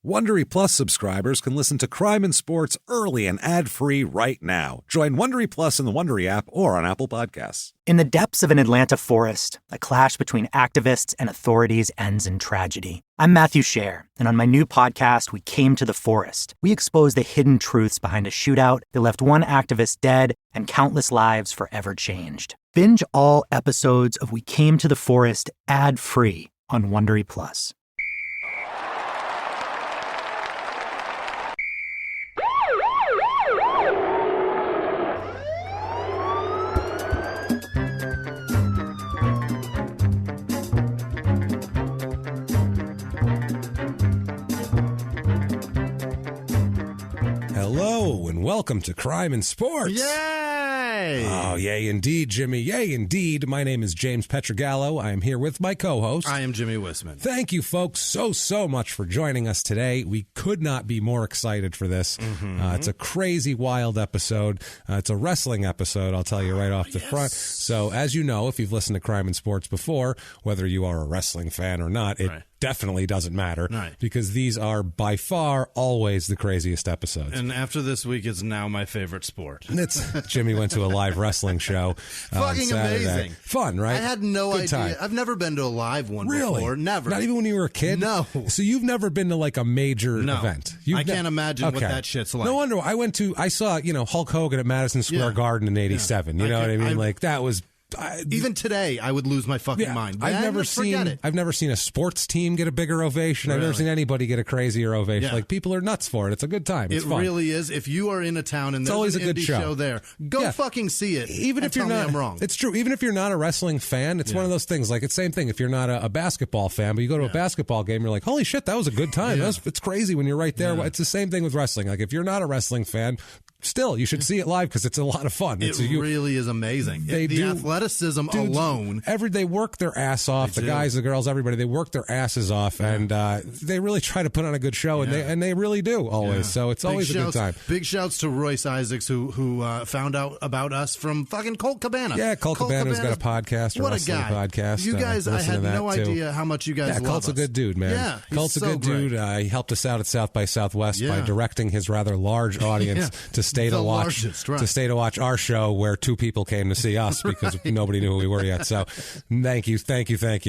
Wondery Plus subscribers can listen to Crime and Sports early and ad-free right now. Join Wondery Plus in the Wondery app or on Apple Podcasts. In the depths of an Atlanta forest, a clash between activists and authorities ends in tragedy. I'm Matthew Scher, and on my new podcast, We Came to the Forest, we expose the hidden truths behind a shootout that left one activist dead and countless lives forever changed. Binge all episodes of We Came to the Forest ad-free on Wondery Plus. Hello, and welcome to Crime and Sports. Yay! Oh, yay indeed, Jimmy. Yay indeed. My name is James Petrogallo. I am here with my co-host. I am Jimmy Wisman. Thank you, folks, so much for joining us today. We could not be more excited for this. It's a crazy, wild episode. It's a wrestling episode, I'll tell you right off the front. So, as you know, if you've listened to Crime and Sports before, whether you are a wrestling fan or not, it definitely doesn't matter because these are by far always the craziest episodes. And after this week, it's now my favorite sport. Jimmy went to a live wrestling show. Fucking amazing. Fun, right? I had no Good idea. time. I've never been to a live one before. Never. Not even when you were a kid? No. So you've never been to like a major event? I can't imagine what that shit's like. No wonder. I saw, Hulk Hogan at Madison Square Garden in 87. You know what I mean? That was... even today, I would lose my fucking mind. I've never seen a sports team get a bigger ovation. I've never seen anybody get a crazier ovation. Like, people are nuts for it. It's a good time. It's fun. Really is. If you are in a town and there's always an a good indie show there, go fucking see it. Even if you're not, I'm wrong. It's true. Even if you're not a wrestling fan, it's one of those things. Like, it's the same thing. If you're not a basketball fan, but you go to a basketball game, you're like, holy shit, that was a good time. It's crazy when you're right there. It's the same thing with wrestling. Like, if you're not a wrestling fan, still, you should see it live because it's a lot of fun. It really is amazing. The athleticism alone. They work their ass off. The guys, the girls, everybody, they work their asses off, and they really try to put on a good show, and they really do always. So it's always a good time. Big shouts to Royce Isaacs, who found out about us from fucking Colt Cabana. Yeah, Colt Cabana's got a podcast, what a wrestling podcast. You guys, I had no idea how much you guys love Colt's us. a good dude, man. Yeah, Colt's a good dude. He helped us out at South by Southwest by directing his rather large audience to stay to watch our show, where two people came to see us because nobody knew who we were yet. So thank you.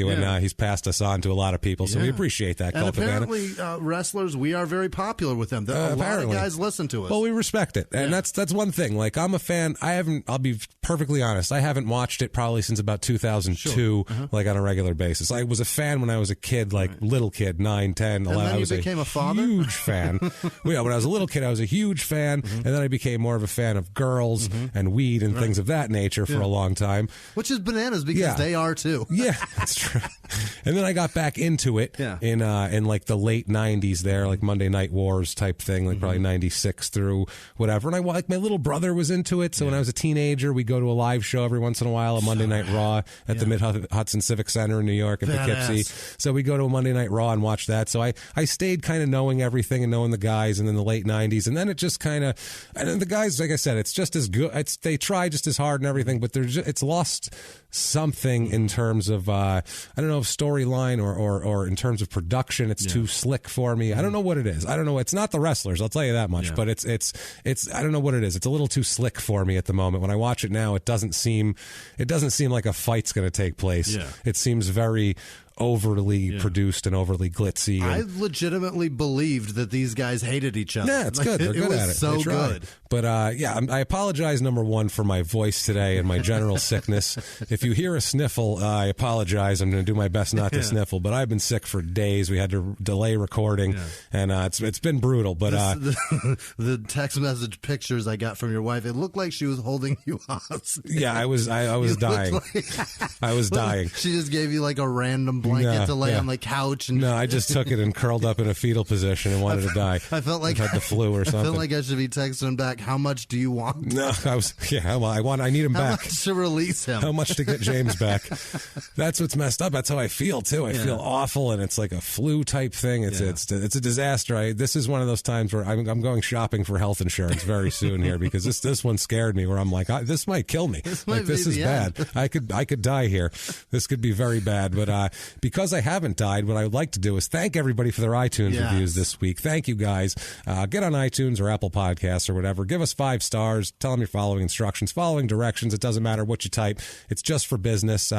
And he's passed us on to a lot of people, so we appreciate that. And apparently, wrestlers, we are very popular with them. A lot of guys listen to us. Well, we respect it, and that's one thing. Like, I'm a fan. I'll be perfectly honest, I haven't watched it probably since about 2002, like on a regular basis. I was a fan when I was a kid, like little kid, 9, 10, 11. And then I was became a father? Huge fan. When I was a little kid, I was a huge fan, and then I became more of a fan of girls and weed and things of that nature for a long time. Which is bananas because they are too. Yeah, that's true. And then I got back into it in like the late 90s there, like Monday Night Wars type thing, like probably 96 through whatever. And my little brother was into it, so when I was a teenager, we'd go to a live show every once in a while, a Monday Night Raw at the Mid-Hudson Civic Center in New York at Poughkeepsie. So we go to a Monday Night Raw and watch that. So I stayed kind of knowing everything and knowing the guys, and then the late 90s, and then it just kind of, and the guys, like I said, it's just as good. They try just as hard and everything, but it's lost something in terms of I don't know, storyline or in terms of production. It's too slick for me. I don't know what it is. I don't know. It's not the wrestlers, I'll tell you that much. But it's I don't know what it is. It's a little too slick for me at the moment. When I watch it now, it doesn't seem like a fight's going to take place. It seems very overly produced and overly glitzy. I legitimately believed that these guys hated each other. Yeah, it's good. They're good at it. So good. But I apologize, number one, for my voice today and my general sickness. If you hear a sniffle, I apologize. I'm going to do my best not to sniffle. But I've been sick for days. We had to delay recording, and it's been brutal. But the text message pictures I got from your wife, it looked like she was holding you hostage. Yeah, I was dying. I was dying. She just gave you like a random blanket to lay on the couch. And no, I just took it and curled up in a fetal position and wanted to die. I felt like I had the flu or something. I felt like I should be texting back, how much do you want? No, I need him back. How much to release him? How much to get James back? That's what's messed up. That's how I feel too. I feel awful, and it's like a flu type thing. It's a disaster. This is one of those times where I'm going shopping for health insurance very soon here, because this one scared me, where I'm like, this might kill me. This is bad. I could die here. This could be very bad. But because I haven't died, what I would like to do is thank everybody for their iTunes reviews this week. Thank you, guys. Get on iTunes or Apple Podcasts or whatever. Give us 5 stars. Tell them you're following instructions, following directions. It doesn't matter what you type. It's just for business.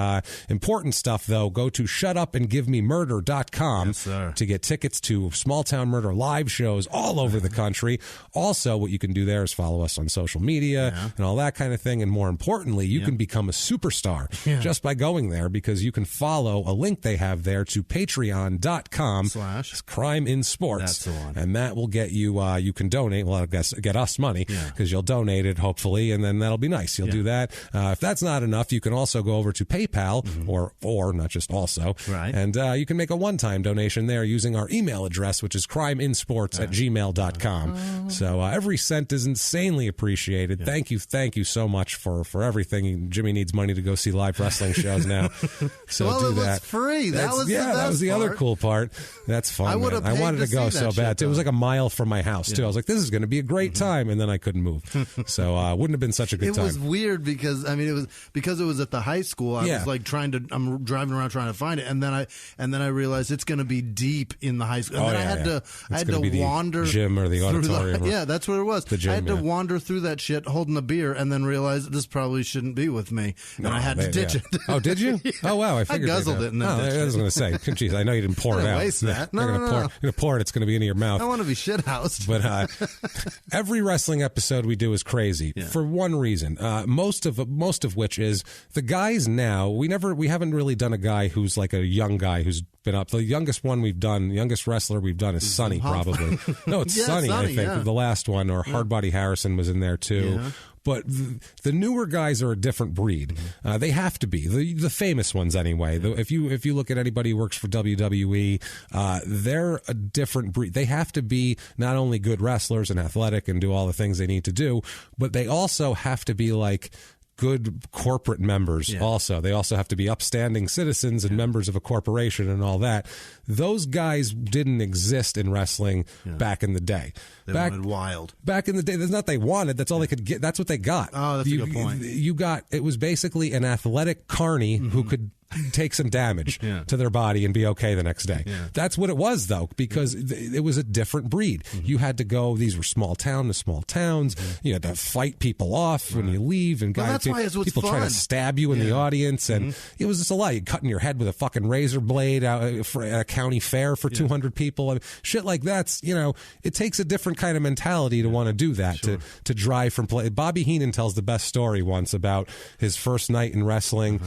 Important stuff, though. Go to shutupandgivememurder.com to get tickets to Small Town Murder live shows all over the country. Also, what you can do there is follow us on social media and all that kind of thing. And more importantly, you can become a superstar just by going there, because you can follow a link they have there to patreon.com/crime in sports. That's the one. And that will get you, you can donate. Well, I guess get us money, because you'll donate it, hopefully, and then that'll be nice. You'll do that. If that's not enough, you can also go over to PayPal, or not just also, and you can make a one-time donation there using our email address, which is crimeinsports@gmail.com. So every cent is insanely appreciated. Thank you so much for everything. Jimmy needs money to go see live wrestling shows now, so well, do it that. was free. That was the best that was the part. other cool part. That's fun. I wanted to go so bad. It was like a mile from my house too. I was like, this is going to be a great time, and then I couldn't move, so wouldn't have been such a good time. It was weird because it was at the high school. I was like I'm driving around trying to find it, and then I realized it's going to be deep in the high school. And then I had to wander gym or the auditorium. That's what it was. The gym, I had to wander through that shit holding a beer, and then realize this probably shouldn't be with me, and I had to ditch it. Oh, did you? Oh, wow! I figured I guzzled it. And then I was going to say, geez, I know you didn't pour it out. Waste that. You're going to pour it. It's going to be into your mouth. I want to be shithoused. But every wrestling episode we do is crazy for one reason. Most of which is the guys now. We haven't really done a guy who's like a young guy who's been up. The youngest wrestler we've done is Sonny, probably. No, it's Sonny, I think. The last one, or Hardbody Harrison was in there too. Yeah. But the newer guys are a different breed. They have to be the famous ones anyway. If you look at anybody who works for WWE, they're a different breed. They have to be not only good wrestlers and athletic and do all the things they need to do, but they also have to be like good corporate members. Also, they also have to be upstanding citizens and members of a corporation and all that. Those guys didn't exist in wrestling back in the day. They wanted wild. Back in the day, that's not they wanted. That's all they could get. That's what they got. Oh, that's a good point. It was basically an athletic carny who could take some damage to their body and be okay the next day. That's what it was, though, because it was a different breed. You had to go. These were small town to small towns. You had to fight people off when you leave, and that's why it's people fun. trying to stab you in the audience, and it was just a lot. You cutting your head with a fucking razor blade out at a county fair for 200 people. I mean, shit like that's it takes a different kind of mentality to want to do that. To drive from play. Bobby Heenan tells the best story once about his first night in wrestling.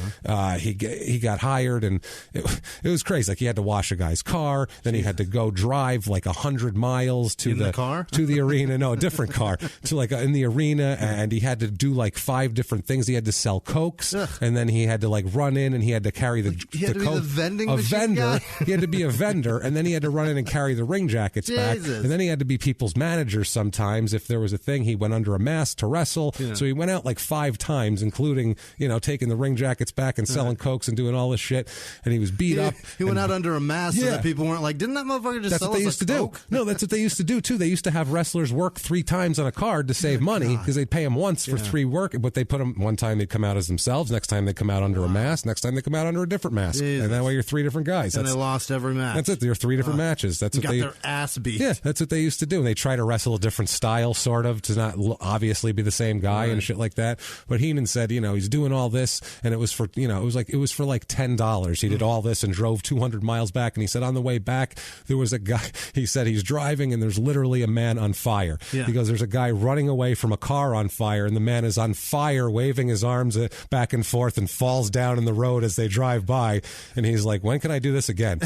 He got hired, and it was crazy. Like, he had to wash a guy's car, then he had to go drive like 100 miles to the car? To the arena. No, a different car to like in the arena, and he had to do like 5 different things. He had to sell cokes, and then he had to like run in, and he had to carry the he had the to coke. Be the vending a machine vendor. Guy? He had to be a vendor, and then he had to run in and carry the ring jackets back, and then he had to be people's manager sometimes. If there was a thing, he went under a mask to wrestle. So he went out like 5 times, including taking the ring jackets back and selling cokes and doing all this shit. And he was beat up. He went out under a mask so that people weren't like, didn't that motherfucker just sell us a coke? That's what they used to do. No, that's what they used to do too. They used to have wrestlers work 3 times on a card to save money, because they'd pay them once for 3 work, but they put them one time they'd come out as themselves, next time they come out under a mask, next time they come out under a different mask, and that way you're 3 different guys. And they lost every match. That's it. There are 3 different matches. That's what got their ass beat. Yeah, that's what they used to do. And they try to wrestle a different style, sort of, to not obviously be the same guy and shit like that. But Heenan said, he's doing all this, and it was for like $10. He did all this and drove 200 miles back. And he said on the way back, there was a guy. He said he's driving, and there's literally a man on fire. He goes, there's a guy running away from a car on fire, and the man is on fire, waving his arms back and forth, and falls down in the road as they drive by. And he's like, when can I do this again?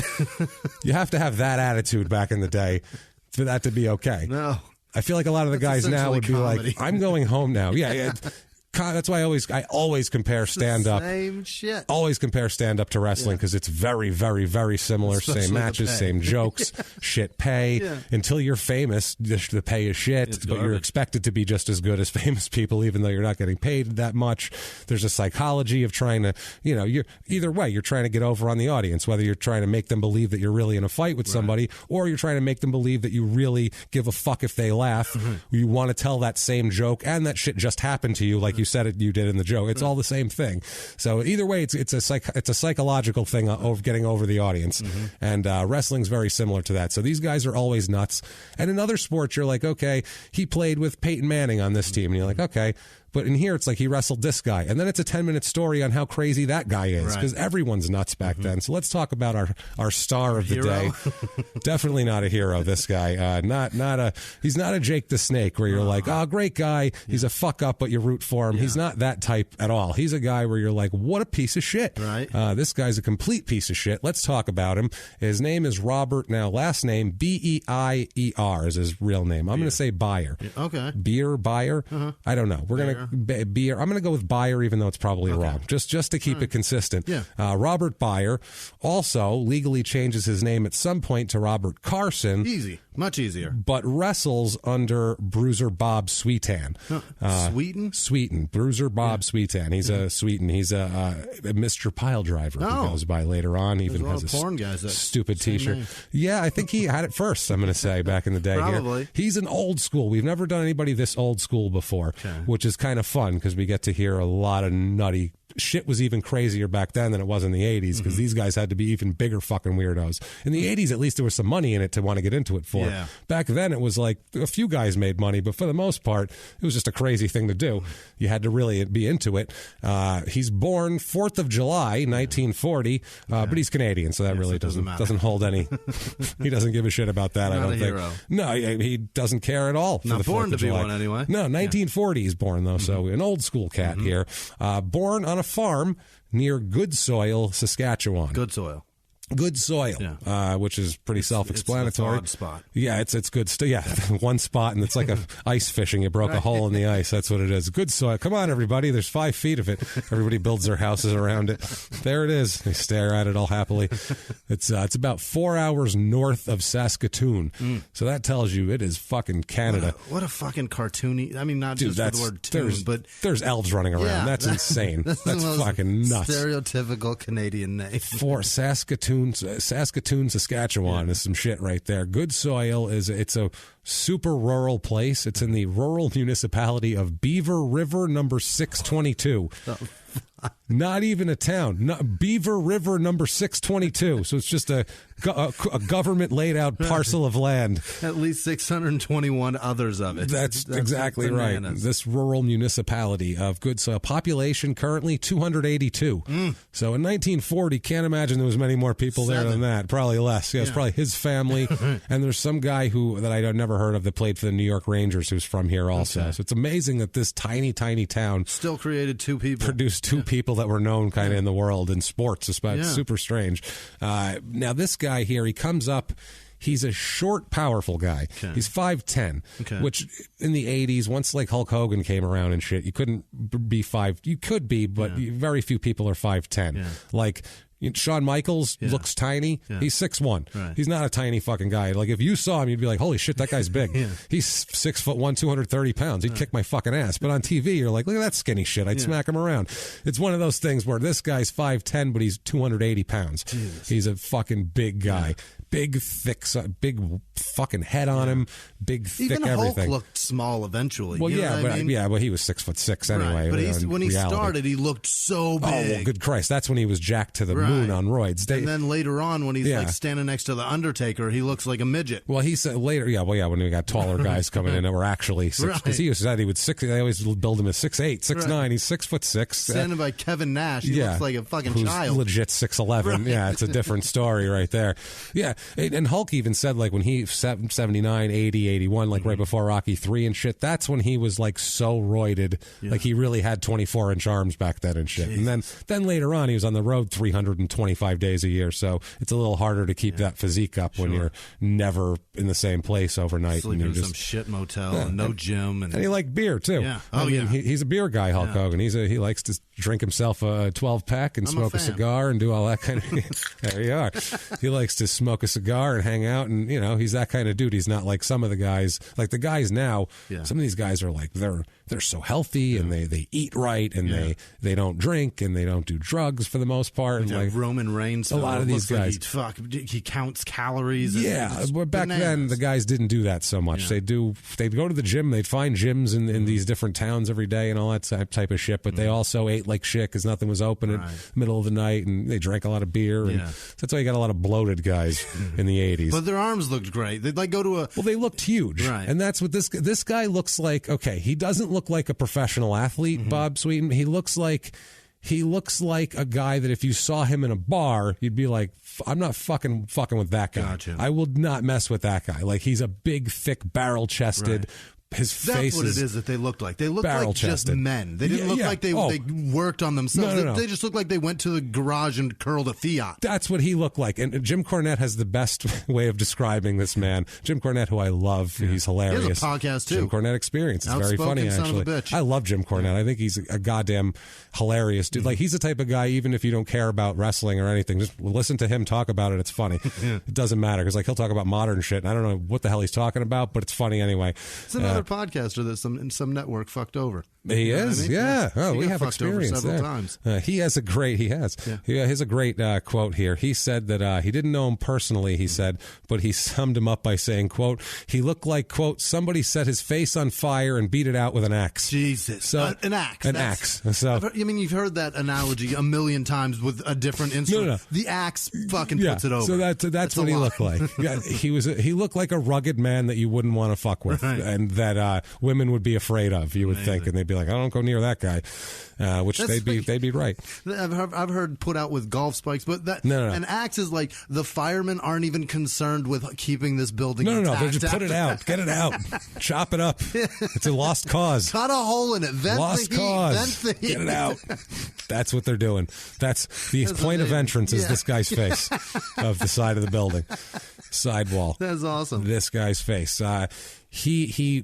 You have to have that attitude back in the day for that to be okay. No. I feel like a lot of the guys now would be like, I'm going home now. Yeah. That's why I always compare stand-up. Same shit. Always compare stand-up to wrestling, because it's very, very, very similar. Especially same matches, same jokes, shit pay. Until you're famous, the pay is shit, but you're expected to be just as good as famous people, even though you're not getting paid that much. There's a psychology of trying to, you're either way, you're trying to get over on the audience, whether you're trying to make them believe that you're really in a fight with somebody, or you're trying to make them believe that you really give a fuck if they laugh. You want to tell that same joke, and that shit just happened to you, like you you said it, you did in the joke. It's all the same thing. So either way, it's a psychological thing of getting over the audience, and wrestling's very similar to that. So these guys are always nuts. And in other sports, you're like, okay, he played with Peyton Manning on this team, and you're like, okay. But in here, it's like he wrestled this guy. And then it's a 10-minute story on how crazy that guy is, because everyone's nuts back then. So let's talk about our star of the day. Definitely not a hero, this guy. He's not a Jake the Snake where you're like, oh, great guy. He's a fuck up, but you root for him. He's not that type at all. He's a guy where you're like, what a piece of shit. Right. This guy's a complete piece of shit. Let's talk about him. His name is Robert. Now, last name, Beier is his real name. I'm going to say Beier. Okay. Beier? I don't know. We're going to Beer. I'm going to go with Beier, even though it's probably wrong, just to keep it consistent. Yeah. Robert Beier also legally changes his name at some point to Robert Carson. Easy, much easier. But wrestles under Bruiser Bob Sweetan. Sweetan, Bruiser Bob Sweetan. He's a Sweetan. He's a Mr. Pile Driver. He goes by later on. He even has a porn guys that stupid T-shirt. name. Yeah, I think he had it first. I'm going to say back in the day. Probably. Here. He's an old school. We've never done anybody this old school before, which is kind of fun because we get to hear a lot of nutty shit. Was even crazier back then than it was in the 80s, because these guys had to be even bigger fucking weirdos. In the 80s, at least there was some money in it to want to get into it for. Yeah. Back then, it was like a few guys made money, but for the most part, it was just a crazy thing to do. You had to really be into it. He's born 4th of July, 1940, but he's Canadian, so that really doesn't hold any. He doesn't give a shit about that, I don't think. Hero. No, he doesn't care at all. For Not the born 4th to of be July. one anyway. No, 1940 he's born, though, so an old school cat here. Born on a farm near Good Soil, Saskatchewan. Good soil. Good soil, which is pretty self-explanatory. It's a spot. Yeah, it's good. One spot, and it's like ice fishing. You broke a hole in the ice. That's what it is. Good soil. Come on, everybody. There's 5 feet of it. Everybody builds their houses around it. There it is. They stare at it all happily. It's about 4 hours north of Saskatoon. So that tells you it is fucking Canada. What a fucking cartoony. I mean, not just for the word toon, but there's elves running around. Yeah, that's insane. That's fucking nuts. Stereotypical Canadian name. For Saskatoon, Saskatchewan is some shit right there. Good Soil it's a super rural place. It's in the rural municipality of Beaver River number 622. Not even a town. Beaver River number 622. So it's just a government laid out parcel of land. At least 621 others of it. That's exactly right. This rural municipality of Good Soil. Population currently 282. So in 1940, can't imagine there was many more people there than that. Probably less. Yeah, it's probably his family. And there's some guy that I'd never heard of that played for the New York Rangers who's from here also. Okay. So it's amazing that this tiny, tiny town still created 2 people. Produced 2 people that were known kind of in the world in sports. It's super strange. Now this guy here, he comes up. He's a short, powerful guy. Okay. He's 5'10", which in the 80s, once like Hulk Hogan came around and shit, you couldn't be 5. You could be, but very few people are 5'10". Yeah. Like Shawn Michaels looks tiny. Yeah. He's 6'1". Right. He's not a tiny fucking guy. Like if you saw him, you'd be like, "Holy shit, that guy's big." He's 6'1", 230 pounds. He'd kick my fucking ass. But on TV, you're like, "Look at that skinny shit." I'd smack him around. It's one of those things where this guy's 5'10", but he's 280 pounds. Jesus. He's a fucking big guy. Yeah. Big, thick, big fucking head on him. Big, thick Even everything. Hulk looked small eventually. Well, you know but he was 6'6" anyway. Right. But when he started, he looked so big. Oh, well, good Christ! That's when he was jacked to the moon on roids. And then later on, when he's like standing next to the Undertaker, he looks like a midget. Well, he said later, when we got taller guys coming in that were actually 6, because he said he would 6. They always build him as 6'8", 6'9". He's 6'6". Standing by Kevin Nash, he looks like a fucking child. Legit 6'11". Right. Yeah, it's a different story right there. Yeah, and Hulk even said like when he 79, 80, 81, like right before Rocky 3 and shit, that's when he was like so roided, like he really had 24-inch arms back then and shit. Jeez. And then later on, he was on the road 325 days a year, so it's a little harder to keep that physique up when you're never in the same place overnight. Sleeping in some shit motel and no gym. And he liked beer too. Yeah. Oh, he's a beer guy, Hulk Hogan. He likes to drink himself a 12-pack and smoke a cigar and do all that kind of there you are. He likes to smoke a cigar and hang out, and he's that kind of dude. He's not like some of the guys, like the guys now. Some of these guys are like they're so healthy and they eat right and they don't drink and they don't do drugs for the most part. And like Roman Reigns, a lot of these guys, he counts calories. But back then the guys didn't do that so much. They'd go to the gym. They'd find gyms in these different towns every day and all that type of shit. But they also ate like shit because nothing was open in the middle of the night, and they drank a lot of beer. And that's why you got a lot of bloated guys in the 80s. But their arms looked great. They'd like go to a... Well, they looked huge. Right. And that's what this guy looks like. Okay, he doesn't look like a professional athlete, Bob Sweetan. He looks like a guy that if you saw him in a bar, you'd be like, I'm not fucking with that guy. Gotcha. I will not mess with that guy. Like, he's a big, thick, barrel-chested... His face That's what it is that they looked like. They looked like just men. They didn't look like they worked on themselves. No. They just looked like they went to the garage and curled a Fiat. That's what he looked like. And Jim Cornette has the best way of describing this man. Jim Cornette, who I love, he's hilarious. He has a podcast, too. Jim Cornette Experience. It's very funny, son actually. Of a bitch. I love Jim Cornette. I think he's a goddamn hilarious dude. Like, he's the type of guy, even if you don't care about wrestling or anything, just listen to him talk about it. It's funny. It doesn't matter, because like he'll talk about modern shit, and I don't know what the hell he's talking about, but it's funny anyway. It's another podcaster that's some network fucked over. He is, yeah. Oh, he we have fucked over experience several there. times. He has a great quote here. He said that he didn't know him personally, he said, but he summed him up by saying, quote, he looked like, quote, somebody set his face on fire and beat it out with an axe. Jesus. So, an axe. An axe. So, you've heard that analogy a million times with a different instrument. No. The axe fucking puts it over. So that's what he looked like. Yeah, he looked like a rugged man that you wouldn't want to fuck with, and that women would be afraid of, you would think, and they'd be like, I don't go near that guy, which they'd be right. I've heard put out with golf spikes, but an axe is like the firemen aren't even concerned with keeping this building intact. No, they just put it out, get it out, chop it up. It's a lost cause. Cut a hole in it, vent lost the heat, cause. vent the heat. Get it out. That's what they're doing. That's the point of entrance is this guy's face of the side of the building, sidewall. That's awesome. This guy's face. He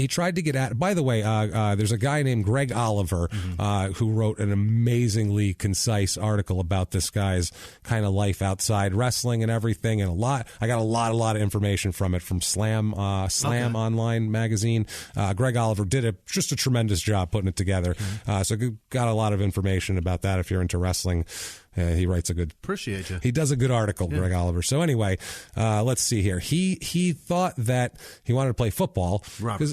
tried to get at. By the way, there's a guy named Greg Oliver who wrote an amazingly concise article about this guy's kind of life outside wrestling and everything, and I got a lot of information from it from Slam Online magazine. Greg Oliver did just a tremendous job putting it together. So got a lot of information about that if you're into wrestling. He writes a good. Appreciate you. He does a good article, Greg Oliver. So anyway, let's see here. He thought that he wanted to play football. Robert.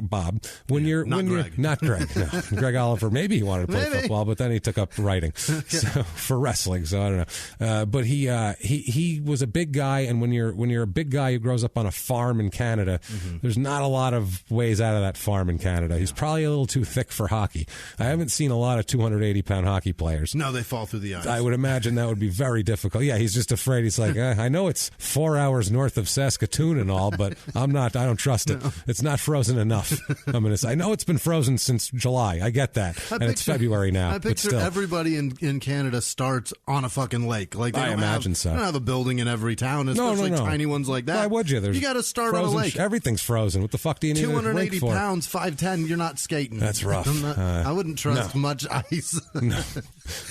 Bob. Not Greg. No. Greg Oliver. Maybe he wanted to play football, but then he took up writing so for wrestling. So I don't know. But he was a big guy, and when you're a big guy who grows up on a farm in Canada, there's not a lot of ways out of that farm in Canada. He's probably a little too thick for hockey. I haven't seen a lot of 280-pound hocky players. No, they fall through the ice. I would imagine that would be very difficult. Yeah, he's just afraid. He's like, I know it's 4 hours north of Saskatoon and all, but I don't trust it. No. It's not frozen enough. I'm going to say, I know it's been frozen since July. I get that. It's February now. I picture everybody in Canada starts on a fucking lake. Like I imagine so. They don't have a building in every town, especially tiny ones like that. Why would you? You got to start frozen, on a lake. Everything's frozen. What the fuck do you need 280 pounds, 5'10", you're not skating. That's rough. I wouldn't trust much ice. No.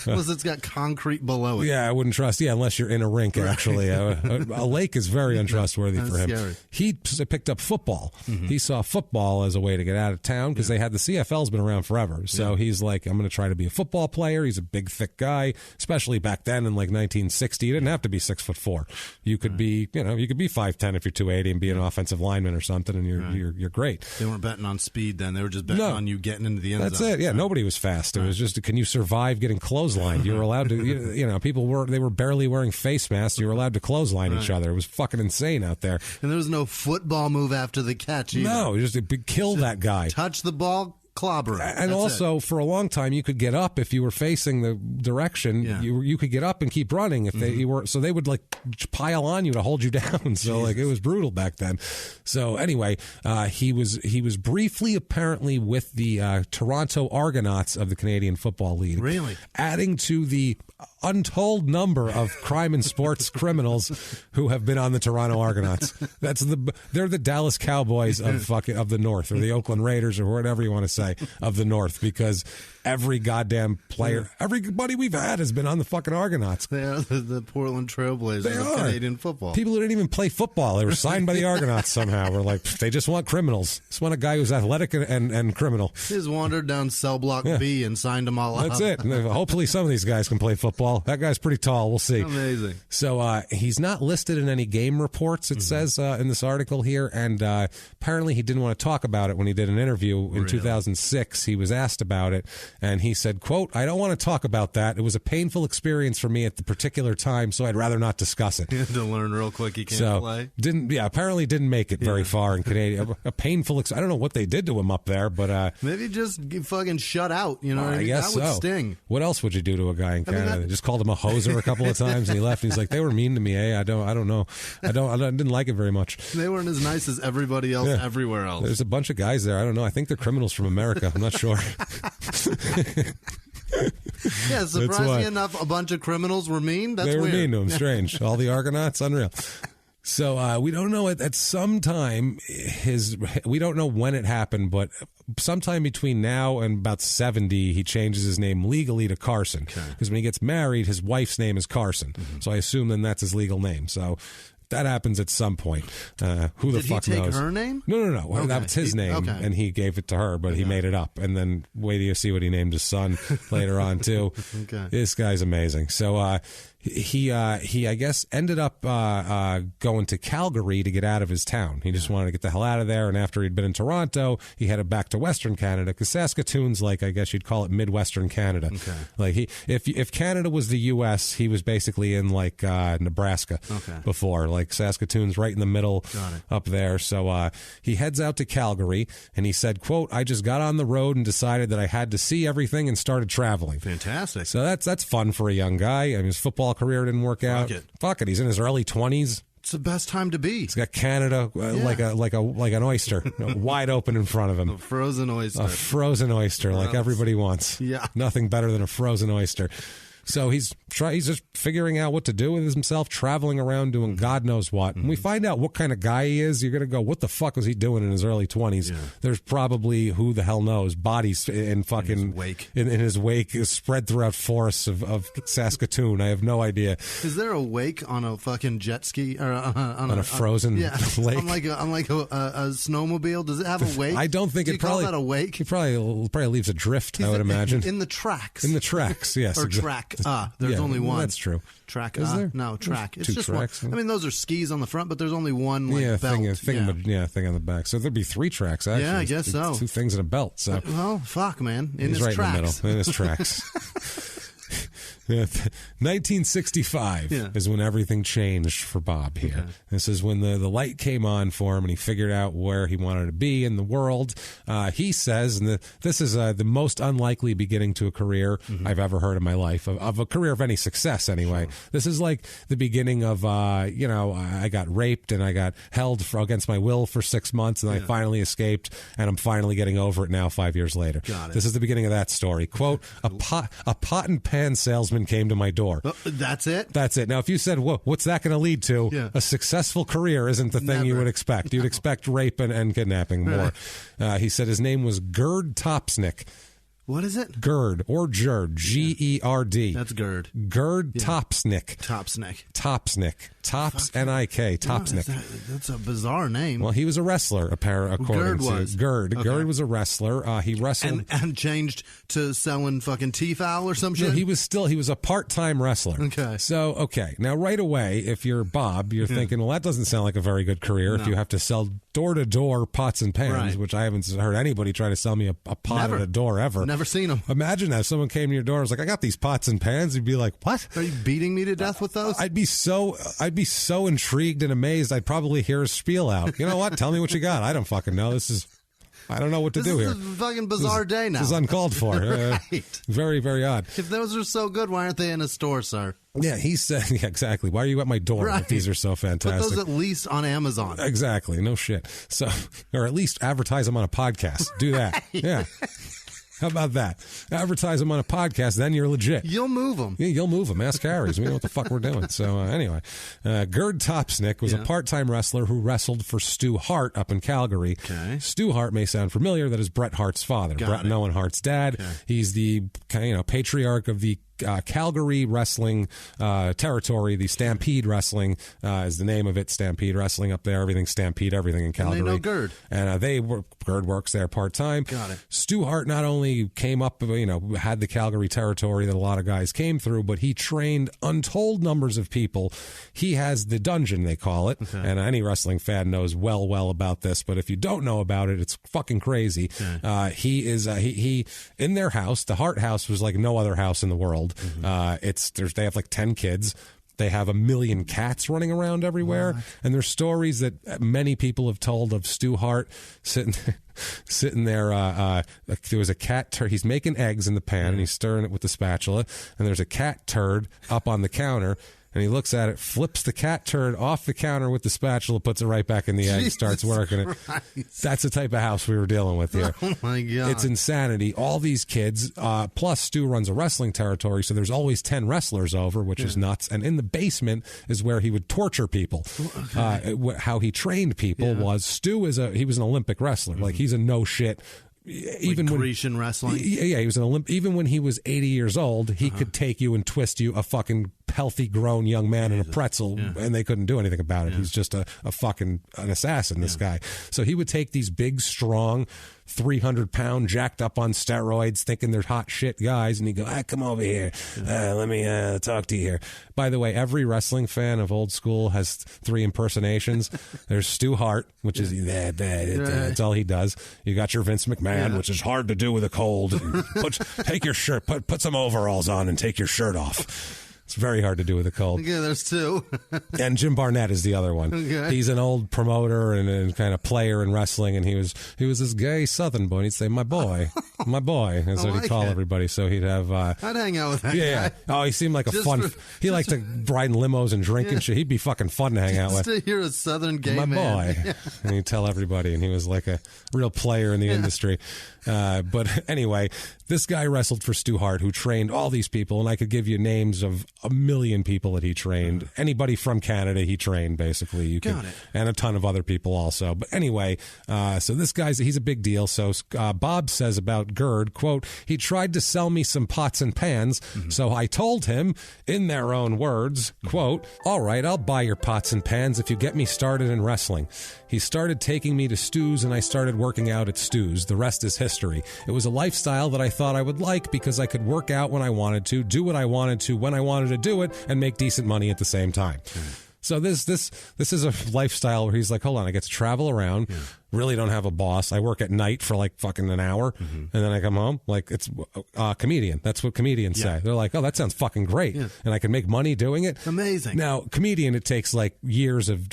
Unless it's got concrete below it. Yeah, I wouldn't trust. Yeah, unless you're in a rink, actually. A lake is very untrustworthy for him. Scary. He picked up football. He saw football as a way to get out of town because they had the CFL's been around forever. So he's like, I'm going to try to be a football player. He's a big, thick guy, especially back then in like 1960. You didn't have to be 6'4". You could be, you could be 5'10" if you're 280 and be an offensive lineman or something, and you're great. They weren't betting on speed then. They were just betting on you getting into the end zone. That's it. Yeah, nobody was fast. It was just, can you survive getting clotheslined? You were allowed to, people were barely wearing face masks. You were allowed to clothesline each other. It was fucking insane out there. And there was no football move after the catch either. No, you just kill that guy. Touch the ball, clobber. And also, for a long time, you could get up if you were facing the direction. Yeah. You could get up and keep running if you were. So they would like pile on you to hold you down. So like it was brutal back then. So anyway, he was briefly apparently with the Toronto Argonauts of the Canadian Football League. Really, adding to the untold number of crime and sports criminals who have been on the Toronto Argonauts. They're the Dallas Cowboys of the North, or the Oakland Raiders, or whatever you want to say. say, of the North, because every goddamn player, everybody we've had has been on the fucking Argonauts. They are the Portland Trailblazers of Canadian football. People who didn't even play football, they were signed by the Argonauts somehow. We're like, they just want criminals. Just want a guy who's athletic and criminal. He just wandered down cell block B and signed them all up. That's it. And hopefully some of these guys can play football. That guy's pretty tall. We'll see. Amazing. So he's not listed in any game reports, it says in this article here, and apparently he didn't want to talk about it when he did an interview in 2006. He was asked about it, and he said, quote, "I don't want to talk about that. It was a painful experience for me at the particular time, so I'd rather not discuss it." You had to learn real quick he can't play. Apparently didn't make it very far in Canada. A painful I don't know what they did to him up there, but maybe just fucking shut out, you know what I mean? Guess that would so. Sting. What else would you do to a guy in Canada? They just called him a hoser a couple of times and he left, and he's like, "They were mean to me, I don't know. I didn't like it very much." They weren't as nice as everybody else everywhere else. There's a bunch of guys there. I don't know. I think they're criminals from America. I'm not sure. Yeah, surprisingly enough, a bunch of criminals were mean. They were mean to him. Strange. All the Argonauts, unreal. So we don't know at some time we don't know when it happened, but sometime between now and about 70, he changes his name legally to Carson. Because when he gets married, his wife's name is Carson. So I assume then that's his legal name. So that happens at some point. Who the fuck knows? Did he take her name? No. Okay. That's his name, and he gave it to her, but he made it up. And then wait till you see what he named his son later on, too. This guy's amazing. So he I guess ended up going to Calgary to get out of his town. He just wanted to get the hell out of there, and after he'd been in Toronto, he headed back to Western Canada, because Saskatoon's like, I guess you'd call it Midwestern Canada. Like if Canada was the U.S., he was basically in like Nebraska before. Like Saskatoon's right in the middle up there. So he heads out to Calgary, and he said, quote, "I just got on the road and decided that I had to see everything and started traveling." Fantastic. So that's fun for a young guy. I mean, his football career didn't work out. Fuck it. He's in his early 20s. It's the best time to be. He's got Canada like an oyster, wide open in front of him. A frozen oyster. A frozen oyster, like everybody wants. Yeah. Nothing better than a frozen oyster. So he's just figuring out what to do with himself, traveling around doing God knows what. And we find out what kind of guy he is. You're going to go, what the fuck was he doing in his early 20s? There's probably, who the hell knows, bodies in fucking in his wake spread throughout forests of Saskatoon. I have no idea. Is there a wake on a fucking jet ski or on a frozen lake? on like a snowmobile? Does it have a wake? I don't think Do it you probably. Call that a wake? He probably leaves a drift. I would imagine in the tracks. In the tracks, yes. Or track. There's only one. That's true. Track. Is there? No, track. It's two just tracks. one. I mean, those are skis on the front, but there's only one belt. Thing on the back. So there'd be 3 tracks, actually. Yeah, I guess so. 2 things in a belt. So well, fuck, man. He's right tracks. in the middle. In his tracks. 1965 is when everything changed for Bob here. This is when the light came on for him and he figured out where he wanted to be in the world. He says, and this is the most unlikely beginning to a career I've ever heard in my life, of a career of any success anyway. Sure. This is like the beginning of, I got raped and I got held against my will for 6 months and I finally escaped and I'm finally getting over it now 5 years later. Got it. This is the beginning of that story. Quote, a pot and pan salesman came to my door. That's it? That's it. Now, if you said, what's that going to lead to? Yeah. A successful career isn't the thing you would expect. You'd expect rape and kidnapping more. He said his name was Gerd Topsnick. What is it? Gerd or Gerd. Gerd. That's Gerd. Gerd Topsnick. Topsnick. Tops N-I-K. Topsnick. That's a bizarre name. Well, he was a wrestler, according to Gerd. Okay. Gerd was a wrestler. He wrestled and changed to selling fucking T-foul or some shit. No, he was a part-time wrestler. Okay. So now right away, if you're Bob, you're thinking, well, that doesn't sound like a very good career. If you have to sell door-to-door pots and pans, which I haven't heard anybody try to sell me a pot at a door ever. Never seen them. Imagine that if someone came to your door and was like, I got these pots and pans. You'd be like, what? Are you beating me to death with those? I'd be so intrigued and amazed. I'd probably hear a spiel out. You know what? Tell me what you got. I don't fucking know. I don't know what to do here. This is a fucking bizarre day now. This is uncalled for. Right. Very, very odd. If those are so good, why aren't they in a store, sir? Yeah, he said, exactly. Why are you at my door if these are so fantastic? Put those at least on Amazon. Exactly. No shit. So, or at least advertise them on a podcast. Do that. Yeah. How about that? Advertise them on a podcast, then you're legit. You'll move them. Yeah, you'll move them. Ask Harry's. We know what the fuck we're doing. So anyway, Gerd Topsnick was a part-time wrestler who wrestled for Stu Hart up in Calgary. Okay. Stu Hart may sound familiar. That is Bret Hart's father. Bret and Owen Hart's dad. Okay. He's the patriarch of the Calgary wrestling territory. The Stampede Wrestling is the name of it. Stampede Wrestling up there. Everything Stampede, everything in Calgary. And they know Gerd. And Gerd works there part-time. Got it. Stu Hart not only came up, had the Calgary territory that a lot of guys came through, but he trained untold numbers of people. He has the dungeon, they call it. Okay. And any wrestling fan knows well about this. But if you don't know about it, it's fucking crazy. Okay. He in their house, the Hart house was like no other house in the world. Mm-hmm. They have like 10 kids. They have 1 million cats running around everywhere. What? And there's stories that many people have told of Stu Hart sitting there. There was a cat turd. He's making eggs in the pan and he's stirring it with the spatula. And there's a cat turd up on the counter. And he looks at it, flips the cat turd off the counter with the spatula, puts it right back in the egg, starts working it. That's the type of house we were dealing with here. Oh, my God. It's insanity. All these kids, plus Stu runs a wrestling territory, so there's always 10 wrestlers over, which is nuts. And in the basement is where he would torture people. Okay. How he trained people was Stu he was an Olympic wrestler. Mm-hmm. Like, he's a no-shit. Even like Grecian wrestling? Yeah, he was an even when he was 80 years old, he could take you and twist you, a fucking healthy, grown young man in a pretzel, and they couldn't do anything about it. He's just a fucking an assassin, this guy. So he would take these big, strong, 300-pound, jacked up on steroids, thinking they're hot shit guys, and he'd go, come over here. Let me talk to you here. By the way, every wrestling fan of old school has 3 impersonations. There's Stu Hart, which is that's all he does. You got your Vince McMahon, which is hard to do with a cold. Take your shirt, put some overalls on and take your shirt off. It's very hard to do with a cold. Yeah, there's 2. And Jim Barnett is the other one. Okay. He's an old promoter and kind of player in wrestling, and he was this gay Southern boy. And he'd say, "My boy, my boy," is what he'd call everybody. So he'd have. I'd hang out with that guy. Oh, he seemed like a fun. He liked to ride in limos and drink and shit. He'd be fucking fun to hang out with. To hear a Southern gay man. My boy, and he'd tell everybody, and he was like a real player in the industry. But anyway, this guy wrestled for Stu Hart, who trained all these people, and I could give you names of 1 million people that he trained. Anybody from Canada he trained, basically. And a ton of other people also. But anyway, so this he's a big deal. So Bob says about Gerd, quote, "He tried to sell me some pots and pans, so I told him, in their own words, quote, 'All right, I'll buy your pots and pans if you get me started in wrestling.' He started taking me to Stu's, and I started working out at Stu's. The rest is history. It was a lifestyle that I thought I would like because I could work out when I wanted to, do what I wanted to when I wanted to do it, and make decent money at the same time." So this is a lifestyle where he's like, hold on, I get to travel around, really don't have a boss. I work at night for like fucking an hour, and then I come home. Like, it's a comedian. That's what comedians say. They're like, oh, that sounds fucking great, and I can make money doing it. Amazing. Now, comedian, it takes like years of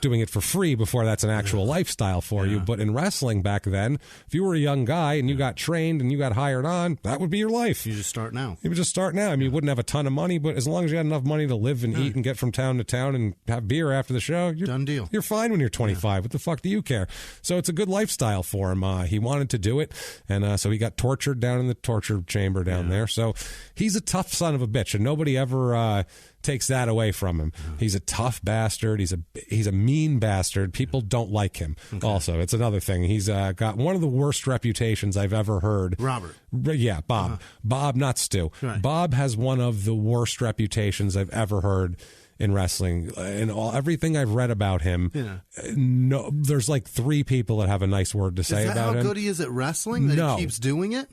doing it for free before that's an actual lifestyle for you. But in wrestling back then, if you were a young guy and you got trained and you got hired on, that would be your life. You just start now. You would just start now. I mean, you wouldn't have a ton of money, but as long as you had enough money to live and eat and get from town to town and have beer after the show, done deal. You're fine when you're 25. What the fuck do you care? So it's a good lifestyle for him. He wanted to do it, and so he got tortured down in the torture chamber down there. So he's a tough son of a bitch, and nobody ever takes that away from him. He's a tough bastard. He's a mean bastard. People don't like him. Okay. Also, it's another thing. He's got one of the worst reputations I've ever heard. Robert. Yeah, Bob. Bob, not Stu. Right. Bob has one of the worst reputations I've ever heard in wrestling. And everything I've read about him, no, there's like 3 people that have a nice word to say about him. Is that how good he is at wrestling, that he keeps doing it?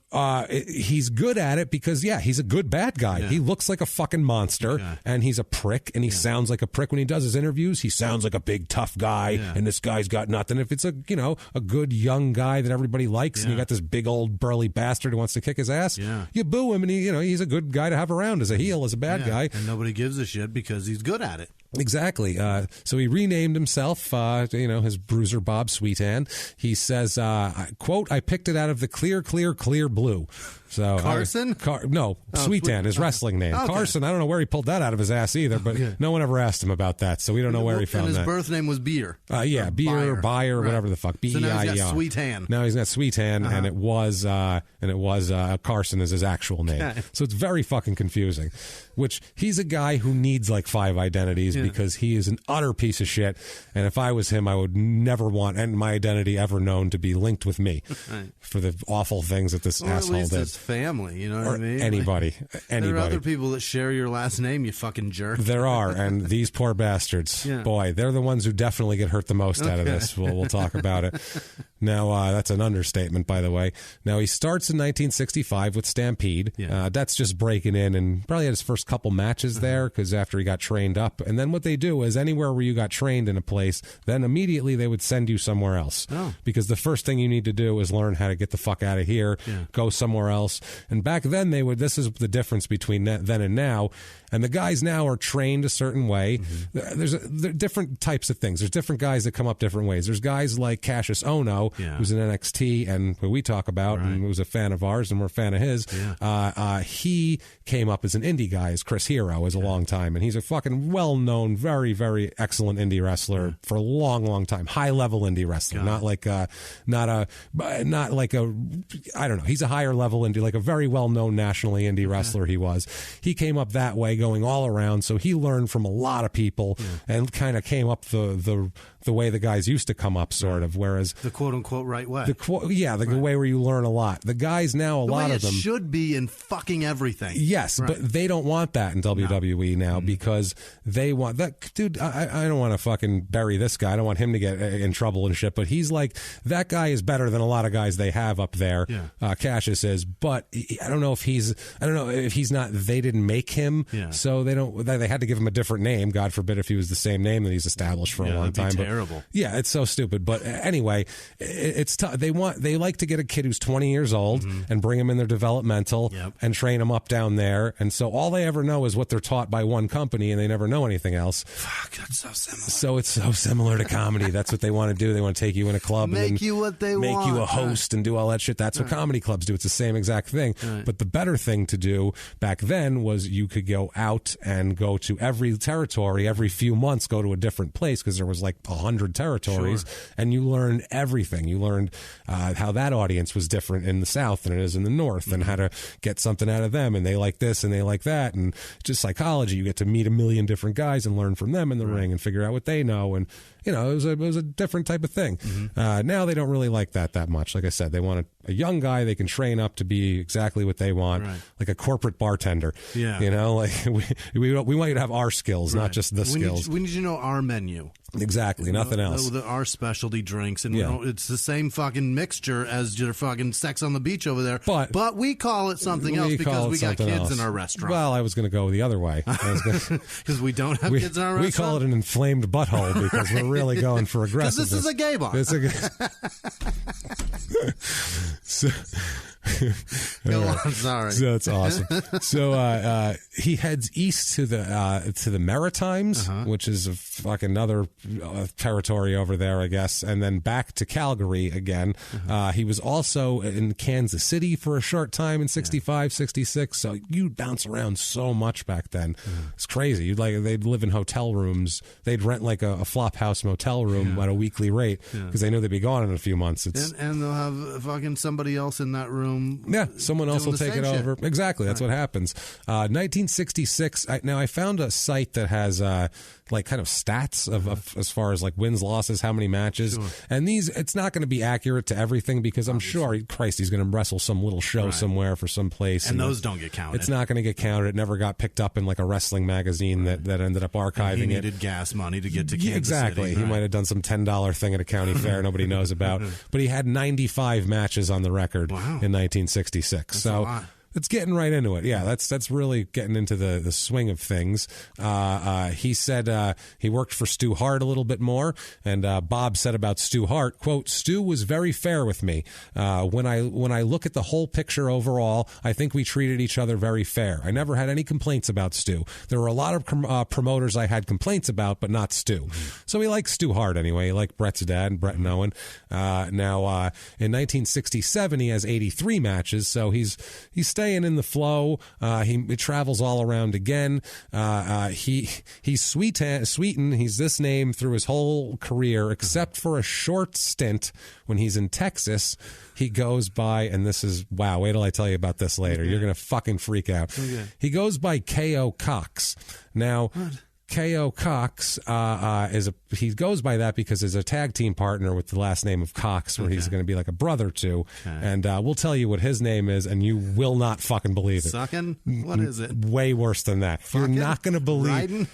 He's good at it because, he's a good bad guy. He looks like a fucking monster, and he's a prick, and he sounds like a prick when he does his interviews. He sounds like a big, tough guy, and this guy's got nothing. If it's a good young guy that everybody likes, and you got this big old burly bastard who wants to kick his ass, you boo him, and he's a good guy to have around as a heel, as a bad guy. And nobody gives a shit because he's good at it. Exactly. So he renamed himself, his Bruiser Bob Sweetan. He says, quote, "I picked it out of the clear blue." So Carson? Sweetan, his wrestling name. Okay. Carson, I don't know where he pulled that out of his ass either, but no one ever asked him about that, so we don't know where he found that. And his birth name was Beer. Beer, Buyer, right. Whatever the fuck. B-E-I-E-R. So now he's got Sweetan. Now he's got Sweetan, and it was Carson is his actual name. Okay. So it's very fucking confusing. Which he's a guy who needs like 5 identities because he is an utter piece of shit. And if I was him, I would never want my identity ever known to be linked with me for the awful things that this asshole at least did. His family, you know what I mean? Anybody. There are other people that share your last name, you fucking jerk. There are, and these poor bastards, boy, they're the ones who definitely get hurt the most out of this. We'll talk about it. Now, that's an understatement, by the way. Now, he starts in 1965 with Stampede. That's just breaking in, and probably had his first couple matches there because after he got trained up. And then what they do is anywhere where you got trained in a place, then immediately they would send you somewhere else. Because the first thing you need to do is learn how to get the fuck out of here, go somewhere else. And back then this is the difference between then and now. And the guys now are trained a certain way. There's different types of things. There's different guys that come up different ways. There's guys like Cassius Ohno, who's in NXT and who we talk about and who's a fan of ours and we're a fan of his. He came up as an indie guy, as Chris Hero, as a long time. And he's a fucking well-known, very, very excellent indie wrestler for a long, long time. High-level indie wrestler. Not like a, I don't know. He's a higher level indie, like a very well-known nationally indie wrestler he was. He came up that way, going all around, so he learned from a lot of people and kind of came up the way the guys used to come up, sort of, whereas the quote-unquote right way. The way where you learn a lot. The guys now, a lot of them should be in fucking everything. Yes, but they don't want that in WWE now because they want that. Dude, I don't want to fucking bury this guy. I don't want him to get in trouble and shit, but he's like, that guy is better than a lot of guys they have up there. Cassius is, but I don't know if he's not, they didn't make him, so they had to give him a different name. God forbid if he was the same name that he's established for a long time. Terrible. Yeah, it's so stupid. But anyway, it's tough. They like to get a kid who's 20 years old and bring him in their developmental and train him up down there. And so all they ever know is what they're taught by one company, and they never know anything else. Fuck, that's so similar. So it's so similar to comedy. That's what they want to do. They want to take you in a club make you what they want. Make you a host and do all that shit. That's what comedy clubs do. It's the same exact thing. But the better thing to do back then was you could go out and go to every territory every few months, go to a different place because there was like 100 territories, and you learned everything. You learned how that audience was different in the South than it is in the North, and how to get something out of them, and they like this and they like that, and just psychology. You get to meet a million different guys and learn from them in the ring and figure out what they know, and it was a different type of thing. Now they don't really like that much. Like I said, they want a young guy they can train up to be exactly what they want, like a corporate bartender. Like we want you to have our skills, not just the skills. We need you to know our menu. Exactly, nothing else. Our specialty drinks, and it's the same fucking mixture as your fucking Sex on the Beach over there. But we call it something else because we got kids in our restaurant. Well, I was going to go the other way. Because we don't have kids in our restaurant? We call it an inflamed butthole because we're really going for aggressiveness. Because this is a gay bar. Go on, sorry. So that's awesome. So he heads east to the Maritimes, which is a fucking another territory over there, I guess, and then back to Calgary again. He was also in Kansas City for a short time in 65, 66. So you'd bounce around so much back then. It's crazy. They'd live in hotel rooms. They'd rent like a flop house motel room at a weekly rate because they knew they'd be gone in a few months. And they'll have fucking somebody else in that room. Yeah, someone else will take it over. Exactly, that's what happens. 1966. Now I found a site that has like kind of stats of as far as like wins, losses, how many matches, and it's not going to be accurate to everything because I'm sure, Christ, he's going to wrestle some little show somewhere for some place, and those don't get counted. It's not going to get counted. It never got picked up in like a wrestling magazine that ended up archiving it. He needed gas money to get to Kansas exactly. City. He might have done some $10 thing at a county fair nobody knows about, but he had 95 matches on the record in 1966. So That's getting right into it. Yeah, that's really getting into the swing of things. He said he worked for Stu Hart a little bit more, and Bob said about Stu Hart, quote, Stu was very fair with me. When I look at the whole picture overall, I think we treated each other very fair. I never had any complaints about Stu. There were a lot of promoters I had complaints about, but not Stu. So he liked Stu Hart anyway. He liked Brett's dad, Brett and Owen. Now, in 1967, he has 83 matches, so he's staying in the flow. He travels all around again. He's Sweetan. He's this name through his whole career, except for a short stint when he's in Texas. He goes by, and this is, wow, wait till I tell you about this later. You're going to fucking freak out. Okay. He goes by K.O. Cox. Now, what? K.O. Cox he goes by that because he's a tag team partner with the last name of Cox, where he's going to be like a brother to. Okay. And we'll tell you what his name is, and you will not fucking believe it. Sucking? What is it? Way worse than that. Fucking? You're not going to believe.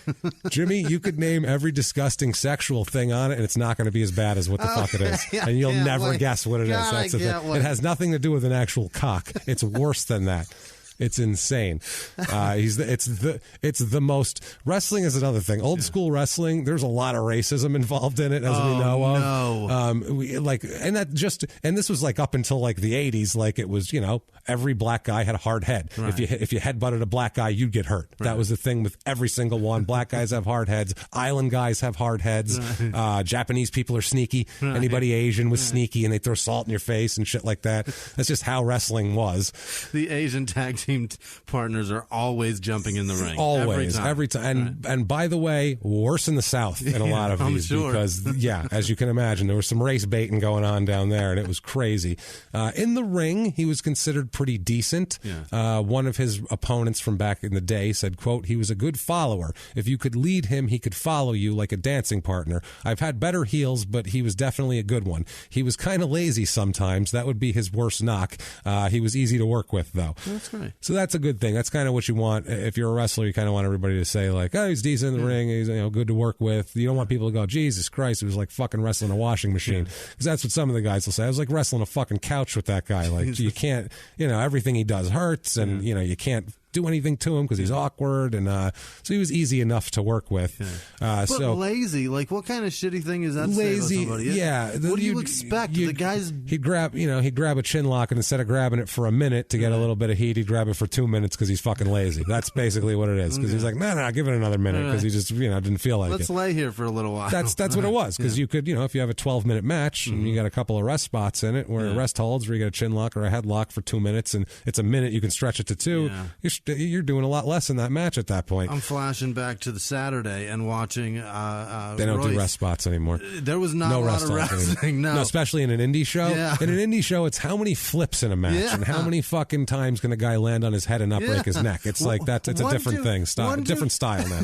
Jimmy, you could name every disgusting sexual thing on it, and it's not going to be as bad as what the fuck it is. And you'll never guess what it is. That's the thing. It has nothing to do with an actual cock. It's worse than that. It's insane. It's the most. Wrestling is another thing. Old school wrestling. There's a lot of racism involved in it, as we know of. And this was like up until like the 80s. Like it was, every black guy had a hard head. Right. If you headbutted a black guy, you'd get hurt. Right. That was the thing with every single one. Black guys have hard heads. Island guys have hard heads. Right. Japanese people are sneaky. Right. Anybody Asian was sneaky, and they throw salt in your face and shit like that. That's just how wrestling was. The Asian tag team partners are always jumping in the ring. Always, every time. And by the way, worse in the South in a lot of these. Sure. Because, as you can imagine, there was some race baiting going on down there, and it was crazy. In the ring, he was considered pretty decent. Yeah. One of his opponents from back in the day said, quote, he was a good follower. If you could lead him, he could follow you like a dancing partner. I've had better heels, but he was definitely a good one. He was kind of lazy sometimes. That would be his worst knock. He was easy to work with, though. That's right. So that's a good thing. That's kind of what you want. If you're a wrestler, you kind of want everybody to say, like, oh, he's decent in the ring. He's good to work with. You don't want people to go, Jesus Christ, it was like fucking wrestling a washing machine. Because that's what some of the guys will say. I was like wrestling a fucking couch with that guy. Like, you can't, everything he does hurts, and, you can't do anything to him because he's awkward, and so he was easy enough to work with. But lazy, like what kind of shitty thing is that? Lazy, what do you expect? The guys, he'd grab a chin lock, and instead of grabbing it for a minute to get a little bit of heat, he'd grab it for 2 minutes because he's fucking lazy. That's basically what it is. Because he's like, no, give it another minute because he just didn't feel like Let's lay here for a little while. That's what it was, because you could if you have a 12-minute match and you got a couple of rest spots in it where rest holds where you got a chin lock or a headlock for 2 minutes, and it's a minute, you can stretch it to 2. You're doing a lot less in that match at that point. I'm flashing back to the Saturday and watching. They don't do rest spots anymore. There was not a lot of wrestling. No, especially in an indie show. Yeah. In an indie show, it's how many flips in a match and how many fucking times can a guy land on his head and not break his neck. It's like that. It's a different thing. Different style now.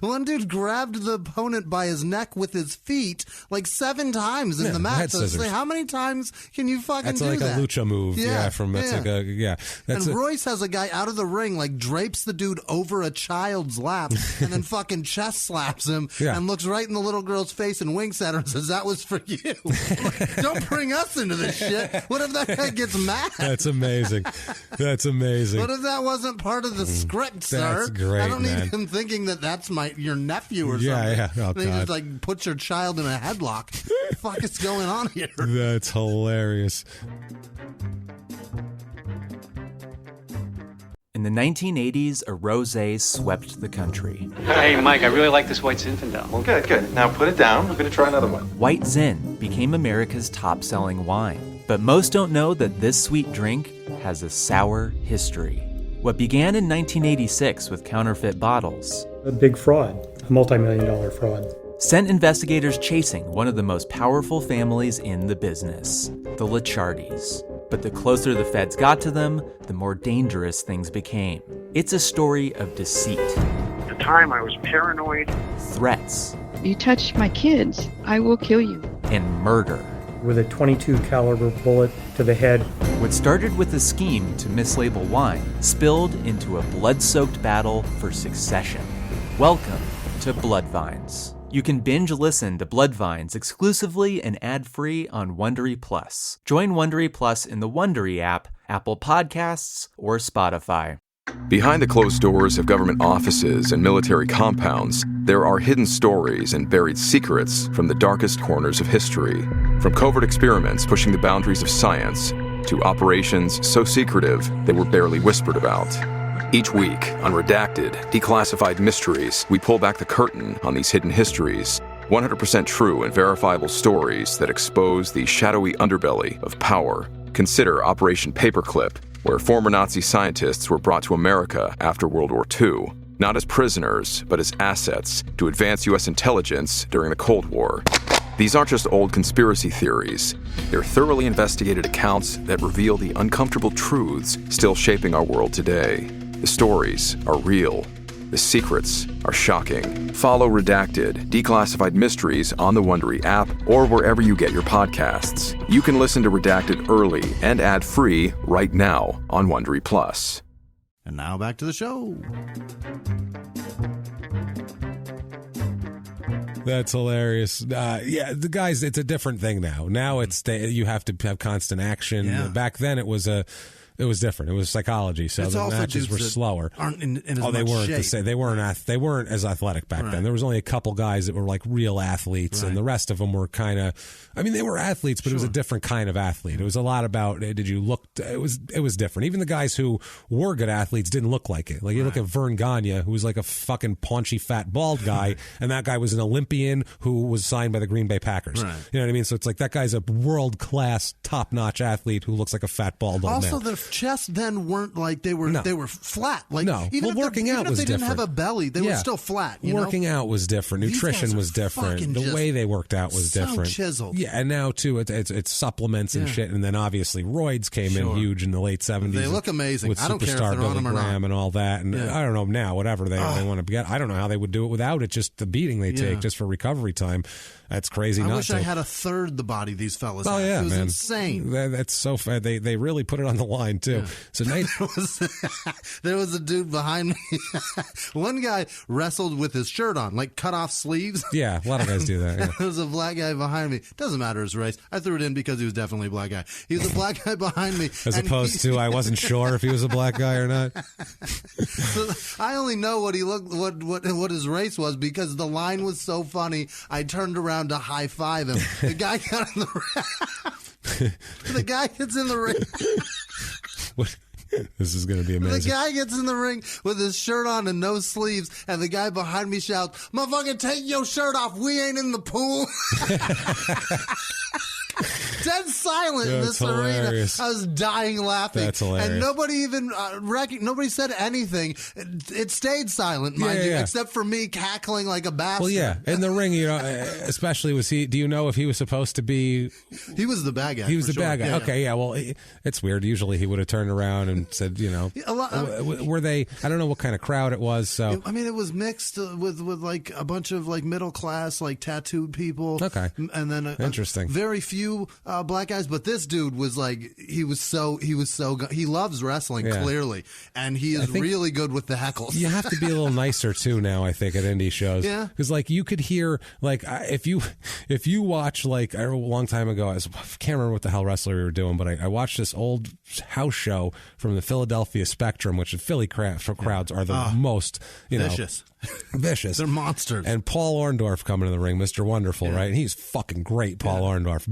One dude grabbed the opponent by his neck with his feet like 7 times in the match. So it's like, how many times can you fucking do that? That's like a lucha move. And Royce has a guy out of the ring, like drapes the dude over a child's lap and then fucking chest slaps him and looks right in the little girl's face and winks at her and says, that was for you. Don't bring us into this shit. What if that guy gets mad? That's amazing. What if that wasn't part of the script, sir? That's great, I don't need him thinking that that's your nephew or something. Yeah. Oh, then you just like put your child in a headlock. What the fuck is going on here? That's hilarious. In the 1980s, a rosé swept the country. Hey, Mike, I really like this White Zinfandel. Well, good. Now put it down. I'm going to try another one. White Zin became America's top-selling wine. But most don't know that this sweet drink has a sour history. What began in 1986 with counterfeit bottles. A big fraud, a multi-million-dollar fraud. Sent investigators chasing one of the most powerful families in the business, the Licciardis. But the closer the feds got to them, the more dangerous things became. It's a story of deceit. At the time, I was paranoid. Threats. You touch my kids, I will kill you. And murder. With a .22 caliber bullet to the head. What started with a scheme to mislabel wine spilled into a blood-soaked battle for succession. Welcome to Bloodvines. You can binge listen to Bloodvines exclusively and ad-free on Wondery Plus. Join Wondery Plus in the Wondery app, Apple Podcasts, or Spotify. Behind the closed doors of government offices and military compounds, there are hidden stories and buried secrets from the darkest corners of history. From covert experiments pushing the boundaries of science to operations so secretive they were barely whispered about. Each week, on Redacted, Declassified Mysteries, we pull back the curtain on these hidden histories. 100% true and verifiable stories that expose the shadowy underbelly of power. Consider Operation Paperclip, where former Nazi scientists were brought to America after World War II, not as prisoners, but as assets to advance U.S. intelligence during the Cold War. These aren't just old conspiracy theories. They're thoroughly investigated accounts that reveal the uncomfortable truths still shaping our world today. The stories are real. The secrets are shocking. Follow Redacted, Declassified Mysteries on the Wondery app or wherever you get your podcasts. You can listen to Redacted early and ad-free right now on Wondery Plus. And now back to the show. That's hilarious. The guys, it's a different thing now. Now you have to have constant action. Yeah. Back then it was different. It was psychology, so the matches were slower. Aren't in as they much weren't shape. the same. They weren't as athletic back then. There was only a couple guys that were like real athletes, and the rest of them were kind of. I mean, they were athletes, but it was a different kind of athlete. It was a lot about did you look? It was different. Even the guys who were good athletes didn't look like it. Like you look at Vern Gagne, who was like a fucking paunchy, fat, bald guy, and that guy was an Olympian who was signed by the Green Bay Packers. Right. You know what I mean? So it's like that guy's a world class, top notch athlete who looks like a fat, bald old man. Also, their chests then weren't like they were flat. Like no, even working out was if they different. Didn't have a belly, they were still flat. Working out was different. Nutrition was different. The way they worked out was different. Chiseled. Yeah, and now too, it's supplements and shit. And then obviously roids came in huge in the late 70s. They look amazing. With I don't care if Superstar they're on Billy them or not. Graham and all that. And I don't know now, whatever they want to get. I don't know how they would do it without it. Just the beating they take just for recovery time. That's crazy. I wish I had a third the body these fellas had. Yeah, it was man. insane. That's so fun. They really put it on the line too. So there was a dude behind me. One guy wrestled with his shirt on, like cut off sleeves. Yeah, a lot of guys do that. Yeah. There was a black guy behind me. Doesn't matter his race. I threw it in because he was definitely a black guy. He was a black guy behind me. As opposed to I wasn't sure if he was a black guy or not. So I only know what he looked, what his race was because the line was so funny. I turned around to high five him. The guy got in the ring. The guy gets in the ring. What? This is going to be amazing. The guy gets in the ring with his shirt on and no sleeves, and the guy behind me shouts, "Motherfucker, take your shirt off. We ain't in the pool." Dead silent in this arena. I was dying laughing. That's hilarious. And nobody even nobody said anything. It stayed silent, mind you, except for me cackling like a bastard. Well, yeah, in the ring, especially was he? Do you know if he was supposed to be? He was the bad guy. He was the bad guy. Yeah, okay, yeah. Well, it's weird. Usually, he would have turned around and said, were they? I don't know what kind of crowd it was. So I mean, it was mixed with like a bunch of like middle class, like tattooed people. Okay, and then interesting. Very few black guys, but this dude was like he loves wrestling clearly, and he is really good with the heckles. You have to be a little nicer too now, I think, at indie shows. Yeah, because like you could hear like if you watch like a long time ago, I can't remember what the hell wrestler we were doing, but I watched this old house show from the Philadelphia Spectrum, which the Philly crowds are the most vicious. They're monsters. And Paul Orndorff coming to the ring, Mr. Wonderful, right? And he's fucking great, Paul Orndorff.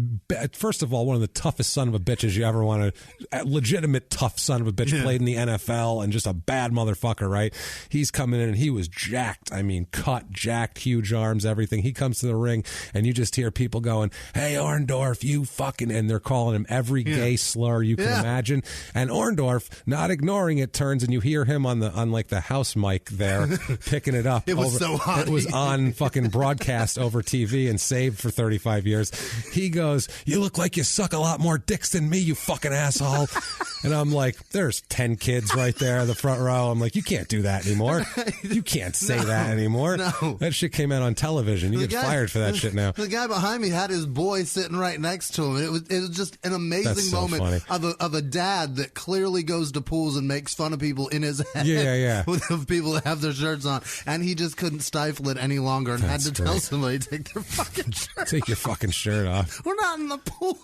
First of all, one of the toughest son of a bitches you ever want to, legitimate tough son of a bitch, played in the NFL and just a bad motherfucker, right? He's coming in and he was jacked. I mean, jacked, huge arms, everything. He comes to the ring and you just hear people going, "Hey, Orndorff, you fucking," and they're calling him every gay slur you can imagine. And Orndorff, not ignoring it, turns and you hear him on like the house mic there, picking it up. It was so hot. It was on fucking broadcast over TV and saved for 35 years. He goes, "You look like you suck a lot more dicks than me, you fucking asshole." And I'm like, there's 10 kids right there in the front row. I'm like, you can't do that anymore. You can't say that anymore. No. That shit came out on television. You get fired for that shit now. The guy behind me had his boy sitting right next to him. It was just an amazing moment of a dad that clearly goes to pools and makes fun of people in his head. Yeah. With people that have their shirts on. and he just couldn't stifle it any longer and That's had to tell great. somebody to take their fucking shirt Take your fucking shirt off. We're not in the pool.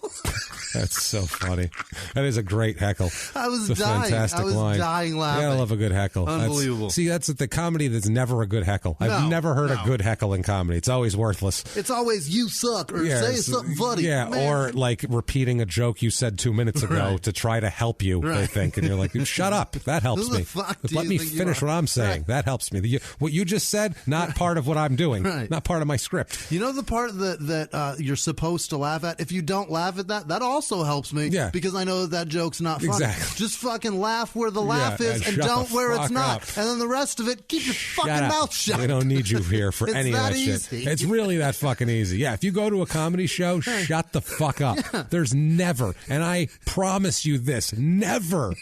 That's so funny. That is a great heckle. I was It's a dying. fantastic I was line. dying laughing. Yeah, I love a good heckle. Unbelievable. That's the comedy that's never a good heckle. I've never heard a good heckle in comedy. It's always worthless. It's always you suck or say something funny. Yeah, Man. or like repeating a joke you said 2 minutes ago to try to help you, they think. And you're like, shut up. That helps Who the me. fuck do Let you me think you finish are? what I'm saying. Right. That helps me. What you just said, not part of what I'm doing. Right. Not part of my script. You know the part that you're supposed to laugh at? If you don't laugh at that also helps me. Yeah. Because I know that joke's not funny. Exactly. Just fucking laugh where the laugh is and shut don't the where it's fuck not. up. And then the rest of it, keep your fucking Shut up. mouth shut. We don't need you here for It's any of that that shit. easy. It's really that fucking easy. Yeah, if you go to a comedy show, shut the fuck up. There's never, and I promise you this, never,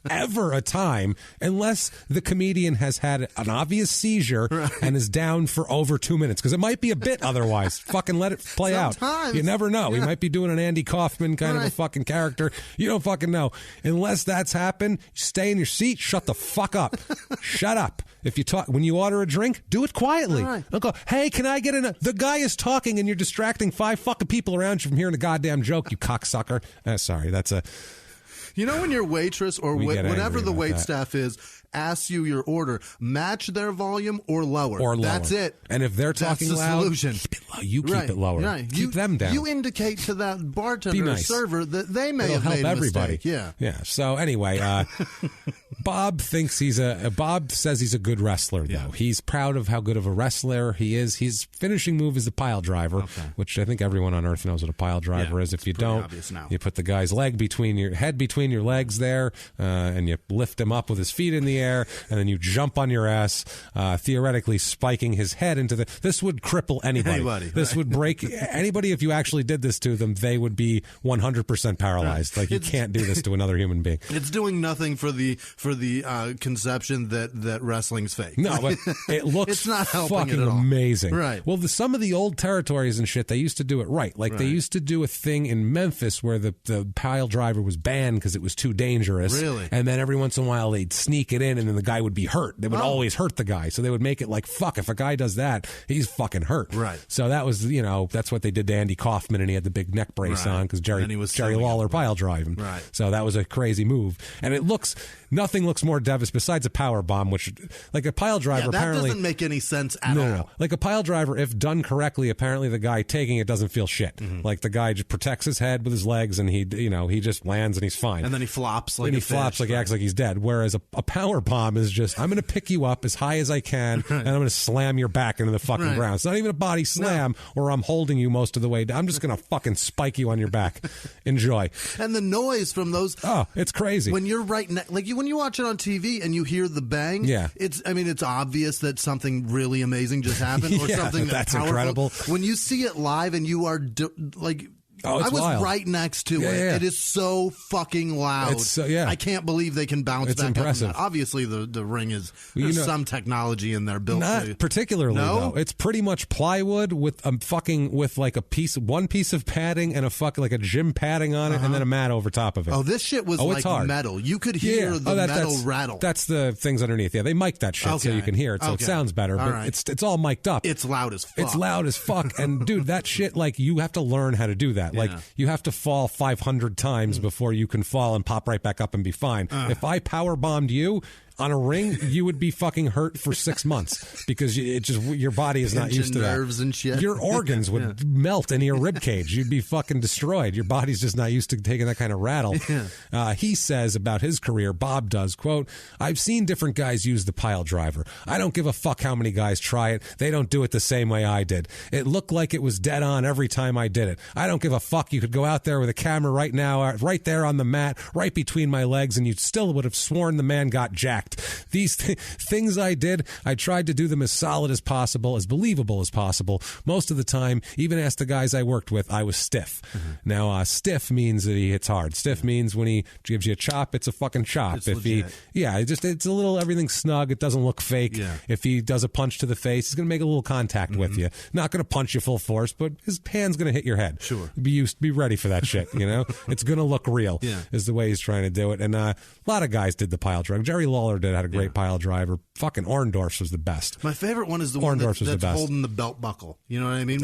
ever a time, unless the comedian has had an obvious seizure and is down for over 2 minutes, because it might be a bit otherwise. Fucking let it play out. Sometimes. You never know. He Yeah. might be doing an Andy Kaufman kind of a Right. fucking character. You don't fucking know. Unless that's happened, stay in your seat, shut the fuck up. Shut up. If you talk, when you order a drink, do it quietly. All right. Don't go, hey, can I get in the guy is talking and you're distracting 5 fucking people around you from hearing a goddamn joke, you cocksucker. Sorry, that's a... You know when your waitress or We get whatever angry the about wait that. staff is asks you your order, match their volume or lower. Or lower. That's it. And if they're That's talking the loud, solution. keep it low. You keep Right, it lower. right. Keep You- them down. You indicate to that bartender Be or nice. server that they may It'll have help made a everybody. mistake. Yeah. So anyway, Bob thinks Bob says he's a good wrestler, though. He's proud of how good of a wrestler he is. His finishing move is the pile driver, which I think everyone on earth knows what a pile driver is. If you don't, obvious now. you put the guy's head between your legs there, and you lift him up with his feet in the air, and then you jump on your ass, theoretically spiking his head into the... This would cripple anybody. This would break anybody. If you actually did this to them, they would be 100% paralyzed. Like, you can't do this to another human being. It's doing nothing for the conception that wrestling's fake. No, but it looks It's not helping fucking it at all. amazing. Right. Well, some of the old territories and shit, they used to do it right. Like, they used to do a thing in Memphis where the pile driver was banned because it was too dangerous. Really? And then every once in a while they'd sneak it in and then the guy would be hurt. They would always hurt the guy. So they would make it like, fuck, if a guy does that, he's fucking hurt. Right. So that was, that's what they did to Andy Kaufman, and he had the big neck brace Right. on because And he was Jerry suing Lawler him. pile driving. Right. So that was a crazy move. And nothing looks more devastating besides a power bomb, which, like, a pile driver, that apparently doesn't make any sense at all. no. Like a pile driver, if done correctly, apparently the guy taking it doesn't feel shit. Mm-hmm. Like, the guy just protects his head with his legs, and he just lands and he's fine. And then he flops like and he a flops fish, like he acts like he's dead. Whereas a power bomb is just, I'm going to pick you up as high as I can, and I'm going to slam your back into the fucking Right. ground. It's not even a body slam, or I'm holding you most of the way. I'm just going to fucking spike you on your back. Enjoy. And the noise from those. Oh, it's crazy. When you're when you watch it on TV and you hear the bang, Yeah. it's obvious that something really amazing just happened or Yeah, something that's powerful. incredible. When you see it live and you are Oh, it's I was wild. right next to it. Yeah. It is so fucking loud. It's yeah. I can't believe they can bounce It's back impressive. up. Obviously, the ring is Well, there's some technology in there built. Not to, particularly, No? though. It's pretty much plywood with like one piece of padding and like a gym padding on it, and then a mat over top of it. Oh, this shit was it's like hard. metal. You could hear the metal rattle. That's the things underneath. Yeah, they mic that shit so Okay. you can hear it, so it Okay. sounds better. All But right. it's all mic'd up. It's loud as fuck. It's loud as fuck. And dude, that shit, like, you have to learn how to do that. Like, Yeah. you have to fall 500 times before you can fall and pop right back up and be fine. If I power bombed you on a ring, you would be fucking hurt for 6 months because your body is not Pinching used to that. nerves and shit. Your organs would melt into your rib cage. You'd be fucking destroyed. Your body's just not used to taking that kind of rattle. He says about his career, Bob does, quote, "I've seen different guys use the pile driver. I don't give a fuck how many guys try it. They don't do it the same way I did. It looked like it was dead on every time I did it. I don't give a fuck. You could go out there with a camera right now, right there on the mat, right between my legs, and you still would have sworn the man got jacked. These things I did, I tried to do them as solid as possible, as believable as possible. Most of the time, even asked the guys I worked with, I was stiff." Now, stiff means that he hits hard. Stiff means when he gives you a chop, it's a fucking chop. It's if legit. it's a little, everything's snug. It doesn't look fake. Yeah. If he does a punch to the face, he's going to make a little contact with you. Not going to punch you full force, but his hand's going to hit your head. Sure. Be ready for that shit, It's going to look real, Yeah. is the way he's trying to do it. And a lot of guys did the pile driver. Jerry Lawler Lawler had a great pile driver. Fucking Orndorff's was the best. My favorite one is the one that's holding the belt buckle. You know what I mean?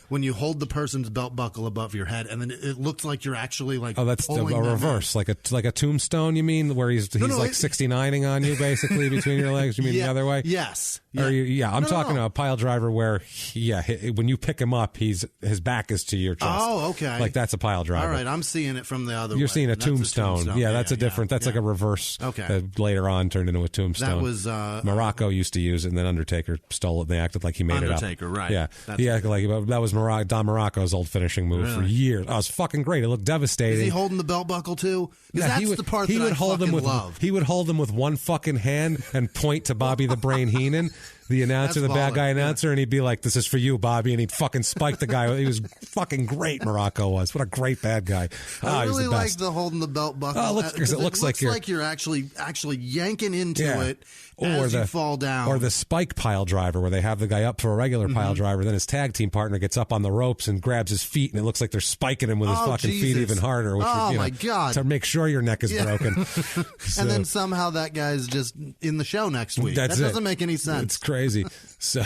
When you hold the person's belt buckle above your head, and then it looks like you're actually like that's a reverse, like a tombstone. You mean where he's 69ing on you basically between your legs? You mean the other way? Yes. I'm talking about a pile driver where when you pick him up, his back is to your chest. Oh, okay. Like that's a pile driver. All right, I'm seeing it from the other way. You're seeing a tombstone. Yeah, that's a different. That's like a reverse. Okay. That later on turned into a tombstone. That was Morocco used to use it, and then Undertaker stole it. And they acted like he made it up. Undertaker, right? Yeah, he acted like that was Don Morocco's old finishing move for years. Oh, it was fucking great. It looked devastating. Is he holding the belt buckle too? Yeah, that's the part that I fucking love. He would hold them with one fucking hand and point to Bobby the Brain Heenan, the announcer, the bad guy announcer, and he'd be like, "This is for you, Bobby," and he'd fucking spike the guy. He was fucking great. Morocco was. What a great bad guy. I really like the holding the belt buckle. Oh, it looks like you're actually yanking into it as you fall down. Or the spike pile driver, where they have the guy up for a regular pile driver, then his tag team partner gets up on the ropes and grabs his feet, and it looks like they're spiking him with his fucking feet even harder. Which my God. To make sure your neck is broken. And then somehow that guy's just in the show next week. That doesn't make any sense. It's crazy. So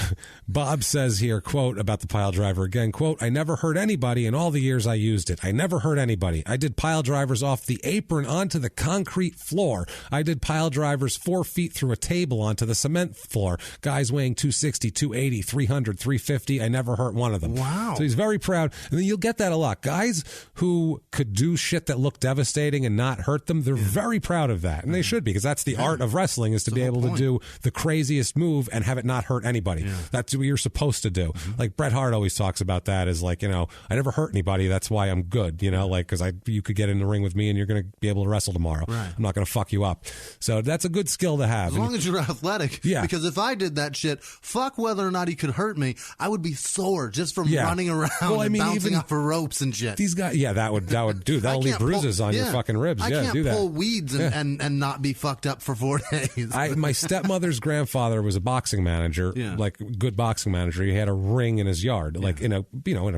Bob says here, quote, about the pile driver again, quote, "I never hurt anybody in all the years I used it. I never hurt anybody. I did pile drivers off the apron onto the concrete floor. I did pile drivers 4 feet through a table onto the cement floor. Guys weighing 260, 280, 300, 350. I never hurt one of them." Wow. So he's very proud. And then you'll get that a lot. Guys who could do shit that looked devastating and not hurt them, they're very proud of that. And they should be, because that's the art of wrestling, is to be able to do the craziest move and have it not hurt anybody. That's what you're supposed to do. Like Bret Hart always talks about that, is like, I never hurt anybody. That's why I'm good, like, because you could get in the ring with me and you're going to be able to wrestle tomorrow. Right. I'm not going to fuck you up. So that's a good skill to have. As long as you're athletic. Yeah. Because if I did that shit, fuck whether or not he could hurt me, I would be sore just from running around and bouncing off of ropes and shit. These guys, that'll leave bruises on your fucking ribs. I can't pull weeds and not be fucked up for 4 days. My stepmother's grandfather was a boxing manager, like good boxing manager. He had a ring in his yard, like in a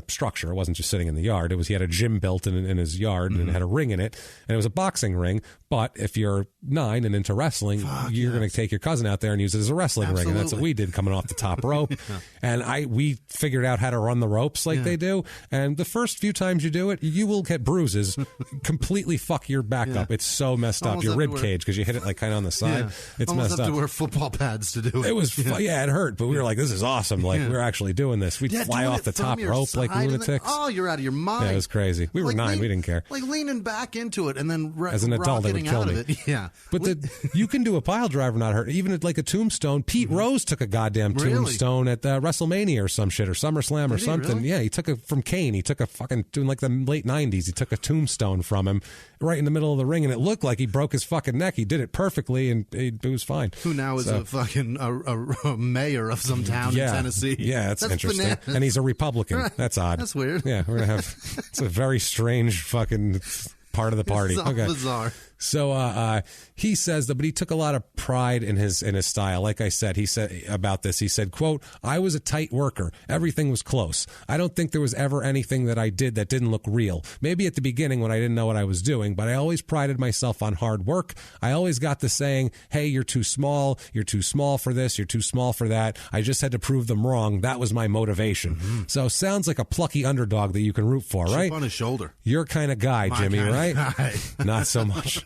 structure. It wasn't just sitting in the yard. He had a gym built in his yard and it had a ring in it, and it was a boxing ring. But if you're 9 and into wrestling, you're going to take your cousin out there and use it as a wrestling ring, and that's what we did, coming off the top rope. And we figured out how to run the ropes like they do. And the first few times you do it, you will get bruises, completely fuck your back up. It's so messed up. Your rib cage, because you hit it like kind of on the side. It's almost messed have up. To wear football pads to do it. It was it hurt, but we were like, this is awesome. Like we're actually doing this. We'd fly off the top rope like lunatics. You're out of your mind. Yeah, it was crazy. We were 9. We didn't care. Like leaning back into it and then as an adult, they would kill me. Yeah, but you can do a pile driver not hurt. Even like a tombstone. Pete Rose took a goddamn tombstone at WrestleMania or some shit, or SummerSlam or something. Really? Yeah, he took it from Kane. He took a fucking, in like the late 90s. He took a tombstone from him right in the middle of the ring, and it looked like he broke his fucking neck. He did it perfectly, and it was fine. Who now is a fucking a mayor of some town in Tennessee? Yeah, that's interesting. Bananas. And he's a Republican. Right. That's odd. That's weird. Yeah, we're gonna have. It's a very strange fucking part of the party. It's all bizarre. So he says that, but he took a lot of pride in his style. Like I said, he said about this, he said, quote, "I was a tight worker. Everything was close. I don't think there was ever anything that I did that didn't look real. Maybe at the beginning when I didn't know what I was doing, but I always prided myself on hard work. I always got the saying, hey, you're too small for this, you're too small for that. I just had to prove them wrong. That was my motivation." Mm-hmm. So sounds like a plucky underdog that you can root for, right? Chip on his shoulder. Your kind of guy, Jimmy, right? Not so much.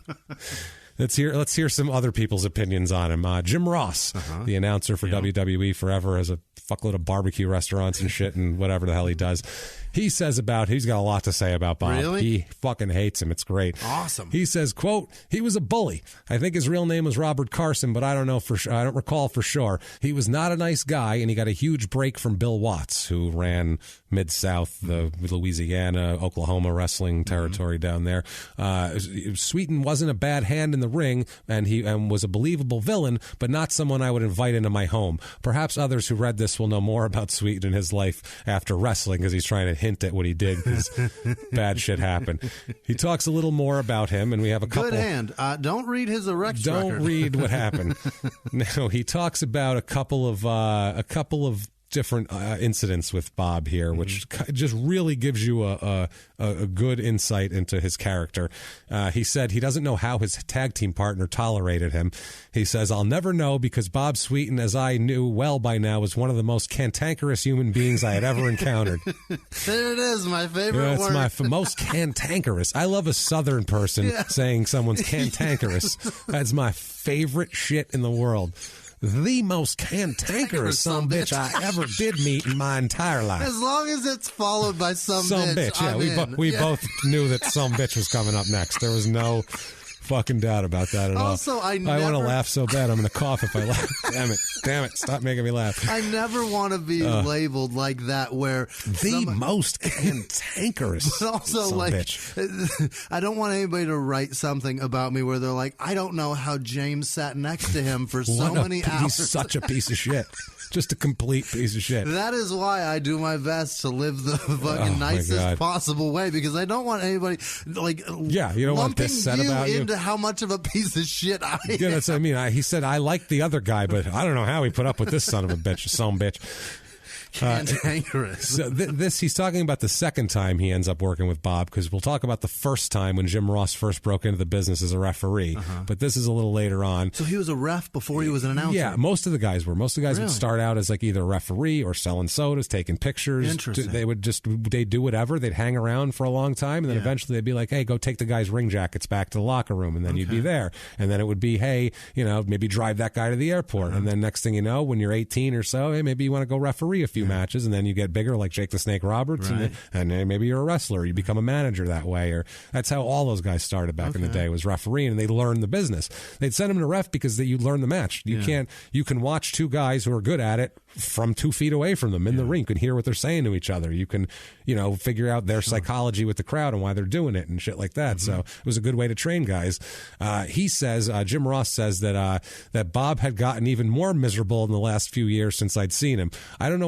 Let's hear some other people's opinions on him. Jim Ross, the announcer for WWE forever, has a fuckload of barbecue restaurants and shit and whatever the hell he does. He's got a lot to say about Bob. Really? He fucking hates him. It's great. Awesome. He says, quote, "He was a bully. I think his real name was Robert Carson, but I don't know for sure. I don't recall for sure. He was not a nice guy, and he got a huge break from Bill Watts, who ran Mid-South, the Louisiana, Oklahoma wrestling territory down there. Sweetan wasn't a bad hand in the ring, and he was a believable villain, but not someone I would invite into my home. Perhaps others who read this will know more about Sweetan and his life after wrestling, because he's trying to hint at what he did, because bad shit happened." He talks a little more about him, and we have a couple. Good hand. Don't read his erect record. Don't read what happened. No, he talks about a couple of different incidents with Bob here, which just really gives you a good insight into his character. He said he doesn't know how his tag team partner tolerated him. He says, "I'll never know because Bob Sweetan, as I knew well by now, was one of the most cantankerous human beings I had ever encountered." There it is, my favorite word. It's my most cantankerous. I love a Southern person saying someone's cantankerous. That's my favorite shit in the world. The most cantankerous bitch I ever did meet in my entire life. As long as it's followed by some bitch. Yeah, we both knew that some bitch was coming up next. There was no fucking doubt about that at all. Also, I want to laugh so bad I'm going to cough if I laugh. Damn it, stop making me laugh. I never want to be labeled like that, where the most cantankerous. But also, like, bitch. I don't want anybody to write something about me where they're like, I don't know how James sat next to him for so many hours. He's such a piece of shit. Just a complete piece of shit. That is why I do my best to live the fucking nicest possible way, because I don't want anybody you don't want this said about you into how much of a piece of shit I am. Yeah, that's what I mean. He said I like the other guy, but I don't know how he put up with this son of a bitch, some bitch. Cantankerous. So he's talking about the second time he ends up working with Bob, because we'll talk about the first time when Jim Ross first broke into the business as a referee, but this is a little later on. So he was a ref before he was an announcer? Yeah, most of the guys were. Most of the guys would start out as like either a referee or selling sodas, taking pictures. Interesting. They'd do whatever. They'd hang around for a long time, and then eventually they'd be like, hey, go take the guy's ring jackets back to the locker room, and then you'd be there. And then it would be, hey, maybe drive that guy to the airport. And then next thing you know, when you're 18 or so, hey, maybe you want to go referee a few matches, and then you get bigger, like Jake the Snake Roberts, and then maybe you're a wrestler. You become a manager that way, or that's how all those guys started back in the day, was refereeing, and they learned the business. They'd send them to ref because you learn the match. You can watch two guys who are good at it from 2 feet away from them in the ring. You can hear what they're saying to each other. You can, figure out their psychology with the crowd and why they're doing it and shit like that. So it was a good way to train guys. He says, Jim Ross says that Bob had gotten even more miserable in the last few years since I'd seen him. I don't know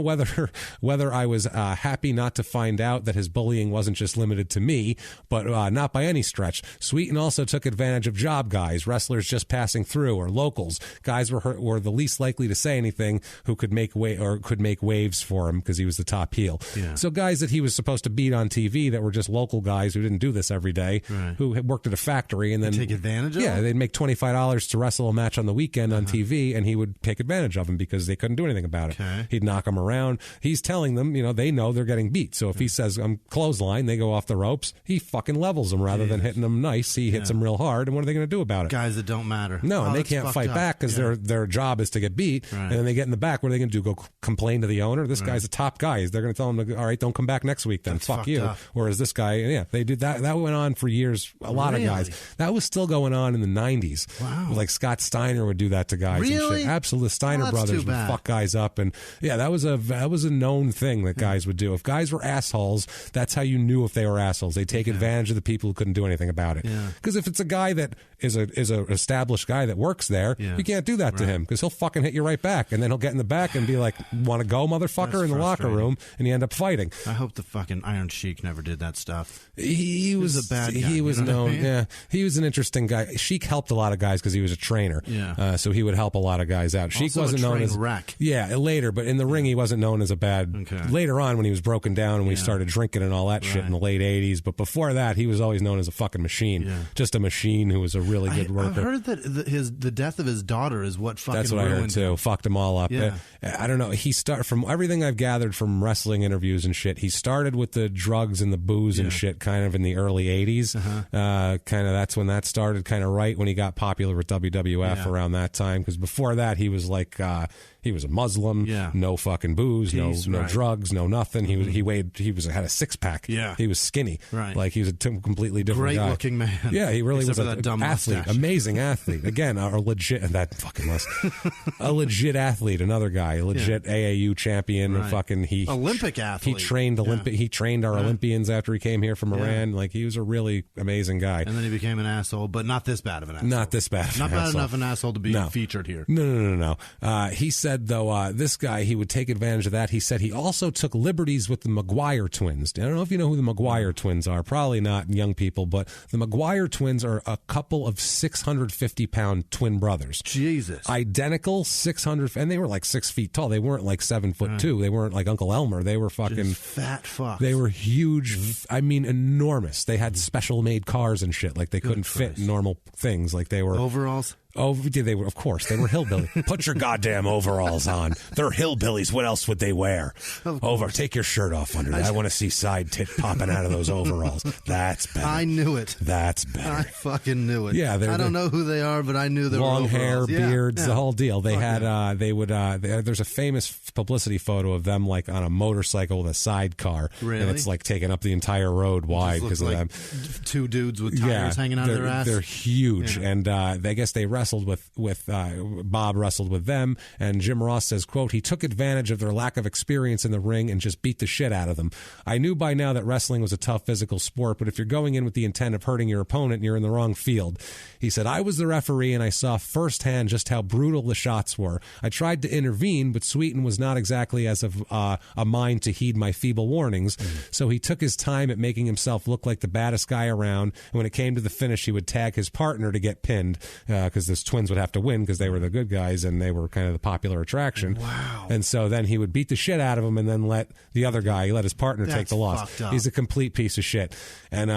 whether I was happy not to find out that his bullying wasn't just limited to me, but not by any stretch. Sweetan also took advantage of job guys, wrestlers just passing through, or locals. Guys were the least likely to say anything who could make waves for him because he was the top heel. Yeah. So guys that he was supposed to beat on TV that were just local guys who didn't do this every day, who had worked at a factory and then take advantage of they'd make $25 to wrestle a match on the weekend on TV, and he would take advantage of them because they couldn't do anything about it. He'd knock them around. He's telling them, they know they're getting beat. So if he says, I'm clothesline, they go off the ropes, he fucking levels them rather than hitting them nice. He hits them real hard, and what are they going to do about it? Guys that don't matter. No, and they can't fight back because their job is to get beat, and then they get in the back. What are they going to do? Go complain to the owner? This guy's a top guy. They're going to tell him, all right, don't come back next week then. That's fuck you. Up. Whereas this guy, they did that. That went on for years. A lot of guys. That was still going on in the 90s. Wow. Like Scott Steiner would do that to guys. Really? And shit. Absolutely. Steiner brothers would fuck guys up, and that was a known thing that guys would do. If guys were assholes, that's how you knew if they were assholes. They take advantage of the people who couldn't do anything about it. Because if it's a guy that is a established guy that works there, you can't do that to him, because he'll fucking hit you right back, and then he'll get in the back and be like, "Want to go, motherfucker?" in the locker room, and you end up fighting. I hope the fucking Iron Sheik never did that stuff. He was a bad guy. He was known. Yeah, he was an interesting guy. Sheik helped a lot of guys because he was a trainer. Yeah, so he would help a lot of guys out. Sheik wasn't known as wreck. Yeah, later, but in the ring he wasn't known as a bad. Okay. Later on, when he was broken down and we started drinking and all that shit in the late 80s, but before that, he was always known as a fucking machine. Yeah. Just a machine who was a really good worker. I've heard that the death of his daughter is what fucking That's what I heard too. Fucked him all up. Yeah. I don't know. From everything I've gathered from wrestling interviews and shit, he started with the drugs and the booze and shit kind of in the early 80s. Kind of that's when that started, kind of right when he got popular with WWF around that time, because before that he was like he was a Muslim, no fucking booze, no drugs, no nothing. He had a six pack. Yeah, he was skinny. Right, like he was a completely different guy. Great looking man. Yeah, he really Except was for that dumb athlete, mustache. amazing athlete. Again, a legit that fucking must a legit athlete. Another guy, a legit AAU champion. Right. Fucking Olympic athlete. He trained He trained our Olympians after he came here from Iran. Like he was a really amazing guy. And then he became an asshole, but not this bad of an asshole. Not this bad. Not bad enough an asshole to be featured here. No. He said said, though, this guy, he would take advantage of that. He said he also took liberties with the McGuire twins. I don't know if you know who the McGuire twins are. Probably not young people, but the McGuire twins are a couple of 650-pound twin brothers. Jesus. Identical 600, and they were like 6 feet tall. They weren't like 7'2". They weren't like Uncle Elmer. They were fucking just fat fucks. They were huge. I mean, enormous. They had special made cars and shit. Like they couldn't fit in normal things. Like they were overalls. Oh, they were, of course. They were hillbilly. Put your goddamn overalls on. They're hillbillies. What else would they wear? Take your shirt off under that. I want to see side tit popping out of those overalls. That's better. I knew it. That's better. I fucking knew it. Yeah, I don't know who they are, but I knew they were long hair, beards, yeah. the whole deal. They had. They would. There's a famous publicity photo of them like on a motorcycle with a sidecar, really? And it's like taking up the entire road wide because of them. Two dudes with tires hanging out of their ass. They're huge, and I guess they wrestled with Bob wrestled with them, and Jim Ross says, quote, he took advantage of their lack of experience in the ring and just beat the shit out of them. I knew by now that wrestling was a tough physical sport, but if you're going in with the intent of hurting your opponent, you're in the wrong field. He said, I was the referee and I saw firsthand just how brutal the shots were. I tried to intervene, but Sweetan was not exactly as of a mind to heed my feeble warnings, so he took his time at making himself look like the baddest guy around, and when it came to the finish, he would tag his partner to get pinned, because the twins would have to win because they were the good guys and they were kind of the popular attraction. Wow. And so then he would beat the shit out of him and then let his partner take the loss. He's a complete piece of shit. And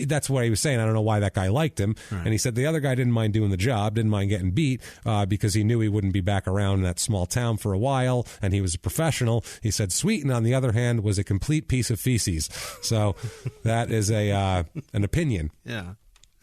that's what he was saying. I don't know why that guy liked him. Right. And he said the other guy didn't mind doing the job, didn't mind getting beat, because he knew he wouldn't be back around in that small town for a while, and he was a professional. He said Sweetan, on the other hand, was a complete piece of feces. So that is an opinion. Yeah.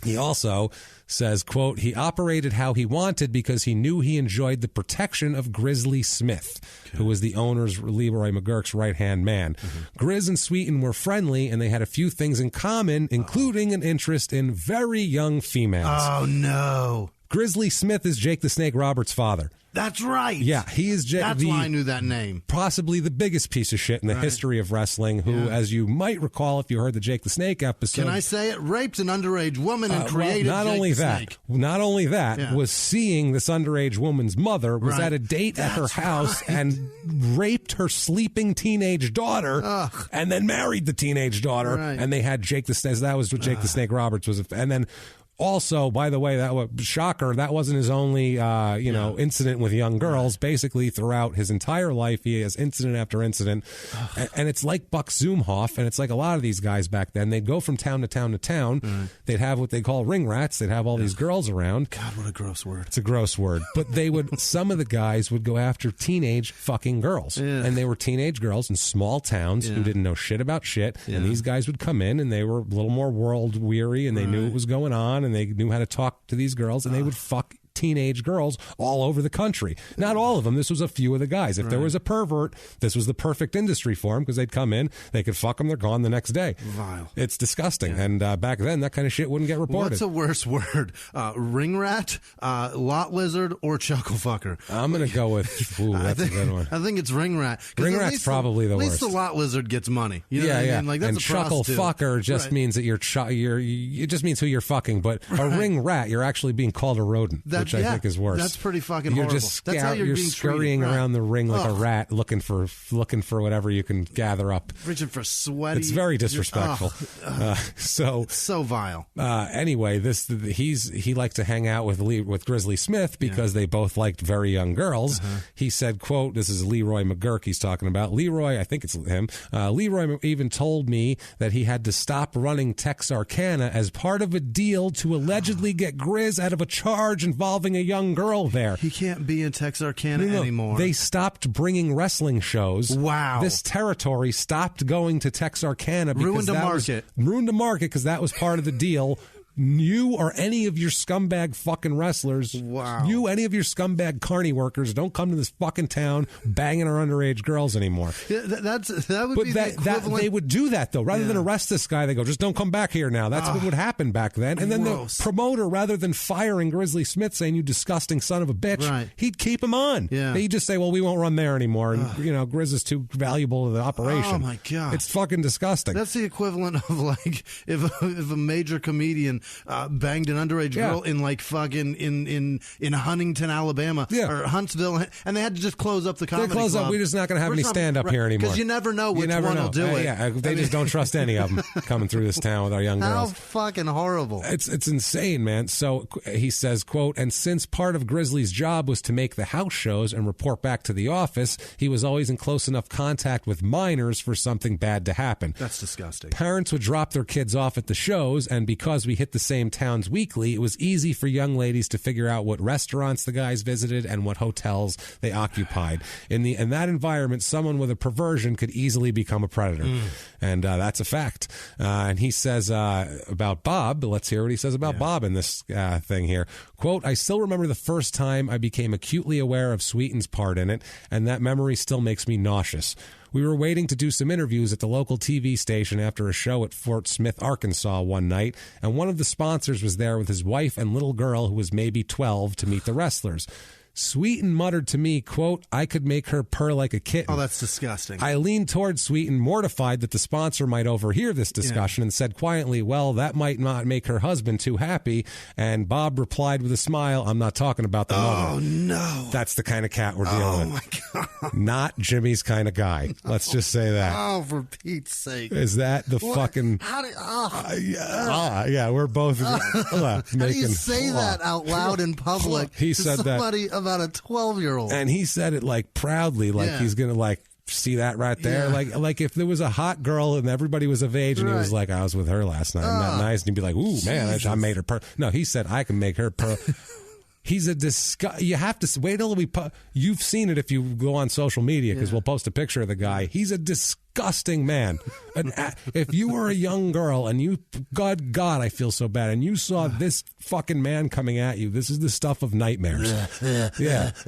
He also says, quote, he operated how he wanted because he knew he enjoyed the protection of Grizzly Smith, who was the owner's, Leroy McGurk's right-hand man. Grizz and Sweetan were friendly, and they had a few things in common, including an interest in very young females. Oh, no. Grizzly Smith is Jake the Snake Roberts' father. That's right. Yeah, he is That's why I knew that name. Possibly the biggest piece of shit in the history of wrestling, who, as you might recall if you heard the Jake the Snake episode... Can I say it? Raped an underage woman and created not Jake only the that, Snake. Not only that, was seeing this underage woman's mother, was at a date at her house and raped her sleeping teenage daughter, and then married the teenage daughter, and they had Jake the Snake. That was what Jake the Snake Roberts was. And then... Also, by the way, that was shocker. That wasn't his only, incident with young girls. Basically, throughout his entire life, he has incident after incident, and it's like Buck Zumhoff, and it's like a lot of these guys back then. They'd go from town to town to town. They'd have what they call ring rats. They'd have all these girls around. God, what a gross word! It's a gross word, but they would. Some of the guys would go after teenage fucking girls, and they were teenage girls in small towns who didn't know shit about shit. And these guys would come in, and they were a little more world weary, and they knew what was going on. And they knew how to talk to these girls, and they would fuck teenage girls all over the country. Not all of them. This was a few of the guys. If there was a pervert, this was the perfect industry for them, because they'd come in, they could fuck them, they're gone the next day. Vile. It's disgusting. And back then, that kind of shit wouldn't get reported. What's a worse word? Ring rat, lot lizard, or chuckle fucker? I'm going to go with, that's a good one. I think it's ring rat. Ring rat's probably the worst. At least the lot lizard gets money. You know what I mean? Like, that's and a chuckle prostitute. fucker just means that it just means who you're fucking. But a ring rat, you're actually being called a rodent, which I think is worse. That's pretty fucking you're horrible. Just That's how you're being scurrying treated. around the ring like a rat, looking for whatever you can gather up. Reaching for sweaty. It's very disrespectful. So vile. Anyway, he liked to hang out with Grizzly Smith because they both liked very young girls. He said, quote, this is Leroy McGurk he's talking about. Leroy, I think it's him. Leroy even told me that he had to stop running Texarkana as part of a deal to allegedly get Grizz out of a charge involving a young girl there. He can't be in Texarkana anymore. They stopped bringing wrestling shows. Wow. This territory stopped going to Texarkana because ruined the market because that was part of the deal. You or any of your scumbag fucking wrestlers, any of your scumbag carny workers, don't come to this fucking town banging our underage girls anymore. Yeah, that would be the equivalent. They would do that, though. Rather than arrest this guy, they go, just don't come back here now. That's what would happen back then. And then the promoter, rather than firing Grizzly Smith, saying, you disgusting son of a bitch, he'd keep him on. Yeah. He'd just say, well, we won't run there anymore. And, Grizz is too valuable to the operation. Oh, my God. It's fucking disgusting. That's the equivalent of, like, if a major comedian banged an underage girl in like fucking in Huntington, Alabama, or Huntsville, and they had to just close up the comedy club. Close up. We're just not going to have any stand up here anymore because you never know which one will do it. Yeah, they just don't trust any of them coming through this town with our young girls. How fucking horrible! It's insane, man. So he says, quote, and since part of Grizzly's job was to make the house shows and report back to the office, he was always in close enough contact with minors for something bad to happen. That's disgusting. Parents would drop their kids off at the shows, and because we hit the same towns weekly, it was easy for young ladies to figure out what restaurants the guys visited and what hotels they occupied. In that environment, someone with a perversion could easily become a predator. And that's a fact. And he says about Bob, let's hear what he says about Bob in this thing here. Quote, I still remember the first time I became acutely aware of Sweetan's part in it, and that memory still makes me nauseous. We were waiting to do some interviews at the local TV station after a show at Fort Smith, Arkansas one night, and one of the sponsors was there with his wife and little girl who was maybe 12 to meet the wrestlers. Sweetan muttered to me, quote, I could make her purr like a kitten. Oh, that's disgusting. I leaned towards Sweetan, mortified that the sponsor might overhear this discussion, and said quietly, well, that might not make her husband too happy. And Bob replied with a smile, I'm not talking about the mother. Oh, no. That's the kind of cat we're dealing with. Oh, my God. Not Jimmy's kind of guy. Let's just say that. Oh, for Pete's sake. Is that the fucking... How do yeah, we're both how do you say that out loud in public he to said somebody about a 12-year-old? And he said it like proudly, like he's going to like... See that right there? Like if there was a hot girl and everybody was of age and he was like, I was with her last night. Isn't that nice? And he'd be like, ooh, man, I made her purr. No, he said, I can make her purr. He's a you have to wait till you've seen it if you go on social media because we'll post a picture of the guy. He's a disgusting man. If you were a young girl and you, God, I feel so bad, and you saw this fucking man coming at you, this is the stuff of nightmares. It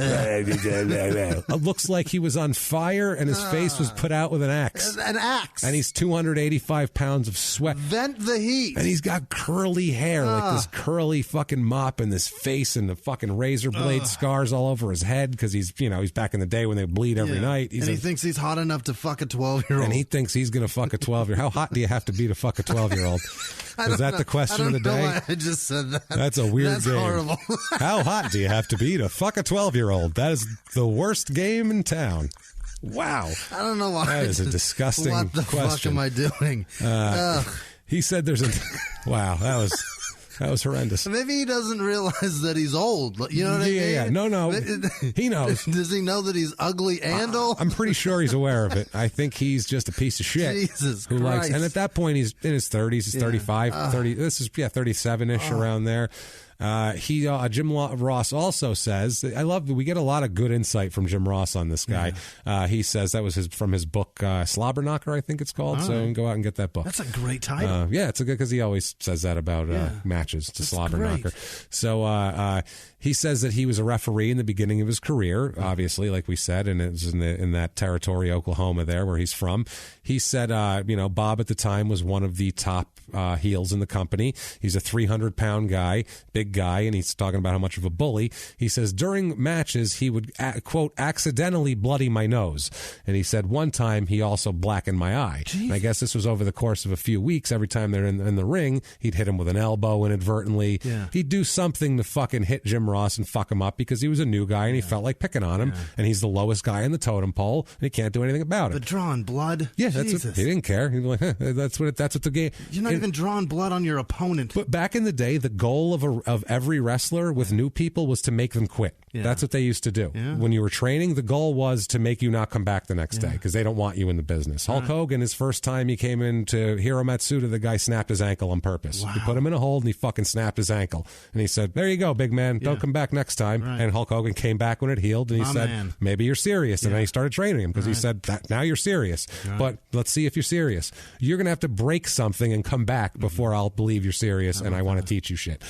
looks like he was on fire and his face was put out with an axe. An axe. And he's 285 pounds of sweat. Vent the heat. And he's got curly hair, like this curly fucking mop in this face and the fucking razor blade scars all over his head because he's back in the day when they bleed every night. And he thinks he's hot enough to fuck a 12-year-old. And he thinks he's going to fuck a 12-year-old. How hot do you have to be to fuck a 12-year-old? Is that the question of the day? Why I just said that. That's a weird game. Horrible. How hot do you have to be to fuck a 12-year-old? That is the worst game in town. Wow. I don't know why. That is a disgusting question. What the fuck am I doing? He said there's a... Wow, that was horrendous. Maybe he doesn't realize that he's old. You know what I mean? Yeah. No. He knows. Does he know that he's ugly and old? I'm pretty sure he's aware of it. I think he's just a piece of shit. Jesus who Christ. likes, and at that point, he's in his 30s. He's 35, 30. This is 37-ish around there. Jim Ross also says, I love that we get a lot of good insight from Jim Ross on this guy. He says that was from his book, Slobberknocker, I think it's called. So you can go out and get that book. That's a great title. It's a good, because he always says that about matches to Slobberknocker. So he says that he was a referee in the beginning of his career, obviously, like we said, and it was in that territory, Oklahoma, there where he's from. He said, Bob at the time was one of the top heels in the company. He's a 300-pound guy, big guy, and he's talking about how much of a bully. He says during matches he would quote accidentally bloody my nose, and he said one time he also blackened my eye. And I guess this was over the course of a few weeks. Every time they're in the ring, he'd hit him with an elbow inadvertently. He'd do something to fucking hit Jim Ross and fuck him up because he was a new guy and he felt like picking on him, and he's the lowest guy in the totem pole and he can't do anything about it. But drawing blood, that's what, he didn't care. He was like, that's what the game. You're not even drawing blood on your opponent. But back in the day, the goal of every wrestler with new people was to make them quit. That's what they used to do. When you were training, the goal was to make you not come back the next day because they don't want you in the business. Hulk Hogan, his first time he came into Hiro Matsuda, the guy snapped his ankle on purpose. He put him in a hold and he fucking snapped his ankle. And he said, there you go, big man. Don't come back next time. And Hulk Hogan came back when it healed and he said, maybe you're serious. And then he started training him because he said, that now you're serious. But let's see if you're serious. You're going to have to break something and come back before I'll believe you're serious and I want to teach you shit.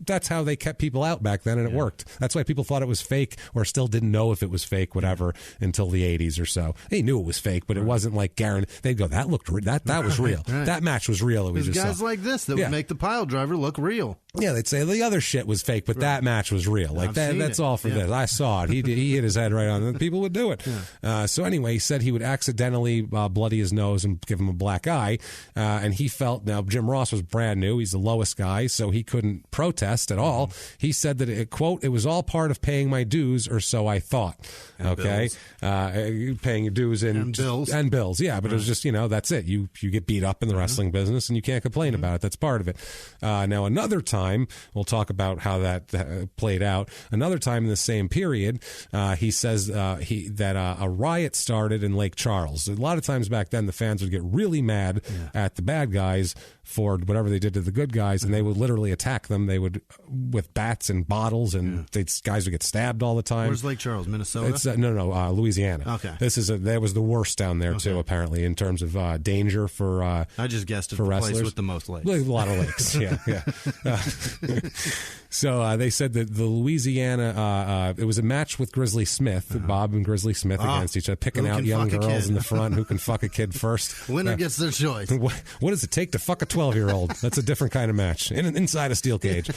That's how they kept people out back then, and it worked. That's why people thought it was fake or still didn't know if it was fake, whatever, until the 80s or so. They knew it was fake, but it wasn't like guaranteed. They'd go, that was real. That match was real. It was just guys like this that would make the pile driver look real. Yeah, they'd say the other shit was fake, but that match was real. Like that's all for this. I saw it. He hit his head right on it. People would do it. Yeah. So anyway, he said he would accidentally bloody his nose and give him a black eye. And he felt, now Jim Ross was brand new. He's the lowest guy, so he couldn't protest at all. He said that, quote, "It was all part of paying my dues, or so I thought." And Paying your dues and bills. Yeah, but it was just, that's it. You get beat up in the wrestling business and you can't complain about it. That's part of it. Now, another time, we'll talk about how that played out. Another time in the same period, he says that a riot started in Lake Charles. A lot of times back then, the fans would get really mad at the bad guys for whatever they did to the good guys, and they would literally attack them. They would with bats and bottles, and guys would get stabbed all the time. Where's Lake Charles, Minnesota? It's Louisiana. Okay, that was the worst down there too, apparently, in terms of danger for. I just guessed for the wrestlers. Place with the most lakes. A lot of lakes. Yeah. So they said that the Louisiana, it was a match with Grizzly Smith, Bob and Grizzly Smith against each other, picking out young girls in the front who can fuck a kid first. Winner gets their choice. What does it take to fuck a 12-year-old? That's a different kind of match inside a steel cage.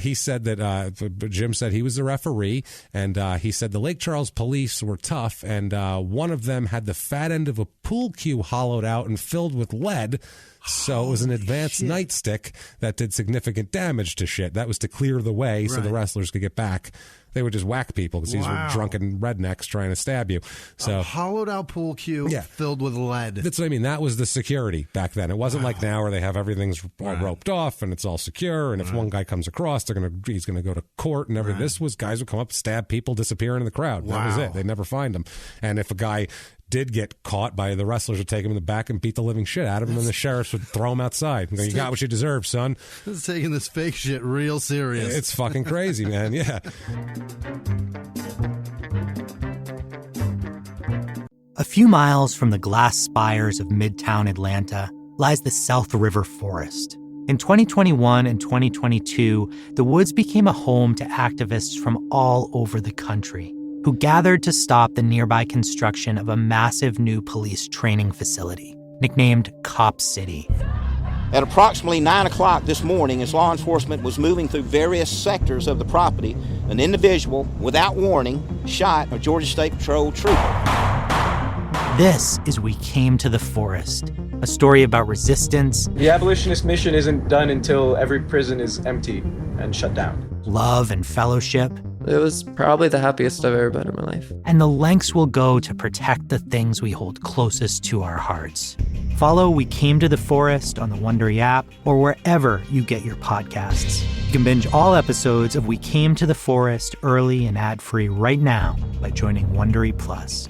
He said that Jim said he was the referee, and he said the Lake Charles police were tough, and one of them had the fat end of a pool cue hollowed out and filled with lead. So it was an advanced nightstick that did significant damage to shit. That was to clear the way so the wrestlers could get back. They would just whack people because these were drunken rednecks trying to stab you. So a hollowed out pool cue filled with lead. That's what I mean. That was the security back then. It wasn't like now where they have everything's all roped off and it's all secure. And if one guy comes across, he's gonna go to court and everything. This was guys would come up, stab people, disappear into the crowd. That was it. They'd never find them. And if a guy did get caught by the wrestlers, would take him in the back and beat the living shit out of him, and the sheriffs would throw him outside. You got what you deserve, son. This is taking this fake shit real serious. It's fucking crazy, man. Yeah. A few miles from the glass spires of Midtown Atlanta lies the South River Forest. In 2021 and 2022, the woods became a home to activists from all over the country who gathered to stop the nearby construction of a massive new police training facility, nicknamed Cop City. At approximately 9 o'clock this morning, as law enforcement was moving through various sectors of the property, an individual, without warning, shot a Georgia State Patrol trooper. This is We Came to the Forest, a story about resistance. The abolitionist mission isn't done until every prison is empty and shut down. Love and fellowship. It was probably the happiest I've ever been in my life. And the lengths we'll go to protect the things we hold closest to our hearts. Follow We Came to the Forest on the Wondery app or wherever you get your podcasts. You can binge all episodes of We Came to the Forest early and ad-free right now by joining Wondery Plus.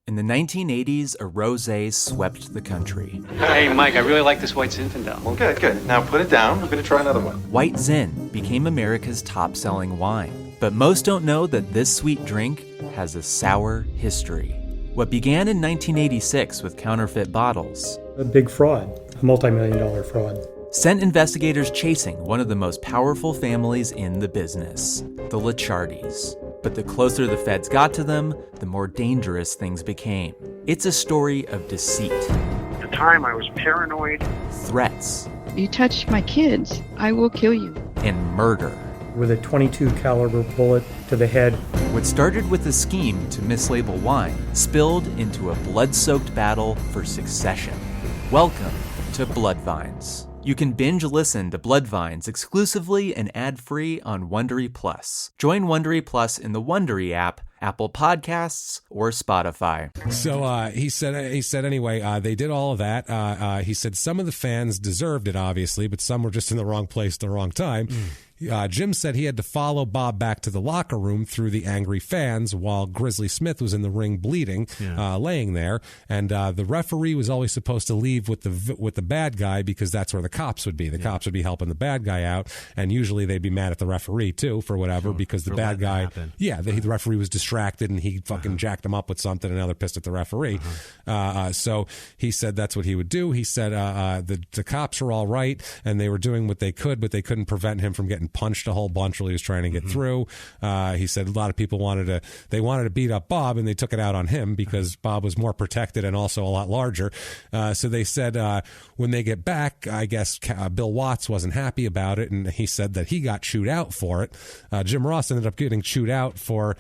In the 1980s, a rosé swept the country. Hey, Mike, I really like this white Zinfandel. Well, good. Now put it down. We're going to try another one. White Zin became America's top-selling wine. But most don't know that this sweet drink has a sour history. What began in 1986 with counterfeit bottles. A big fraud, a multi-million-dollar fraud. Sent investigators chasing one of the most powerful families in the business, the Licciardis. But the closer the feds got to them, the more dangerous things became. It's a story of deceit. At the time, I was paranoid. Threats. You touch my kids, I will kill you. And murder. With a .22 caliber bullet to the head. What started with a scheme to mislabel wine spilled into a blood-soaked battle for succession. Welcome to Bloodvines. You can binge listen to Bloodvines exclusively and ad-free on Wondery Plus. Join Wondery Plus in the Wondery app, Apple Podcasts, or Spotify. So he said anyway, they did all of that. He said some of the fans deserved it, obviously, but some were just in the wrong place at the wrong time. Jim said he had to follow Bob back to the locker room through the angry fans while Grizzly Smith was in the ring bleeding, laying there. And the referee was always supposed to leave with the bad guy because that's where the cops would be. The cops would be helping the bad guy out, and usually they'd be mad at the referee too for whatever because the bad guy, the referee was distracted and he fucking jacked him up with something, and now they're pissed at the referee. So he said that's what he would do. He said the cops were all right and they were doing what they could, but they couldn't prevent him from getting and punched a whole bunch while he was trying to get through. He said a lot of people wanted to beat up Bob, and they took it out on him because Bob was more protected and also a lot larger. So they said when they get back, I guess Bill Watts wasn't happy about it, and he said that he got chewed out for it. Jim Ross ended up getting chewed out for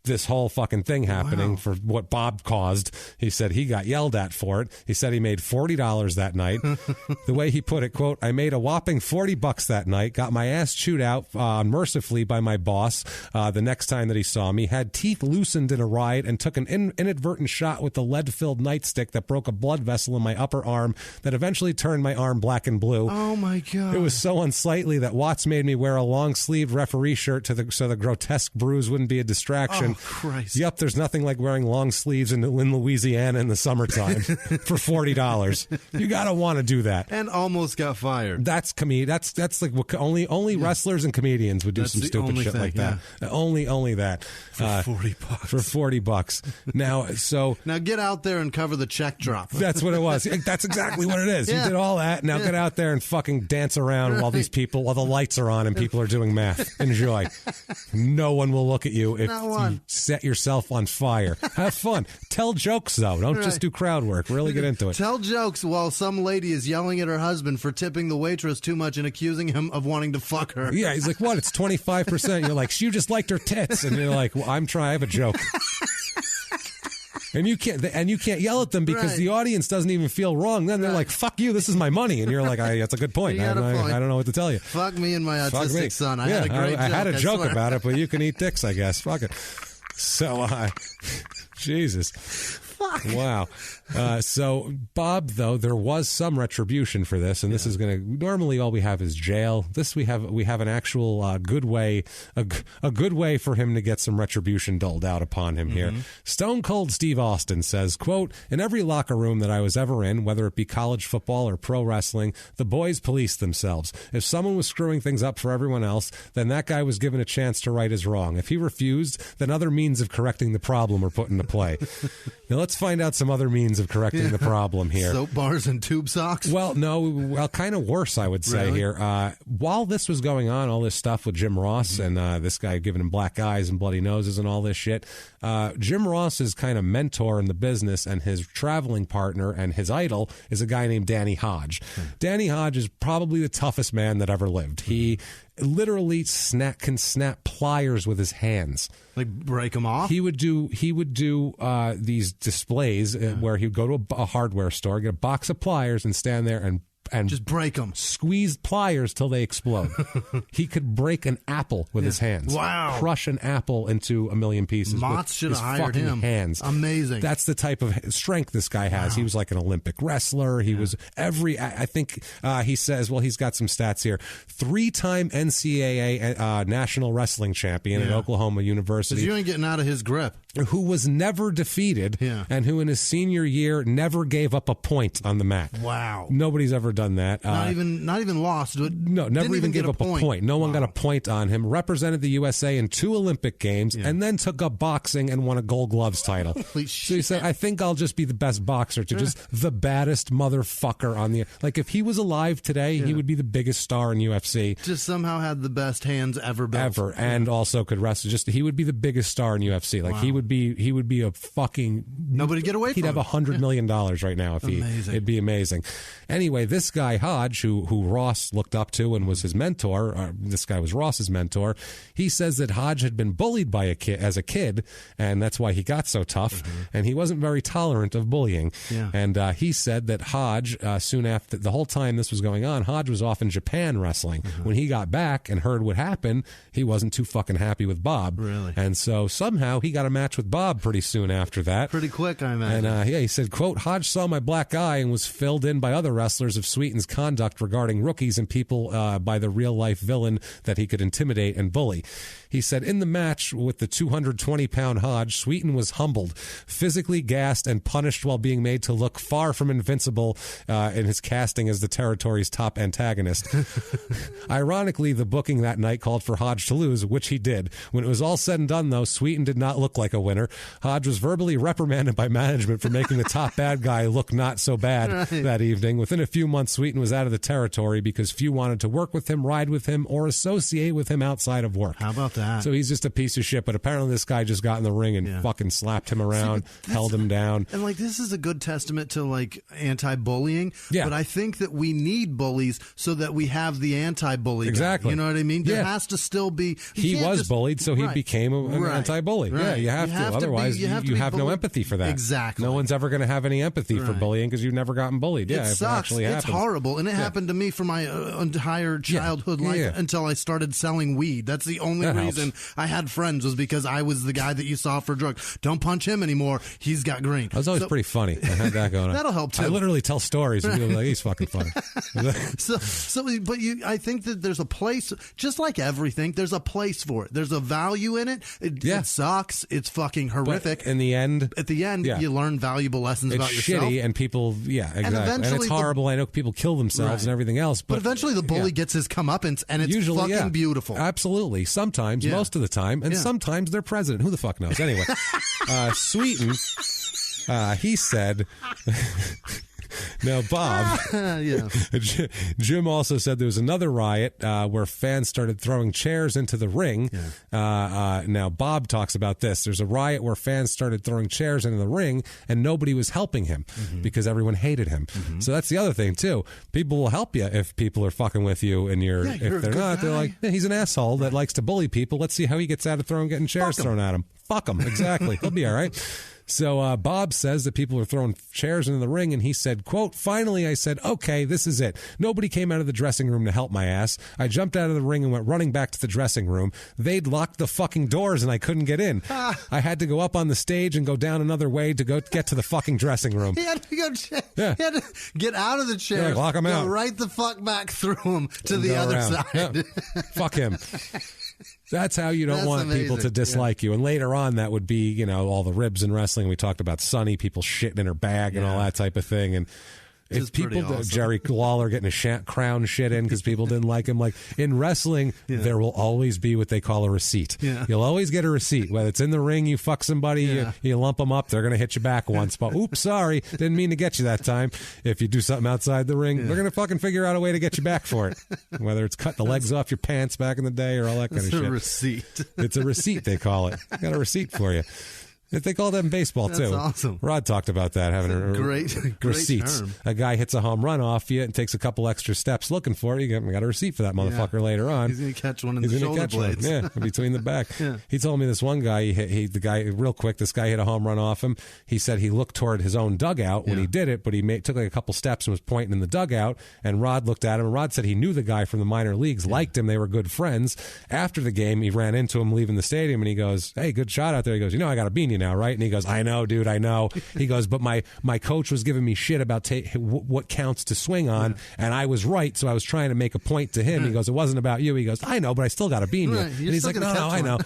this whole fucking thing happening for what Bob caused. He said he got yelled at for it. He said he made $40 that night. The way he put it, quote, I made a whopping $40 that night, got my ass chewed out mercifully by my boss the next time that he saw me, had teeth loosened in a riot, and took an inadvertent shot with the lead-filled nightstick that broke a blood vessel in my upper arm that eventually turned my arm black and blue. Oh, my God. It was so unsightly that Watts made me wear a long-sleeved referee shirt so the grotesque bruise wouldn't be a distraction. Oh, Christ. Yep, there's nothing like wearing long sleeves in Louisiana in the summertime for $40. You gotta want to do that. And almost got fired. That's That's like what only wrestlers and comedians would do some stupid shit like that. Only that for $40. For $40. Now get out there and cover the check drop. That's what it was. That's exactly what it is. You did all that. Now get out there and fucking dance around while the lights are on and people are doing math. Enjoy. No one will look at you if you set yourself on fire. Have fun. Tell jokes, though. Don't just do crowd work. Really get into it. Tell jokes while some lady is yelling at her husband for tipping the waitress too much and accusing him of wanting to fuck her. Yeah, he's like, what? It's 25%. You're like, you just liked her tits. And you're like, well, I have a joke. And you can't yell at them because the audience doesn't even feel wrong. Then they're like, fuck you, this is my money. And you're like, that's a good point. I don't know what to tell you. Fuck me and my autistic son. I had a great joke. I had a joke about it, but you can eat dicks, I guess. Fuck it. So, Jesus. Fuck. Wow. So Bob, though, there was some retribution for this, and this is going to, normally all we have is jail. This we have an actual good way, a good way for him to get some retribution doled out upon him here. Stone Cold Steve Austin says, quote, in every locker room that I was ever in, whether it be college football or pro wrestling, the boys policed themselves. If someone was screwing things up for everyone else, then that guy was given a chance to right his wrong. If he refused, then other means of correcting the problem were put into play. Now let's find out some other means of correcting the problem here. Soap bars and tube socks? Well, no, kind of worse, I would say here. While this was going on, all this stuff with Jim Ross and this guy giving him black eyes and bloody noses and all this shit, Jim Ross's kind of mentor in the business and his traveling partner and his idol is a guy named Danny Hodge. Danny Hodge is probably the toughest man that ever lived. He literally can snap pliers with his hands, like break them off. He would do these displays where he'd go to a hardware store, get a box of pliers, and stand there and just break them, squeeze pliers till they explode. He could break an apple with his hands. Wow. Crush an apple into a million pieces. Motts should have hired him. Hands. Amazing. That's the type of strength this guy has. Wow. He was like an Olympic wrestler. He was I think he says, well, he's got some stats here. 3-time NCAA national wrestling champion at Oklahoma University. You ain't getting out of his grip. Who was never defeated and who in his senior year never gave up a point on the mat. Wow. Nobody's ever done that. Not even lost. No, never even gave up a point. No one got a point on him. Represented the USA in 2 Olympic Games and then took up boxing and won a Gold Gloves title. Holy so he said, I think I'll just be the best boxer to just the baddest motherfucker on the... Like, if he was alive today, he would be the biggest star in UFC. Just somehow had the best hands ever built. Ever. And also could wrestle. He would be the biggest star in UFC. Like, he would be a fucking... Nobody get away from him. He'd have $100 million right now if it'd be amazing. Anyway, this guy Hodge, who Ross looked up to and was his mentor, this guy was Ross's mentor, he says that Hodge had been bullied by as a kid, and that's why he got so tough, and he wasn't very tolerant of bullying. And he said that Hodge, soon after, the whole time this was going on, Hodge was off in Japan wrestling. When he got back and heard what happened, he wasn't too fucking happy with Bob. Really? And so somehow he got a match with Bob pretty soon after that. Pretty quick, I imagine. And he said, quote, Hodge saw my black eye and was filled in by other wrestlers of Sweetan's conduct regarding rookies and people by the real-life villain that he could intimidate and bully. He said, in the match with the 220-pound Hodge, Sweetan was humbled, physically gassed, and punished while being made to look far from invincible in his casting as the territory's top antagonist. Ironically, the booking that night called for Hodge to lose, which he did. When it was all said and done, though, Sweetan did not look like a winner. Hodge was verbally reprimanded by management for making the top bad guy look not so bad that evening. Within a few months, Sweetan was out of the territory because few wanted to work with him, ride with him, or associate with him outside of work. How about that? So he's just a piece of shit, but apparently this guy just got in the ring and fucking slapped him around, held him down. And like, this is a good testament to like anti-bullying. Yeah. But I think that we need bullies so that we have the anti-bully. Exactly. Guy. You know what I mean? There has to still be. He was bullied, so he became an anti-bully. Right. Yeah, you have to. Otherwise, you have no empathy for that. Exactly. No one's ever going to have any empathy for bullying because you've never gotten bullied. It sucks. It's horrible. And it happened to me for my entire childhood life until I started selling weed. That's the only reason I had friends, was because I was the guy that you saw for drugs. Don't punch him anymore. He's got green. That was always pretty funny. I had that going on. That'll help too. I literally tell stories and people are like, he's fucking funny. I think that there's a place, just like everything, there's a place for it. There's a value in it. It sucks. It's fucking horrific. But in the end, you learn valuable lessons about yourself. It's shitty, and people, exactly. And it's horrible. I know people kill themselves and everything else. But eventually the bully gets his comeuppance, and it's usually, fucking beautiful. Absolutely. Sometimes, most of the time, and sometimes they're president. Who the fuck knows? Anyway, Sweetan, he said... Now, Bob, Jim also said there was another riot where fans started throwing chairs into the ring. Now, Bob talks about this. There's a riot where fans started throwing chairs into the ring, and nobody was helping him because everyone hated him. So that's the other thing, too. People will help you if people are fucking with you, and if they're not, they're like, he's an asshole that likes to bully people. Let's see how he gets out of getting chairs thrown at him. Fuck him. Exactly. He'll be all right. So Bob says that people are throwing chairs into the ring, and he said, quote, "Finally, I said, okay, this is it. Nobody came out of the dressing room to help my ass. I jumped out of the ring and went running back to the dressing room. They'd locked the fucking doors, and I couldn't get in. I had to go up on the stage and go down another way to get to the fucking dressing room." He had to go. He had to get out of the chair. Lock him out. Go right the fuck back through him to the other side. Fuck him. That's how you don't want people to dislike you. And later on, that would be, all the ribs in wrestling. We talked about Sunny, people shitting in her bag and all that type of thing. And if people, Jerry Lawler getting a crown shit in because people didn't like him. Like in wrestling, there will always be what they call a receipt. You'll always get a receipt. Whether it's in the ring, you fuck somebody, you lump them up, they're going to hit you back once. But oops, sorry, didn't mean to get you that time. If you do something outside the ring, they're going to fucking figure out a way to get you back for it. Whether it's cut the legs off your pants back in the day or all that kind of shit. It's a receipt. It's a receipt, they call it. I got a receipt for you. They call that in baseball, too. That's awesome. Rod talked about that, having a great receipts. Term. A guy hits a home run off you and takes a couple extra steps looking for it. You got a receipt for that motherfucker later on. He's going to catch one in the shoulder blades. Yeah, between the back. He told me this one guy, the guy, real quick, this guy hit a home run off him. He said he looked toward his own dugout when he did it, but he took like a couple steps and was pointing in the dugout, and Rod looked at him, and Rod said he knew the guy from the minor leagues, liked him, they were good friends. After the game, he ran into him leaving the stadium, and he goes, "Hey, good shot out there." He goes, "I got to bean you now, right?" And he goes, "I know, dude, I know." He goes, "But my coach was giving me shit about what counts to swing on, and I was right, so I was trying to make a point to him." He goes, "It wasn't about you." He goes, "I know, but I still got to bean you." And he's like, "No, I know."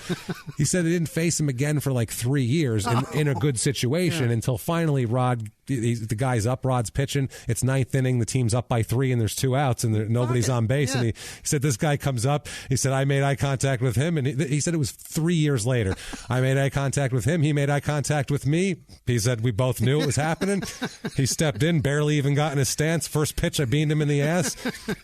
He said they didn't face him again for like 3 years in a good situation until finally Rod, the guy's up, Rod's pitching. It's ninth inning, the team's up by 3, and there's 2 outs, and nobody's on base. And he said this guy comes up. He said, "I made eye contact with him," and he said it was 3 years later. "I made eye contact with him. He made eye contact with me." He said we both knew it was happening. He stepped in, barely even got in his stance. First pitch, I beamed him in the ass.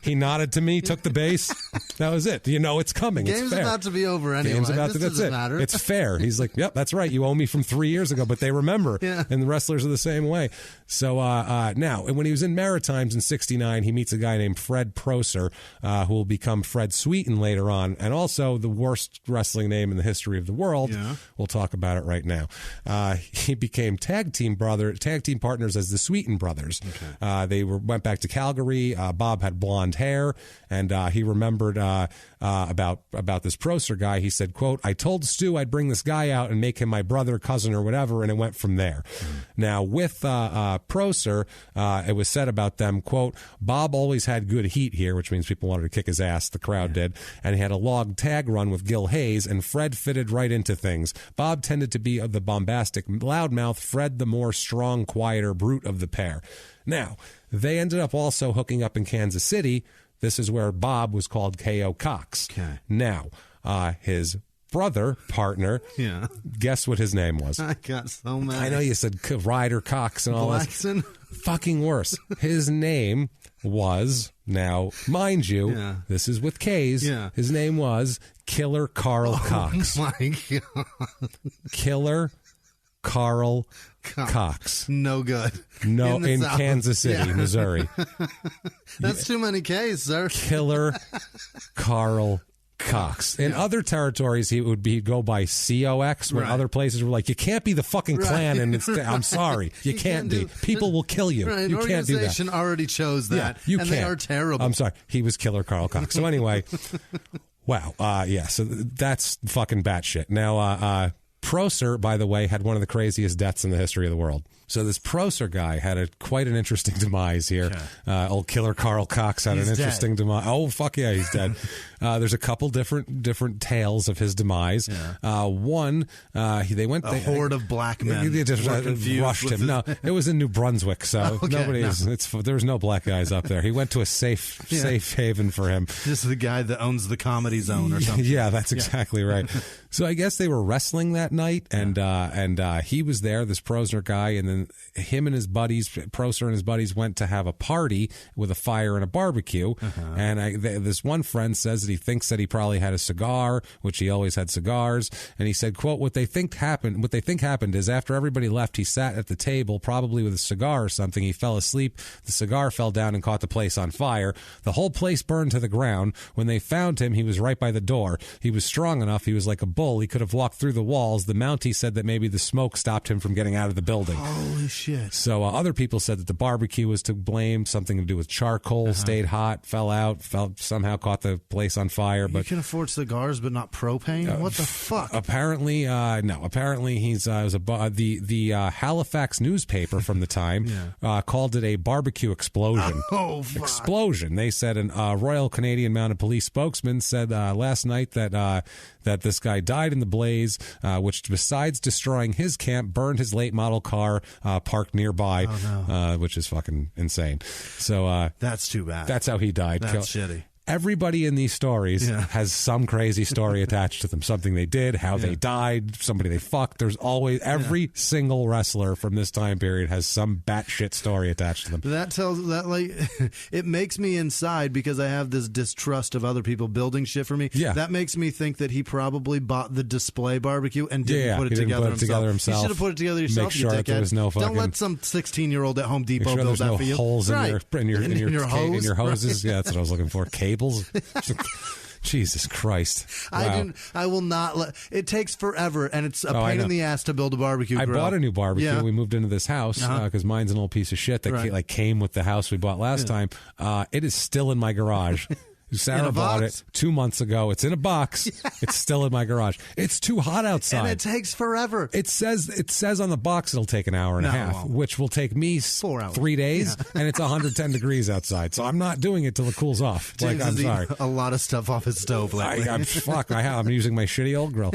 He nodded to me, took the base. That was it. It's coming. Game's it's fair. about to be over anyway. Game's about to. That's it. Matter. It's fair. He's like, "Yep, that's right. You owe me from 3 years ago," but they remember. And the wrestlers are the same way. So now, and when he was in Maritimes in '69, he meets a guy named Fred Bruiser, who will become Fred Sweetan later on, and also the worst wrestling name in the history of the world. We'll talk about it right now. He became tag team partners as the Sweetan brothers. They went back to Calgary. Bob had blonde hair, and he remembered about this Bruiser guy. He said, quote, "I told Stu I'd bring this guy out and make him my brother, cousin, or whatever," and it went from there. Now, with Bruiser, it was said about them, quote, "Bob always had good heat here," which means people wanted to kick his ass, the crowd did, and he had a log tag run with Gil Hayes, and Fred fitted right into things. Bob tended to be of the bombastic loudmouth, Fred the more strong, quieter brute of the pair. Now, they ended up also hooking up in Kansas City. This is where Bob was called K.O. Cox. Now, his brother, partner. Yeah. Guess what his name was? I got so mad. I know you said Ryder Cox and all Blackson? that. Fucking worse. His name was, now, mind you, this is with K's. Yeah. His name was Killer Carl Cox. Oh, my God. Killer Carl Cox. No good. No, in South. Kansas City, Missouri. That's too many K's, sir. Killer Carl Cox. In other territories, he'd go by COX, where other places were like, you can't be the fucking Klan, and it's, I'm sorry, you can't be. People will kill you. Right, you can't do that. Organization already chose that, you and can't. they are terrible. I'm sorry. He was Killer Carl Cox. So anyway, wow. So that's fucking batshit. Now, Bruiser, by the way, had one of the craziest deaths in the history of the world. So this Bruiser guy had quite an interesting demise here. Old Killer Carl Cox had an interesting demise. Oh, fuck yeah, he's dead. There's a couple different tales of his demise. One, they went... A horde of black men They just rushed him. No, it was in New Brunswick, so there was no black guys up there. He went to a safe haven for him. Just the guy that owns the Comedy Zone or something. Yeah, that's exactly right. So I guess they were wrestling that night, and he was there, this Bruiser guy, and then him and his buddies, Bruiser and his buddies, went to have a party with a fire and a barbecue. And this one friend says that he thinks that he probably had a cigar, which he always had cigars. And he said, quote, what they think happened is after everybody left, he sat at the table, probably with a cigar or something. He fell asleep. The cigar fell down and caught the place on fire. The whole place burned to the ground. When they found him, he was right by the door. He was strong enough. He was like a bull. He could have walked through the walls. The Mountie said that maybe the smoke stopped him from getting out of the building. Holy shit. So other people said that the barbecue was to blame, something to do with charcoal, stayed hot, fell out, somehow caught the place on fire. But you can afford cigars, but not propane? What the fuck? Apparently, no. Apparently, the Halifax newspaper from the time called it a barbecue explosion. Oh, fuck. Explosion. They said a Royal Canadian Mounted Police spokesman said last night that this guy died in the blaze, which besides destroying his camp, burned his late model car parked nearby, which is fucking insane. So that's too bad. That's how he died. That's shitty. Everybody in these stories has some crazy story attached to them. Something they did, how they died, somebody they fucked. There's always, every single wrestler from this time period has some batshit story attached to them. That tells that, like, it makes me inside, because I have this distrust of other people building shit for me. Yeah. That makes me think that he probably bought the display barbecue and didn't put it together himself. You should have put it together yourself. Make sure that there was no fucking... Don't let some 16-year-old at Home Depot build that for you. Holes in your hoses. Right. Yeah, that's what I was looking for. Cables. Jesus Christ. Wow. I will not let it. Takes forever, and it's a pain in the ass to build a barbecue grill. I bought a new barbecue. We moved into this house because mine's an old piece of shit that came with the house we bought last time. It is still in my garage. Sarah bought it 2 months ago. It's in a box. It's still in my garage. It's too hot outside. And it takes forever. It says on the box it'll take an hour and a half, which will take me 4 hours. 3 days, and it's 110 degrees outside. So I'm not doing it till it cools off. James I'm sorry. A lot of stuff off his stove lately. I'm using my shitty old grill.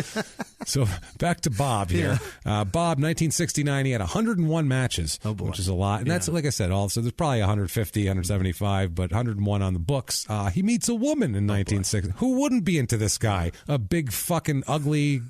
So back to Bob here. Bob, 1969, he had 101 matches, which is a lot. And that's, like I said, also there's probably 150, 175, but 101 on the books. He meets a woman in 1960. Who wouldn't be into this guy? A big fucking ugly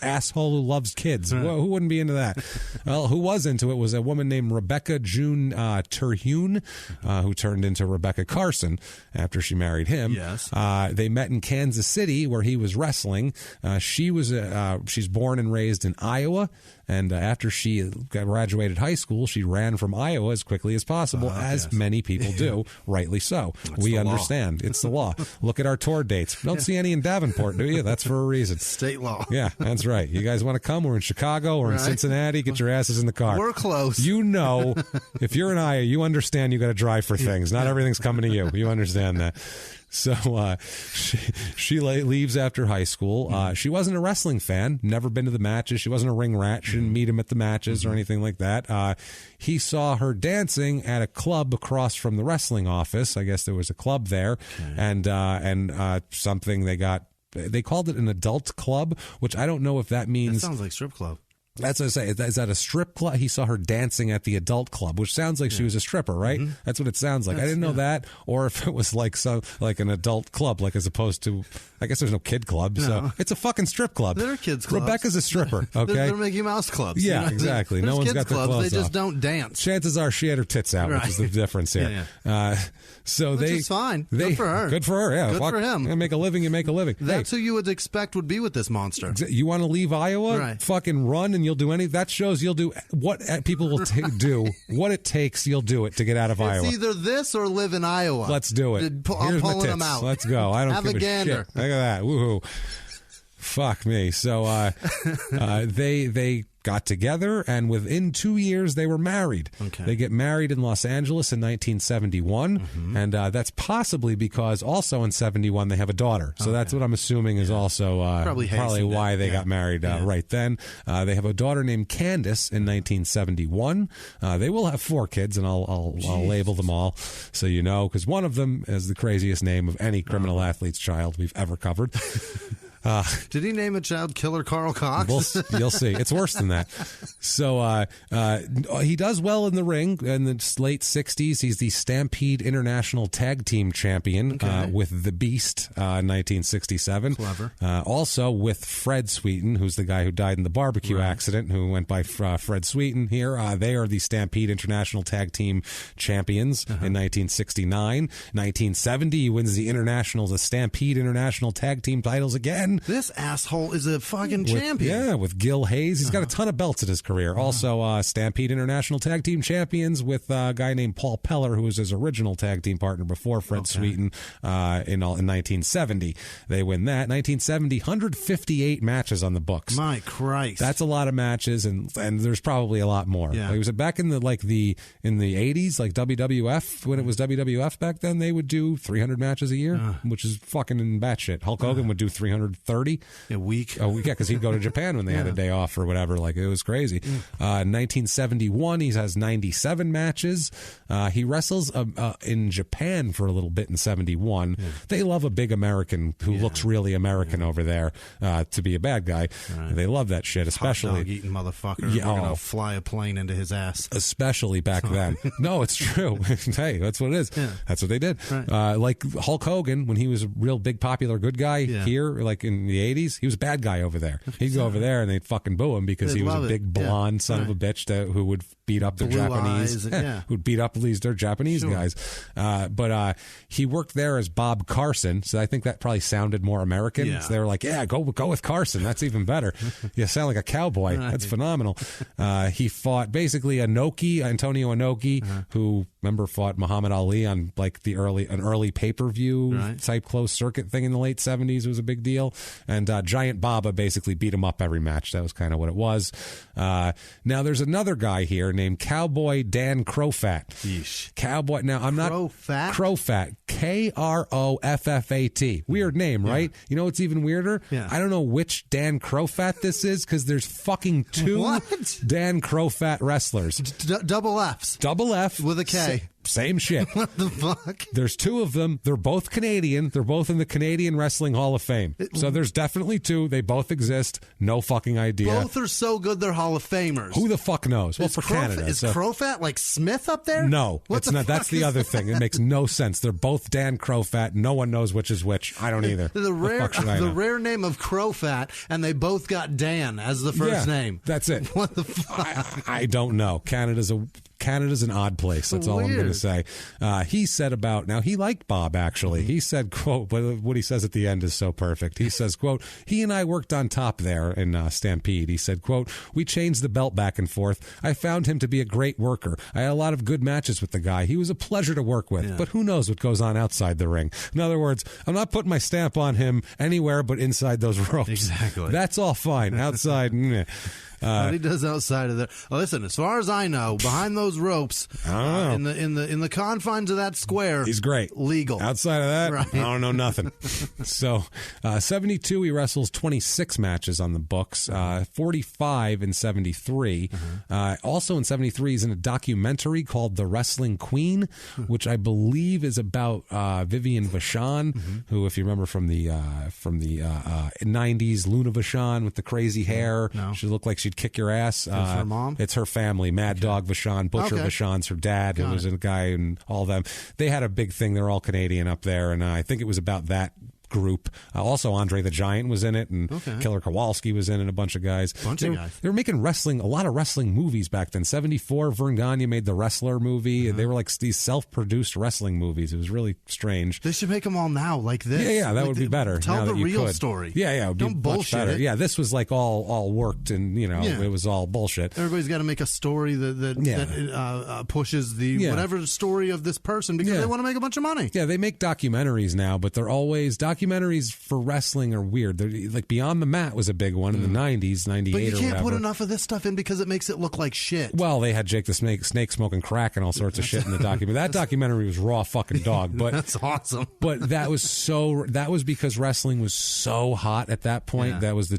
asshole who loves kids. Who wouldn't be into that? Well, who was into it was a woman named Rebecca June Terhune, who turned into Rebecca Carson after she married him. Yes. They met in Kansas City where he was wrestling. She's born and raised in Iowa. And after she graduated high school, she ran from Iowa as quickly as possible, as many people do, rightly so. We understand. It's the law. Look at our tour dates. Don't see any in Davenport, do you? That's for a reason. State law. Yeah, that's right. You guys want to come? We're in Chicago. We're in Cincinnati. Get your asses in the car. We're close. You know, if you're in Iowa, you understand you got to drive for things. Not everything's coming to you. You understand that. So she leaves after high school. She wasn't a wrestling fan, never been to the matches. She wasn't a ring rat. She didn't meet him at the matches or anything like that. He saw her dancing at a club across from the wrestling office. I guess there was a club there, and something they called it an adult club, which I don't know if that means... That sounds like strip club. That's what I say. Is that a strip club? He saw her dancing at the adult club, which sounds like she was a stripper, right? Mm-hmm. That's what it sounds like. I didn't know that, or if it was like an adult club, like as opposed to, I guess there's no kid club, so it's a fucking strip club. There are kids clubs.Rebecca's a stripper, okay? They're Mickey Mouse clubs. Yeah, exactly. No one's got their clothes They just off. don't dance. Chances are she had her tits out, which is the difference here. Which is fine. Good for her. Good for her, yeah. Good for him. You make a living, you make a living. That's who you would expect would be with this monster. You want to leave Iowa? Right. Fucking run and you'll do anything. That shows you'll do what people will do. What it takes, you'll do it to get out of Iowa. It's either this or live in Iowa. Let's do it. I'm Here's pulling my tits. them out. Let's go. I don't Have give a gander. shit. Look at that. Woohoo. Fuck me. So they got together, and within 2 years they were married. Okay. They get married in Los Angeles in 1971, and that's possibly because also in 71 they have a daughter. So that's what I'm assuming is also probably why they got married right then. They have a daughter named Candace in 1971. They will have 4 kids, and I'll label them all so you know, because one of them is the craziest name of any criminal athlete's child we've ever covered. Did he name a child Killer Carl Cox? You'll see. It's worse than that. So he does well in the ring in the late 60s. He's the Stampede International Tag Team Champion with The Beast in 1967. Clever. Also with Fred Sweetan, who's the guy who died in the barbecue accident, who went by Fred Sweetan here. They are the Stampede International Tag Team Champions in 1969. 1970, he wins the Stampede International Tag Team titles again. This asshole is a fucking champion. With Gil Hayes. He's got a ton of belts in his career. Also, Stampede International Tag Team Champions with a guy named Paul Peller, who was his original tag team partner before Fred Sweetan in 1970. They win that. 1970, 158 matches on the books. My Christ. That's a lot of matches, and there's probably a lot more. Yeah. Like, was it back in the 80s, like WWF, when it was WWF back then, they would do 300 matches a year, which is fucking in batshit. Hulk Hogan would do 330 a week. Because he'd go to Japan when they had a day off or whatever. Like, it was crazy. 1971, he has 97 matches. He wrestles in Japan for a little bit in 71. They love a big American who looks really American over there to be a bad guy. They love that shit, especially hot dog eating motherfucker. We're gonna fly a plane into his ass. Especially back then. No, it's true. Hey, that's what it is. Yeah. That's what they did. Right. Like Hulk Hogan, when he was a real big popular good guy here, like in the 80s, he was a bad guy over there. He'd go over there and they'd fucking boo him because he was a big blonde son of a bitch who would beat up the Japanese. Who'd beat up these Japanese guys. But he worked there as Bob Carson, so I think that probably sounded more American. Yeah. So they were like, go with Carson. That's even better. You sound like a cowboy. That's phenomenal. He fought basically Antonio Inoki, who remember fought Muhammad Ali on like an early pay-per-view type closed circuit thing in the late 70s. It was a big deal. And Giant Baba basically beat him up every match. That was kind of what it was. Now there's another guy here named Cowboy Dan Crofat. Yeesh. Cowboy. Now I'm not Crofat. Crofat. Kroffat. Weird name, right? You know what's even weirder? Yeah. I don't know which Dan Crofat this is because there's fucking 2 Dan Crofat wrestlers. Double Fs. Double F with a K. Same shit. What the fuck? There's 2 of them. They're both Canadian. They're both in the Canadian Wrestling Hall of Fame. So there's definitely 2. They both exist. No fucking idea. Both are so good they're Hall of Famers. Who the fuck knows? Well, for Canada. Is Crofat like Smith up there? No, it's not. That's the other thing. It makes no sense. They're both Dan Crofat. No one knows which is which. I don't either. The rare name of Crofat, and they both got Dan as the first name. That's it. What the fuck? I don't know. Canada's an odd place. That's all I'm going to say. He said now he liked Bob, actually. He said, quote, but what he says at the end is so perfect. He says, quote, he and I worked on top there in Stampede. He said, quote, we changed the belt back and forth. I found him to be a great worker. I had a lot of good matches with the guy. He was a pleasure to work with, but who knows what goes on outside the ring. In other words, I'm not putting my stamp on him anywhere but inside those ropes. Exactly. That's all fine. Outside, what he does outside of there. Well, listen, as far as I know, behind those ropes, in the confines of that square, he's great. Legal. Outside of that, I don't know nothing. So, 72, he wrestles 26 matches on the books, 45 in 73. Also in 73, he's in a documentary called The Wrestling Queen, which I believe is about Vivian Vachon, who, if you remember from the 90s, Luna Vachon with the crazy hair, she looked like she she'd kick your ass. It's her mom? It's her family. Mad Dog Vachon, Butcher Vachon's her dad, who was a guy, and all of them. They had a big thing. They're all Canadian up there, and I think it was about that group. Also, Andre the Giant was in it, and Killer Kowalski was in it, a bunch of guys. They were making a lot of wrestling movies back then. 74, Vern Gagne made the Wrestler movie. They were like these self-produced wrestling movies. It was really strange. They should make them all now like this. Yeah, that would be better. Tell the real story. Yeah, it would Don't be bullshit much better. it. Yeah, this was like all worked, and it was all bullshit. Everybody's got to make a story that pushes the whatever story of this person because they want to make a bunch of money. Yeah, they make documentaries now, but they're always documentaries for wrestling are weird. They're, like Beyond the Mat was a big one in the 90s, 98 or whatever. But you can't put enough of this stuff in because it makes it look like shit. Well, they had Jake the Snake smoking crack and all sorts of shit in the documentary. That documentary was raw fucking dog. But that's awesome. But that was because wrestling was so hot at that point. That was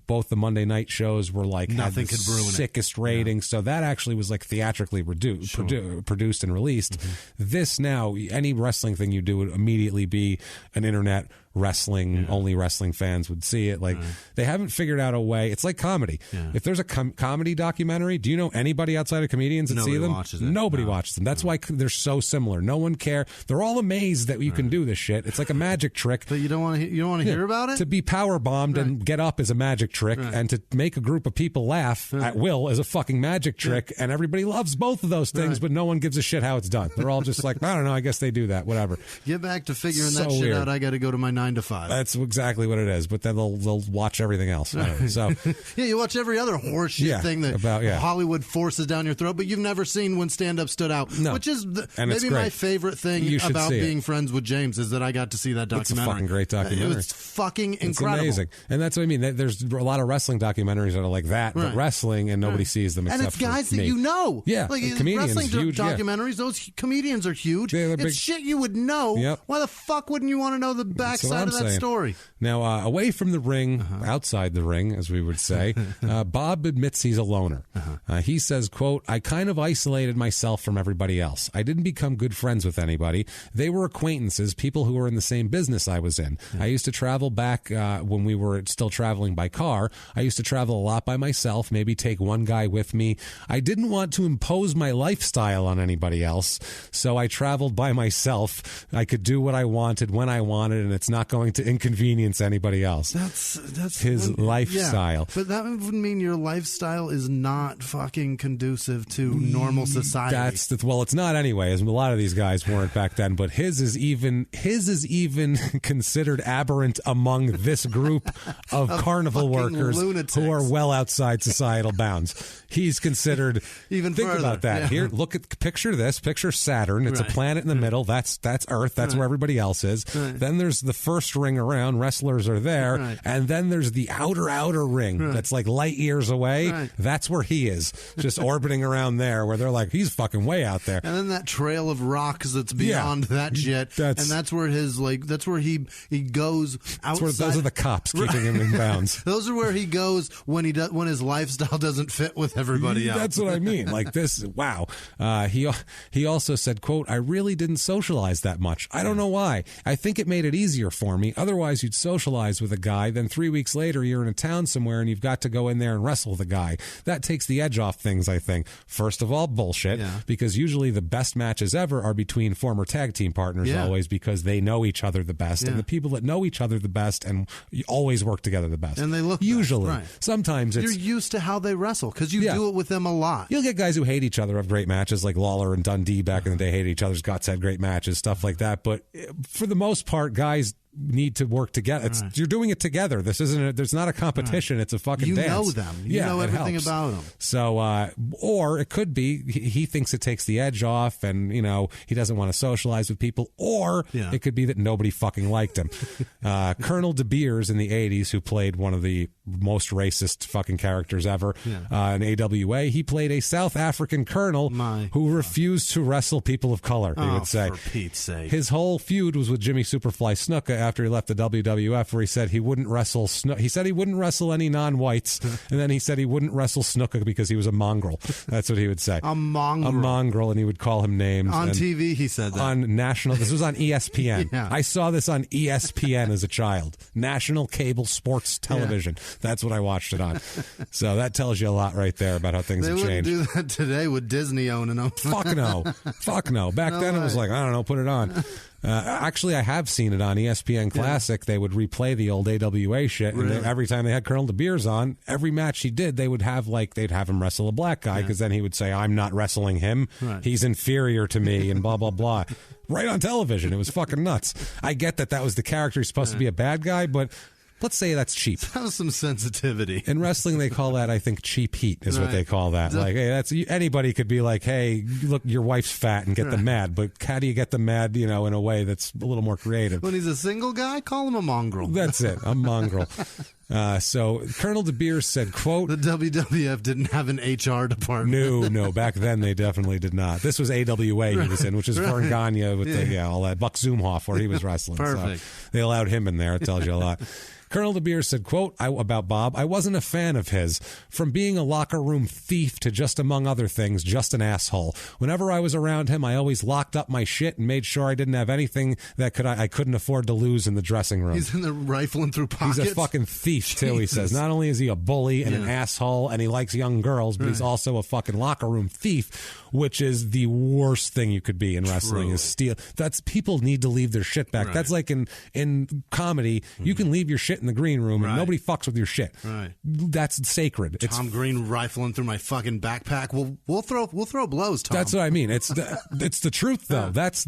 both the Monday night shows were like nothing had the could ruin sickest ratings. So that actually was like theatrically produced and released. This now, any wrestling thing you do would immediately be an internet wrestling, only wrestling fans would see it. Like they haven't figured out a way. It's like comedy. If there's a comedy documentary, do you know anybody outside of comedians that see them? Nobody watches them. That's why they're so similar. No one cares. They're all amazed that you can do this shit. It's like a magic trick. But you don't want to hear about it? To be power bombed and get up is a magic trick, and to make a group of people laugh at will is a fucking magic trick, and everybody loves both of those things, but no one gives a shit how it's done. They're all just like, I don't know, I guess they do that, whatever. Get back to figuring that shit out. I got to go to my 9 to 5. That's exactly what it is, but then they'll watch everything else. So you watch every other horseshit thing that Hollywood forces down your throat, but you've never seen when stand-up stood out, which is maybe my favorite thing about being friends with James is that I got to see that documentary. It's a fucking great documentary. It's fucking incredible. It's amazing. And that's what I mean. There's a lot of wrestling documentaries that are like that, but wrestling, and nobody sees them except and it's guys for me. that you know. Yeah, like comedians, wrestling huge, documentaries, those comedians are huge. It's shit you would know. Why the fuck wouldn't you want to know the backside of that story? Now, away from the ring, outside the ring, as we would say, Bob admits he's a loner. He says, quote, I kind of isolated myself from everybody else. I didn't become good friends with anybody. They were acquaintances, people who were in the same business I was in. I used to travel back when we were still traveling by car. I used to travel a lot by myself, maybe take one guy with me. I didn't want to impose my lifestyle on anybody else, so I traveled by myself. I could do what I wanted when I wanted, and it's not going to inconvenience anybody else. That's his lifestyle. Yeah, but that would mean your lifestyle is not fucking conducive to normal society. Well, it's not anyway, as a lot of these guys weren't back then, but his is even considered aberrant among this group of carnival workers lunatics who are well outside societal bounds. He's considered even think further. About that. Here, picture this. Picture Saturn. It's a planet in the middle. That's Earth. That's where everybody else is. Then there's the first ring around. Wrestlers are there. And then there's the outer ring that's like light years away. That's where he is, just orbiting around there, where they're like, he's fucking way out there. And then that trail of rocks that's beyond that shit. That's where that's where he goes outside. Those are the cops keeping him in bounds. Those are where he goes when his lifestyle doesn't fit with everybody else. That's what I mean. Like this, wow. He also said, quote, I really didn't socialize that much. I don't know why. I think it made it easier for me. Otherwise, you'd socialize with a guy, then 3 weeks later, you're in a town somewhere and you've got to go in there and wrestle the guy. That takes the edge off things, I think. First of all, bullshit, because usually the best matches ever are between former tag team partners always, because they know each other the best. And the people that know each other the best and always work together the best. And they look usually. Best, Sometimes you're used to how they wrestle because you do it with them a lot. You'll get guys who hate each other have great matches, like Lawler and Dundee back in the day hated each other's guts, had great matches, stuff like that. But for the most part, guys need to work together. You're doing it together. This isn't. There's not a competition. It's a fucking dance. You know them. You know everything about them. So, or it could be he thinks it takes the edge off, and he doesn't want to socialize with people. Or it could be that nobody fucking liked him. Colonel De Beers in the '80s, who played one of the most racist fucking characters ever in AWA, he played a South African colonel who refused to wrestle people of color. He would say, for Pete's sake, his whole feud was with Jimmy Superfly Snuka after he left the WWF where he said he wouldn't wrestle. He said he wouldn't wrestle any non-whites, and then he said he wouldn't wrestle Snuka because he was a mongrel. That's what he would say. A mongrel, and he would call him names on TV. He said that on national. This was on ESPN. Yeah. I saw this on ESPN as a child. National Cable Sports Television. Yeah. That's what I watched it on. So that tells you a lot right there about how things have changed. They wouldn't do that today with Disney owning them. Fuck no. Back then it was like, I don't know, put it on. Actually, I have seen it on ESPN Classic. They would replay the old AWA shit, and every time they had Colonel De Beers on, every match he did, they'd have him wrestle a black guy, because then he would say, I'm not wrestling him. Right. He's inferior to me, and blah, blah, blah. Right on television. It was fucking nuts. I get that was the character. He's supposed to be a bad guy, but let's say that's cheap. Have some sensitivity. In wrestling, they call that, I think, cheap heat is what they call that. Like, hey, anybody could be like, hey, look, your wife's fat, and get them mad. But how do you get them mad, in a way that's a little more creative? When he's a single guy, call him a mongrel. That's it, a mongrel. So Colonel De Beers said, quote, the WWF didn't have an HR department. No, back then they definitely did not. This was AWA he was in, which is Vern Gagne with all that, Buck Zumhoff, where he was wrestling. Perfect. So they allowed him in there. It tells you a lot. Colonel De Beers said, quote, about Bob, I wasn't a fan of his. From being a locker room thief to, just among other things, just an asshole. Whenever I was around him, I always locked up my shit and made sure I didn't have anything that I couldn't afford to lose in the dressing room. He's in there rifling through pockets. He's a fucking thief, too, he says. Not only is he a bully and an asshole and he likes young girls, but he's also a fucking locker room thief, which is the worst thing you could be in wrestling, is steal. People need to leave their shit back. That's like in comedy, you can leave your shit in the green room and nobody fucks with your shit. Right. That's sacred. Tom Green rifling through my fucking backpack. We'll throw blows, Tom. That's what I mean. It's the truth though. That's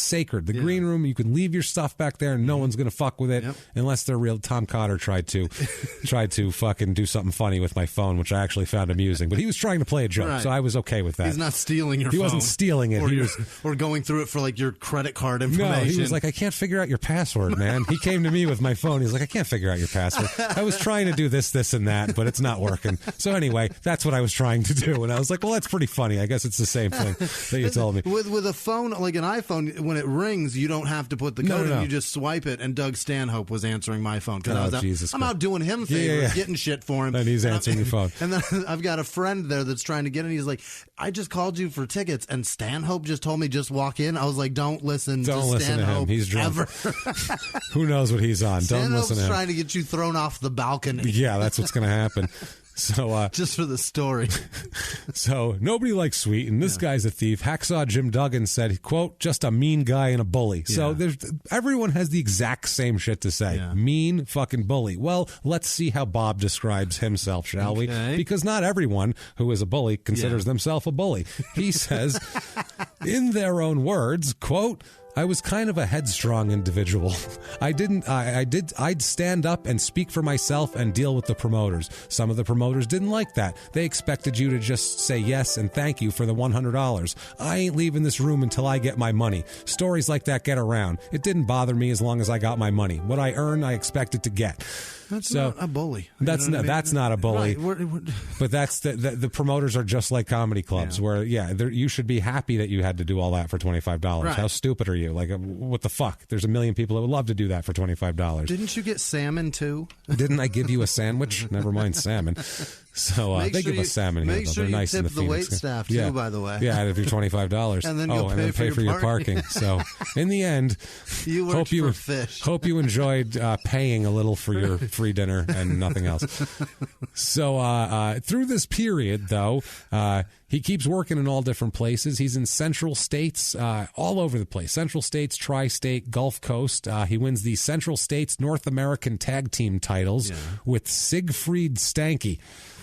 sacred. The green room, you can leave your stuff back there and no one's gonna fuck with it unless they're real. Tom Cotter tried to fucking do something funny with my phone, which I actually found amusing. But he was trying to play a joke, so I was okay with that. He's not stealing your phone. He wasn't stealing it. Or going through it for like your credit card information. No, he was like, I can't figure out your password, man. He came to me with my phone. He's like, I can't figure out your password. I was trying to do this, and that, but it's not working. So anyway, that's what I was trying to do. And I was like, well, that's pretty funny. I guess it's the same thing that you told me. With a phone, like an iPhone, when it rings, you don't have to put the code in. You just swipe it. And Doug Stanhope was answering my phone. I'm out doing him favors, getting shit for him. And he's answering your phone. And then I've got a friend there that's trying to get in. He's like, I just called you for tickets, and Stanhope just told me just walk in. I was like, don't listen to Stanhope. He's drunk. Ever. Who knows what he's on? Don't listen to him. Trying to get you thrown off the balcony. Yeah, that's what's going to happen. So just for the story. So nobody likes Sweetan. This guy's a thief. Hacksaw Jim Duggan said, quote, just a mean guy and a bully. So everyone has the exact same shit to say. Mean fucking bully. Well, let's see how Bob describes himself, shall we? Because not everyone who is a bully considers themselves a bully. He says, in their own words, quote, I was kind of a headstrong individual. I'd stand up and speak for myself and deal with the promoters. Some of the promoters didn't like that. They expected you to just say yes and thank you for the $100. I ain't leaving this room until I get my money. Stories like that get around. It didn't bother me as long as I got my money. What I earn, I expected to get. That's not a bully. That's not a bully. Right. But that's the promoters are just like comedy clubs where you should be happy that you had to do all that for $25. How stupid are you? Like, what the fuck? There's a million people that would love to do that for $25. Didn't you get salmon too? Didn't I give you a sandwich? Never mind salmon. So they give us salmon here. They're nice in the Phoenix. Wait staff too, by the way. Yeah, if you're $25. And then pay for your parking. So in the end, hope you enjoyed paying a little for your free dinner and nothing else. So through this period, though, he keeps working in all different places. He's in Central States, all over the place. Central States, Tri-State, Gulf Coast. He wins the Central States North American Tag Team titles with Siegfried Stanky.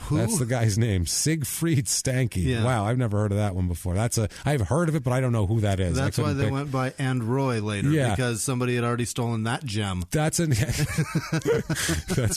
That's the guy's name, Siegfried Stanky. Yeah. Wow, I've never heard of that one before. I've heard of it, but I don't know who that is. That's why they went by And Roy later, because somebody had already stolen that gem. That's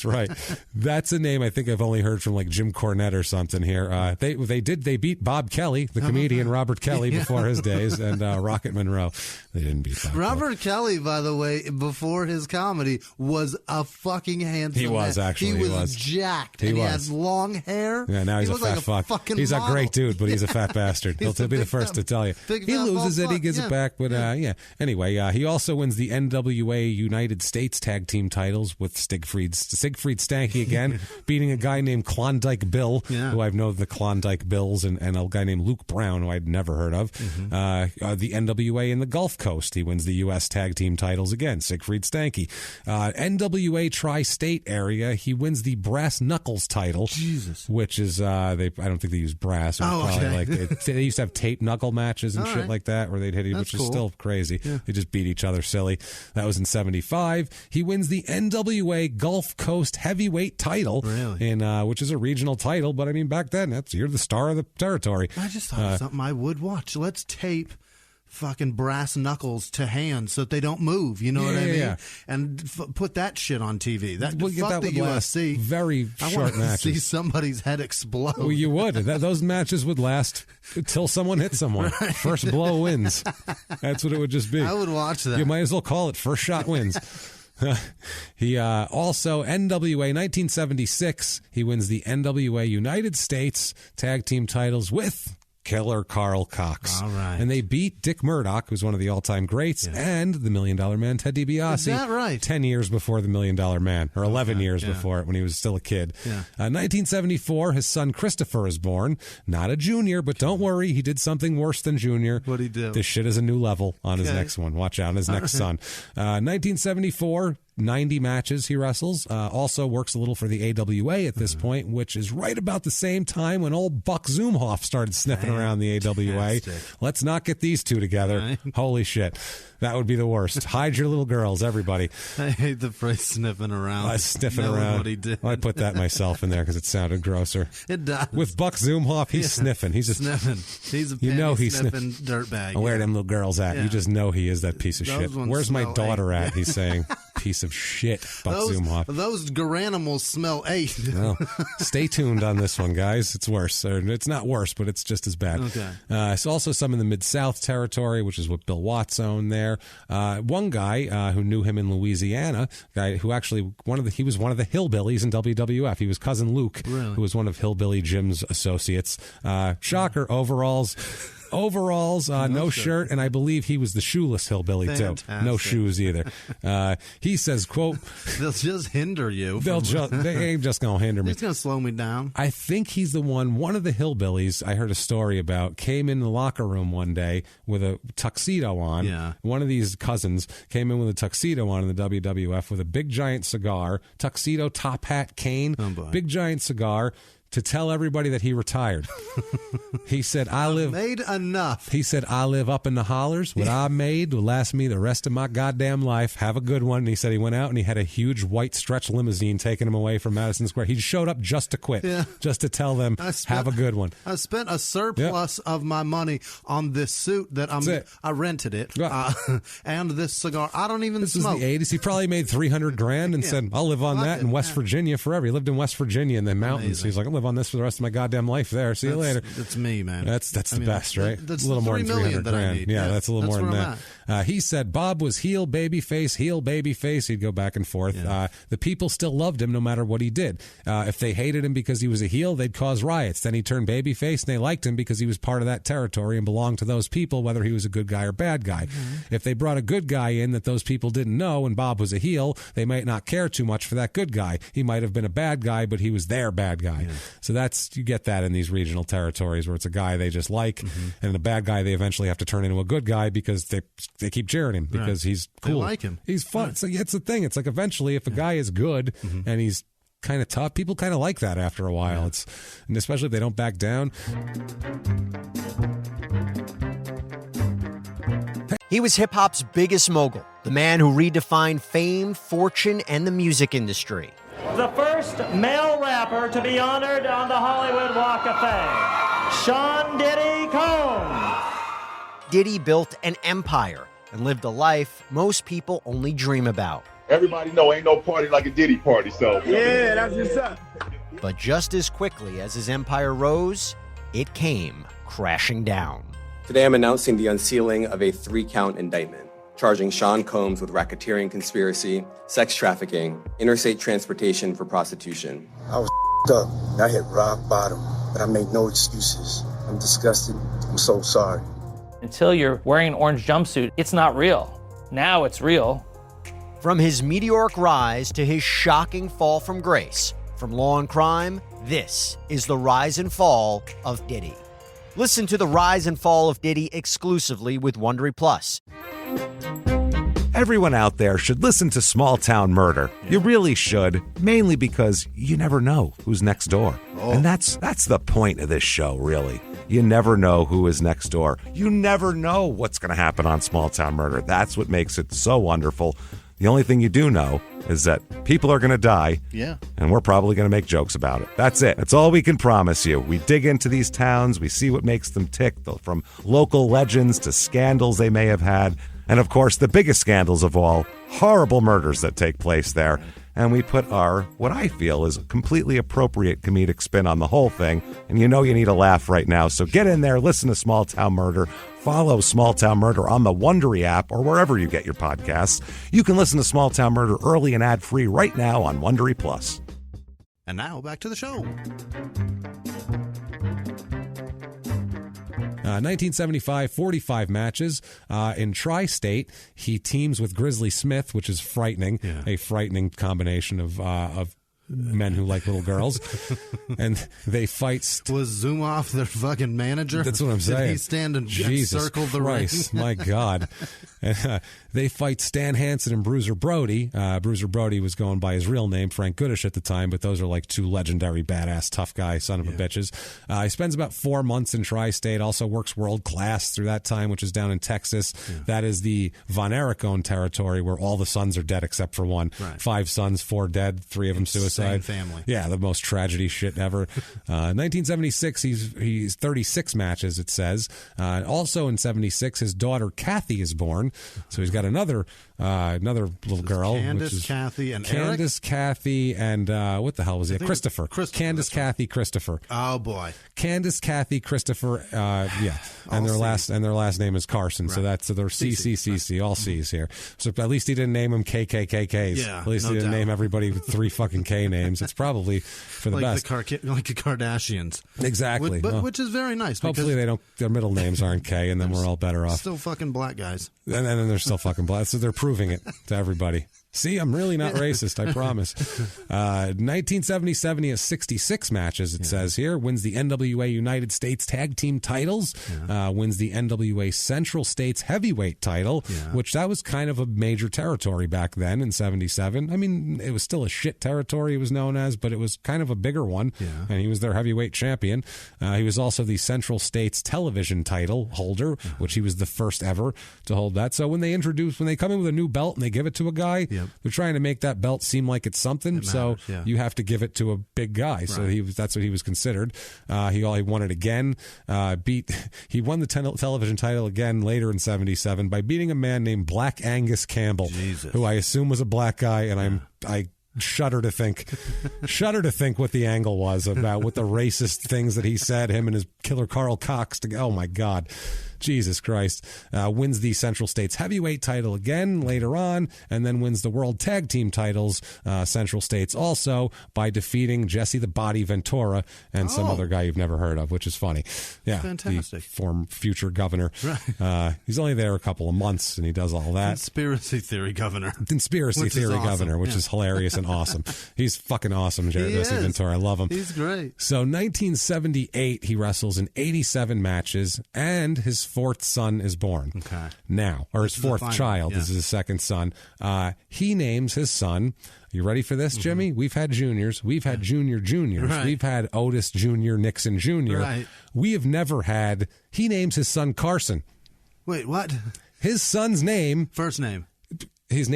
right. That's a name I think I've only heard from like Jim Cornette or something here. They beat Bob Kelly, the comedian Robert Kelly before his days, and Rocket Monroe. They didn't beat Bob Robert Kelly, by the way, before his comedy, was a fucking handsome He was, man. actually. He was jacked. He had long hair. Yeah, now he's a fat fuck. He's a great dude, but he's a fat bastard. He'll be the first to tell you. He loses it, he gives it back, but yeah. Anyway, he also wins the NWA United States Tag Team titles with Siegfried Stanky again, beating a guy named Klondike Bill, who I know the Klondike Bills, and a guy named Luke Brown, who I'd never heard of. The NWA in the Gulf Coast, he wins the U.S. Tag Team titles again, Siegfried Stanky. NWA Tri-State area, he wins the Brass Knuckles title, which is I don't think they use brass. It was probably like they used to have tape knuckle matches and shit like that, where they'd hit, which is still crazy. They just beat each other silly. That was in '75. He wins the NWA Gulf Coast Heavyweight title, which is a regional title. But I mean, back then, you're the star of the territory. I just thought of something I would watch. Let's tape fucking brass knuckles to hands so that they don't move. You know what I mean? Yeah. And put that shit on TV. We'll get that the UFC. Very short I want to matches. see somebody's head explode. Well, you would. Those matches would last until someone hit someone. First blow wins. That's what it would just be. I would watch that. You might as well call it first shot wins. He also NWA 1976. He wins the NWA United States Tag Team titles with Killer Carl Cox. All right. And they beat Dick Murdoch, who's one of the all-time greats, and the $1 Million Man, Ted DiBiase. Is that right? 10 years before the $1 Million Man, or 11 years before it, when he was still a kid. 1974, his son Christopher is born. Not a junior, but don't worry, he did something worse than junior. What'd he do? This shit is a new level on his next one. Watch out, his next son. 1974... 90 matches he wrestles. Also works a little for the AWA at this point, which is right about the same time when old Buck Zumhoff started sniffing around the AWA. Let's not get these two together. Right. Holy shit. That would be the worst. Hide your little girls, everybody. I hate the phrase sniffing around. Sniffing around. What he did. I put that myself in there because it sounded grosser. It does. With Buck Zumhoff, he's sniffing. He's just sniffing. He's a sniffing dirtbag. Where are them little girls at? You just know he is that piece of shit. Where's my daughter at? He's saying, piece of shit, Buck Zumhoff. Those garanimals smell eight. Well, stay tuned on this one, guys. It's worse. Or it's not worse, but it's just as bad. Okay. So also some in the Mid-South territory, which is what Bill Watts owned there. One guy who knew him in Louisiana, guy who actually he was one of the hillbillies in WWF. He was cousin Luke, who was one of Hillbilly Jim's associates. Shocker, overalls, no shirt, and I believe he was the shoeless hillbilly too. No shoes either. He says, quote, they'll just hinder you. They ain't just gonna hinder me. It's gonna slow me down. I think he's the one of the hillbillies I heard a story about came in the locker room one day with a tuxedo on. Yeah. One of these cousins came in with a tuxedo on in the WWF with a big giant cigar, tuxedo, top hat, cane, big giant cigar, to tell everybody that he retired. He said, I've made enough. He said, I live up in the hollers. What I made will last me the rest of my goddamn life. Have a good one. And he said he went out and he had a huge white stretch limousine taking him away from Madison Square. He showed up just to quit, just to tell them, have a good one. I spent a surplus of my money on this suit that I rented it, and this cigar. I don't even smoke. This was the 80s. He probably made $300,000 and said, I'll live on that in West Virginia forever. He lived in West Virginia in the mountains. He's like, I'll live on this for the rest of my goddamn life there. See you later. That's me, man. That's the best, right? That's a little more than $300,000. Yeah, that's a little more than that. He said Bob was heel, baby face. He'd go back and forth. The people still loved him no matter what he did. If they hated him because he was a heel, they'd cause riots. Then he turned baby face and they liked him because he was part of that territory and belonged to those people, whether he was a good guy or bad guy. If they brought a good guy in that those people didn't know and Bob was a heel, they might not care too much for that good guy. He might have been a bad guy, but he was their bad guy. So you get that in these regional territories where it's a guy they just like, and the bad guy they eventually have to turn into a good guy because they keep cheering him because he's cool. They like him. He's fun. Right. So it's the thing. It's like eventually if a guy is good and he's kind of tough, people kind of like that after a while. And especially if they don't back down. He was hip-hop's biggest mogul, the man who redefined fame, fortune, and the music industry. The first male rapper to be honored on the Hollywood Walk of Fame, Sean Diddy Combs. Diddy built an empire and lived a life most people only dream about. Everybody know ain't no party like a Diddy party, so. Yeah, that's what's up. But just as quickly as his empire rose, it came crashing down. Today I'm announcing the unsealing of a 3-count indictment, charging Sean Combs with racketeering conspiracy, sex trafficking, interstate transportation for prostitution. I was up. I hit rock bottom, but I made no excuses. I'm disgusted. I'm so sorry. Until you're wearing an orange jumpsuit, it's not real. Now it's real. From his meteoric rise to his shocking fall from grace, from law and crime, this is the rise and fall of Diddy. Listen to the rise and fall of Diddy exclusively with Wondery Plus. Everyone out there should listen to Small Town Murder. Yeah. You really should, mainly because you never know who's next door. Oh. And that's the point of this show, really. You never know who is next door. You never know what's going to happen on Small Town Murder. That's what makes it so wonderful. The only thing you do know is that people are going to die, and we're probably going to make jokes about it. That's it. That's all we can promise you. We dig into these towns. We see what makes them tick, from local legends to scandals they may have had. And, of course, the biggest scandals of all, horrible murders that take place there. And we put our, what I feel is a completely appropriate comedic spin on the whole thing. And you know you need a laugh right now. So get in there, listen to Small Town Murder. Follow Small Town Murder on the Wondery app or wherever you get your podcasts. You can listen to Small Town Murder early and ad-free right now on Wondery Plus. And now back to the show. 1975, 45 matches. In Tri-State, he teams with Grizzly Smith, which is frightening, a frightening combination of men who like little girls. And they fight. Was Zumoff their fucking manager? That's what I'm saying. Did he stand and circle the Christ, ring? My God. They fight Stan Hansen and Bruiser Brody. Bruiser Brody was going by his real name, Frank Goodish, at the time, but those are like two legendary badass tough guy son of a bitches. He spends about 4 months in Tri-State, also works world class through that time, which is down in Texas. That is the Von Erich-owned territory where all the sons are dead except for one. Right. 5 sons, 4 dead, 3 of them suicide. Family. Yeah, the most tragedy shit ever. 1976, he's 36 matches, it says. Also in 76, his daughter Kathy is born. So he's got another little girl. Candace, Kathy, and Candace, Kathy, and what the hell was it? Christopher. Candace, Kathy, Christopher. Oh boy. Candace, Kathy, Christopher. And their last name is Carson. Right. So that's their CCCC, all C's here. So at least he didn't name them KKKKs. Yeah, at least he didn't name everybody with 3 fucking K names. It's probably for the best. Like the Kardashians. Exactly. Which is very nice. Hopefully their middle names aren't K, and then we're all better off. Still fucking black guys. And then they're still fucking black. So they're proving it to everybody. See, I'm really not racist, I promise. 1977, he has 66 matches, it says here. Wins the NWA United States Tag Team titles. Wins the NWA Central States Heavyweight title, which that was kind of a major territory back then in 77. I mean, it was still a shit territory, it was known as, but it was kind of a bigger one. And he was their heavyweight champion. He was also the Central States Television title holder, which he was the first ever to hold that. So when they come in with a new belt and they give it to a guy, they're trying to make that belt seem like it's something. So you have to give it to a big guy. Right. So that's what he was considered. He won it again. He won the television title again later in 77 by beating a man named Black Angus Campbell, who I assume was a black guy, and I shudder to think what the angle was about what the racist things that he said, him and his killer Carl Cox. Oh my God. Jesus Christ. Wins the Central States Heavyweight title again later on, and then wins the World Tag Team titles, Central States also, by defeating Jesse the Body Ventura and some other guy you've never heard of, which is funny. Yeah, fantastic. The future governor. Right. He's only there a couple of months, and he does all that. Conspiracy theory governor, governor, which is hilarious and awesome. He's fucking awesome, Jesse Ventura. I love him. He's great. So 1978, he wrestles in 87 matches, and his 4th son is born. Okay. Now, or his 4th child. This is his 2nd son. He names his son. You ready for this, Jimmy? We've had juniors. We've had juniors. Right. We've had Otis Jr., Nixon Jr. Right. We have never had. He names his son Carson. Wait, what? His son's name. First name. His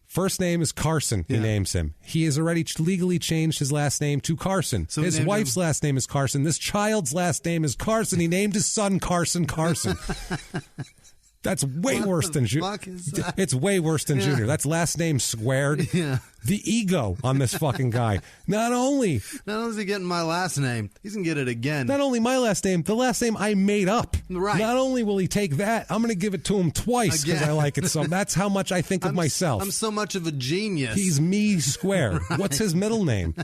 first name is Carson. He names him. He has already legally changed his last name to Carson. So his wife's last name is Carson. This child's last name is Carson. He named his son Carson. That's way worse than Junior. It's way worse than Junior. That's last name squared. The ego on this fucking guy. Not only is he getting my last name, he's going to get it again. Not only my last name, the last name I made up. Right. Not only will he take that, I'm going to give it to him twice because I like it so. That's how much I think of myself. I'm so much of a genius. He's me square. Right. What's his middle name?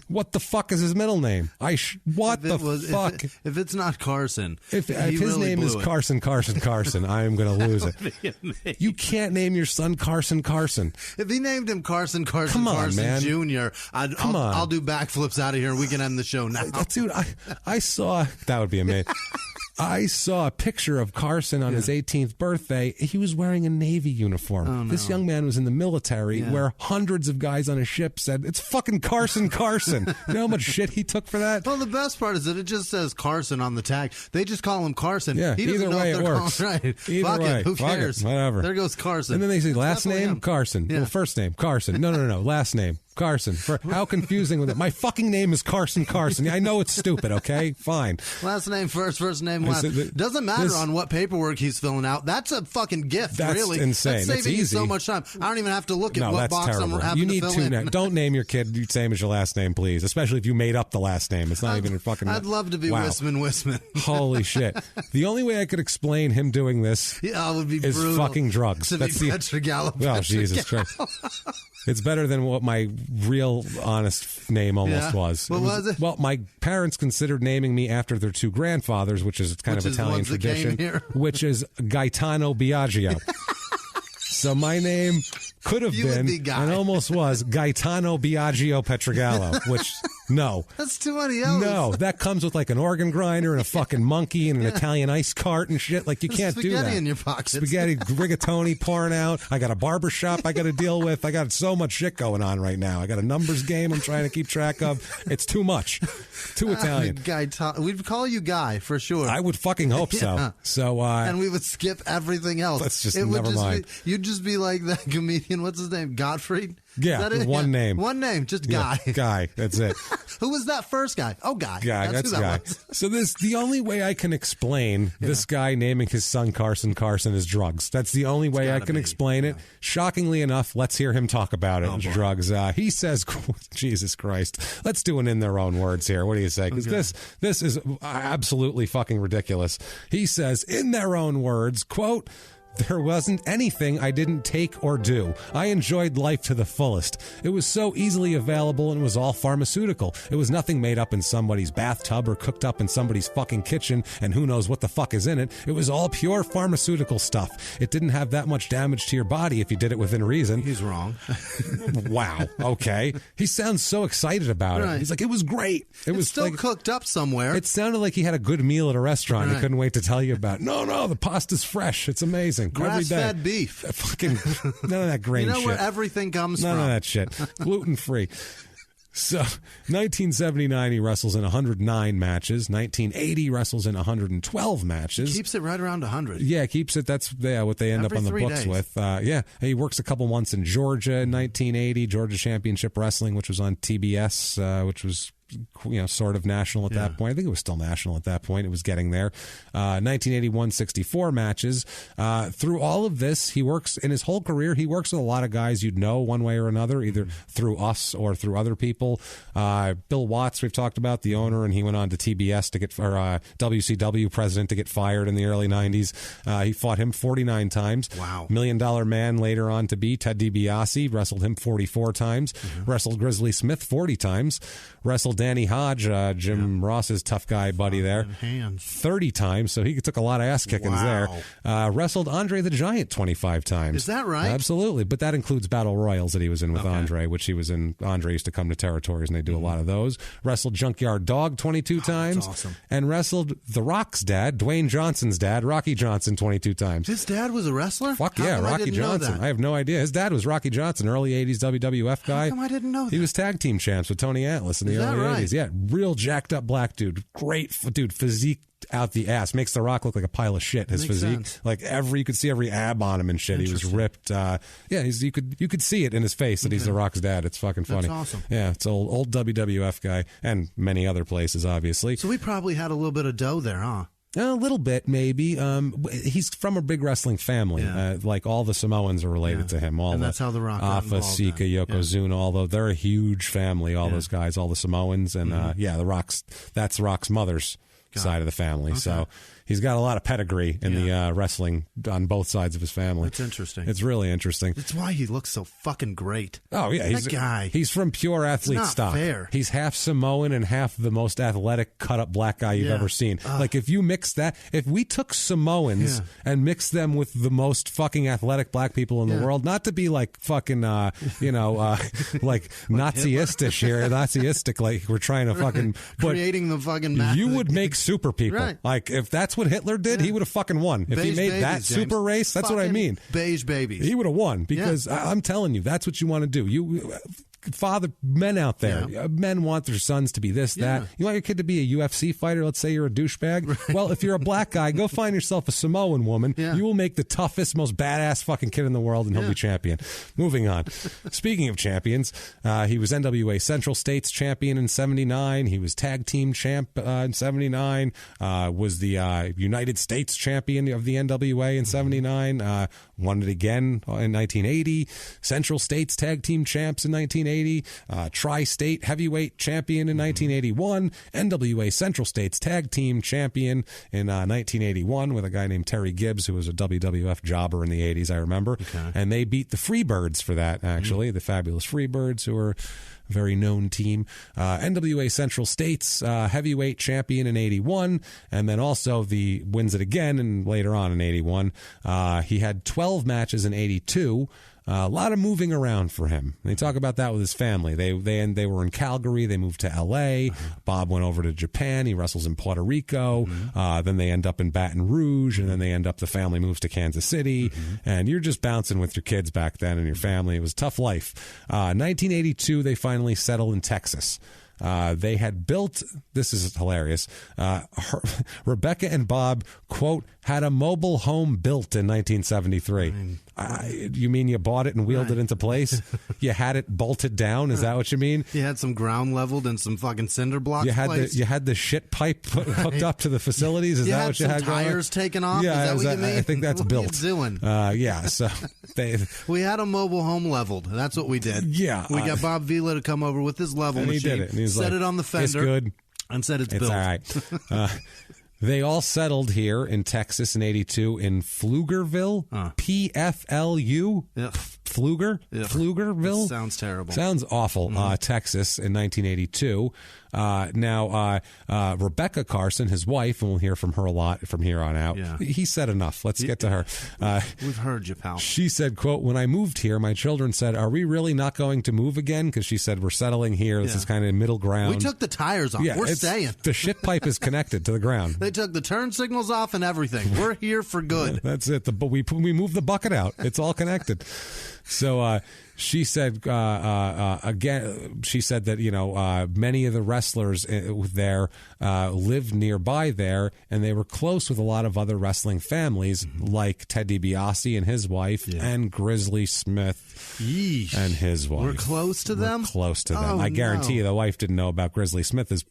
What the fuck is his middle name? Fuck? If it's not Carson. If his name is Carson, I am going to lose it. You can't name your son Carson. If he named him Carson man. Jr., I'll do backflips out of here and we can end the show now. Dude, I saw, that would be amazing. I saw a picture of Carson on his 18th birthday. He was wearing a Navy uniform. Oh, no. This young man was in the military where hundreds of guys on a ship said, it's fucking Carson. You know how much shit he took for that? Well, the best part is that it just says Carson on the tag. They just call him Carson. Yeah, he either way it works. Right. Either way. Who cares? Whatever. There goes Carson. And then they say last name, him. Carson. Yeah. Well, first name, Carson. No. Last name. Carson. How confusing with it? My fucking name is Carson. Yeah, I know it's stupid, okay? Fine. Last name first name last. Doesn't matter on what paperwork he's filling out. That's a fucking gift, that's really. Insane. That's saving you so much time. I don't even have to look at what box terrible. I'm having you need to fill in. Don't name your kid the same as your last name, please. Especially if you made up the last name. It's not even a fucking... I'd love to be Wisman. Holy shit. The only way I could explain him doing this would be is brutal. Fucking drugs. That's Petrogallo. Oh, Jesus Christ. It's better than what my real honest name almost was. What was it? Well, my parents considered naming me after their two grandfathers, which is kind of Italian tradition, which is Gaetano Biagio. So my name could have been and almost was Gaetano Biagio Petrogallo, which... No. That's too many L's. No, that comes with like an organ grinder and a fucking monkey and an Italian ice cart and shit. Like you can't do that. Spaghetti in your pockets. Spaghetti, rigatoni pouring out. I got a barber shop I got to deal with. I got so much shit going on right now. I got a numbers game I'm trying to keep track of. It's too much. Too Italian. We'd call you Guy for sure. I would fucking hope so. Yeah. So, and we would skip everything else. Let's just never mind. You'd just be like that comedian. What's his name? Gottfried? Yeah, one name. One name, just Guy. Yeah, Guy, that's it. Who was that first guy? Oh, Guy. That's Guy. So the only way I can explain this guy naming his son Carson is drugs. That's the only way I can explain it. Shockingly enough, let's hear him talk about it. Drugs. He says, Jesus Christ. Let's do it in their own words here. What do you say? Because this is absolutely fucking ridiculous. He says, in their own words, quote, there wasn't anything I didn't take or do. I enjoyed life to the fullest. It was so easily available and it was all pharmaceutical. It was nothing made up in somebody's bathtub or cooked up in somebody's fucking kitchen and who knows what the fuck is in it. It was all pure pharmaceutical stuff. It didn't have that much damage to your body if you did it within reason. He's wrong. Wow. Okay. He sounds so excited about it. He's like, it was great. It was still like, cooked up somewhere. It sounded like he had a good meal at a restaurant. He couldn't wait to tell you about it. No, the pasta's fresh. It's amazing. Grass-fed beef. Fucking none of that grain shit. You know where everything comes from. None of that shit. Gluten-free. So, 1979, he wrestles in 109 matches. 1980, wrestles in 112 matches. Keeps it right around 100. Yeah, keeps it. That's what they end up on the books with. He works a couple months in Georgia in 1980, Georgia Championship Wrestling, which was on TBS, which was sort of national at that point. I think it was still national at that point. It was getting there. 1981, 64 matches. Through all of this, he works in his whole career. He works with a lot of guys you'd know one way or another, either through us or through other people. Bill Watts, we've talked about, the owner, and he went on to TBS to get, or WCW president to get fired in the early 90s. He fought him 49 times. Wow. $1 Million Man later on to be Ted DiBiase, wrestled him 44 times. Wrestled Grizzly Smith 40 times. Wrestled Danny Hodge, Jim Ross's tough guy buddy there, 30 times, so he took a lot of ass kickings there. Wrestled Andre the Giant 25 times. Is that right? Absolutely, but that includes Battle Royals that he was in with Andre, which he was in. Andre used to come to territories, and they do a lot of those. Wrestled Junkyard Dog 22 times. Awesome. And wrestled The Rock's dad, Dwayne Johnson's dad, Rocky Johnson, 22 times. His dad was a wrestler? Fuck yeah, Rocky Johnson. I have no idea. His dad was Rocky Johnson, early 80s WWF guy. How come I didn't know that? He was tag team champs with Tony Atlas in the early 80s. Yeah, real jacked up black dude. Great dude, physique out the ass. Makes The Rock look like a pile of shit, his physique. Sense. Like you could see every ab on him and shit. He was ripped. You could see it in his face that he's The Rock's dad. It's fucking funny. That's awesome. Yeah, it's old WWF guy and many other places, obviously. So we probably had a little bit of dough there, huh? A little bit, maybe. He's from a big wrestling family. Like all the Samoans are related to him. And that's how The Rock got Alpha, involved Sika, then. Yokozuna, although they're a huge family, all those guys, all the Samoans. And The Rock's, that's Rock's mother's side of the family. Okay. So he's got a lot of pedigree in the wrestling on both sides of his family. That's interesting. It's really interesting. That's why he looks so fucking great. Oh, yeah. That guy. He's from pure athlete not stock. fair. He's half Samoan and half the most athletic cut-up black guy you've ever seen. Like, if you mix that, if we took Samoans and mixed them with the most fucking athletic black people in the world, not to be like fucking, like Nazi-istish here, Nazi-istic, like we're trying to fucking... But creating the fucking... you would make super people. Right. Like, if that's what Hitler did, he would have fucking won. If he made that super race, that's what I mean. Beige babies. He would have won because I'm telling you, that's what you want to do. Men out there, men want their sons to be this, that. You want your kid to be a UFC fighter? Let's say you're a douchebag. Right. Well, if you're a black guy, go find yourself a Samoan woman. You will make the toughest, most badass fucking kid in the world, and he'll be champion. Moving on. Speaking of champions, he was NWA Central States champion in 79. He was tag team champ in 79. Was the United States champion of the NWA in 79. Won it again in 1980. Central States tag team champs in 1980. Tri-State heavyweight champion in 1981, NWA Central States tag team champion in 1981 with a guy named Terry Gibbs, who was a WWF jobber in the 80s, I remember. Okay. And they beat the Freebirds for that, actually, the fabulous Freebirds, who were a very known team. NWA Central States heavyweight champion in 81, and then also the wins it again and later on in 81. He had 12 matches in 82. A lot of moving around for him. They talk about that with his family. They were in Calgary. They moved to L.A. Bob went over to Japan. He wrestles in Puerto Rico. Then they end up in Baton Rouge, and then the family moves to Kansas City. And you're just bouncing with your kids back then and your family. It was a tough life. 1982, they finally settle in Texas. They had built, this is hilarious, Rebecca and Bob, quote, had a mobile home built in 1973. You mean you bought it and wheeled it into place? You had it bolted down? Is that what you mean? You had some ground leveled and some fucking cinder blocks you had the shit pipe hooked up to the facilities? Is that what you had going on? Tires taken off? Yeah, is that what you mean? I think that's built. What are you doing? So we had a mobile home leveled. That's what we did. Yeah. We got Bob Vila to come over with his level and machine. He did it. And he set it on the fender. It's good. And said it's built. All right. They all settled here in Texas in 82 in Pflugerville, P-F-L-U, Pflugerville. Sounds terrible. Sounds awful. Texas in 1982. Now, Rebecca Carson, his wife, and we'll hear from her a lot from here on out. Yeah. He said enough. Let's get to her. We've heard you, pal. She said, quote, when I moved here, my children said, are we really not going to move again? Because she said, we're settling here. This is kind of middle ground. We took the tires off. We're staying. The shit pipe is connected to the ground. They took the turn signals off and everything. We're here for good. That's it. We moved the bucket out. It's all connected. So she said again. She said that many of the wrestlers there lived nearby there, and they were close with a lot of other wrestling families, like Ted DiBiase and his wife, and Grizzly Smith and his wife. We're close to them. Close to them. I guarantee you, the wife didn't know about Grizzly Smith's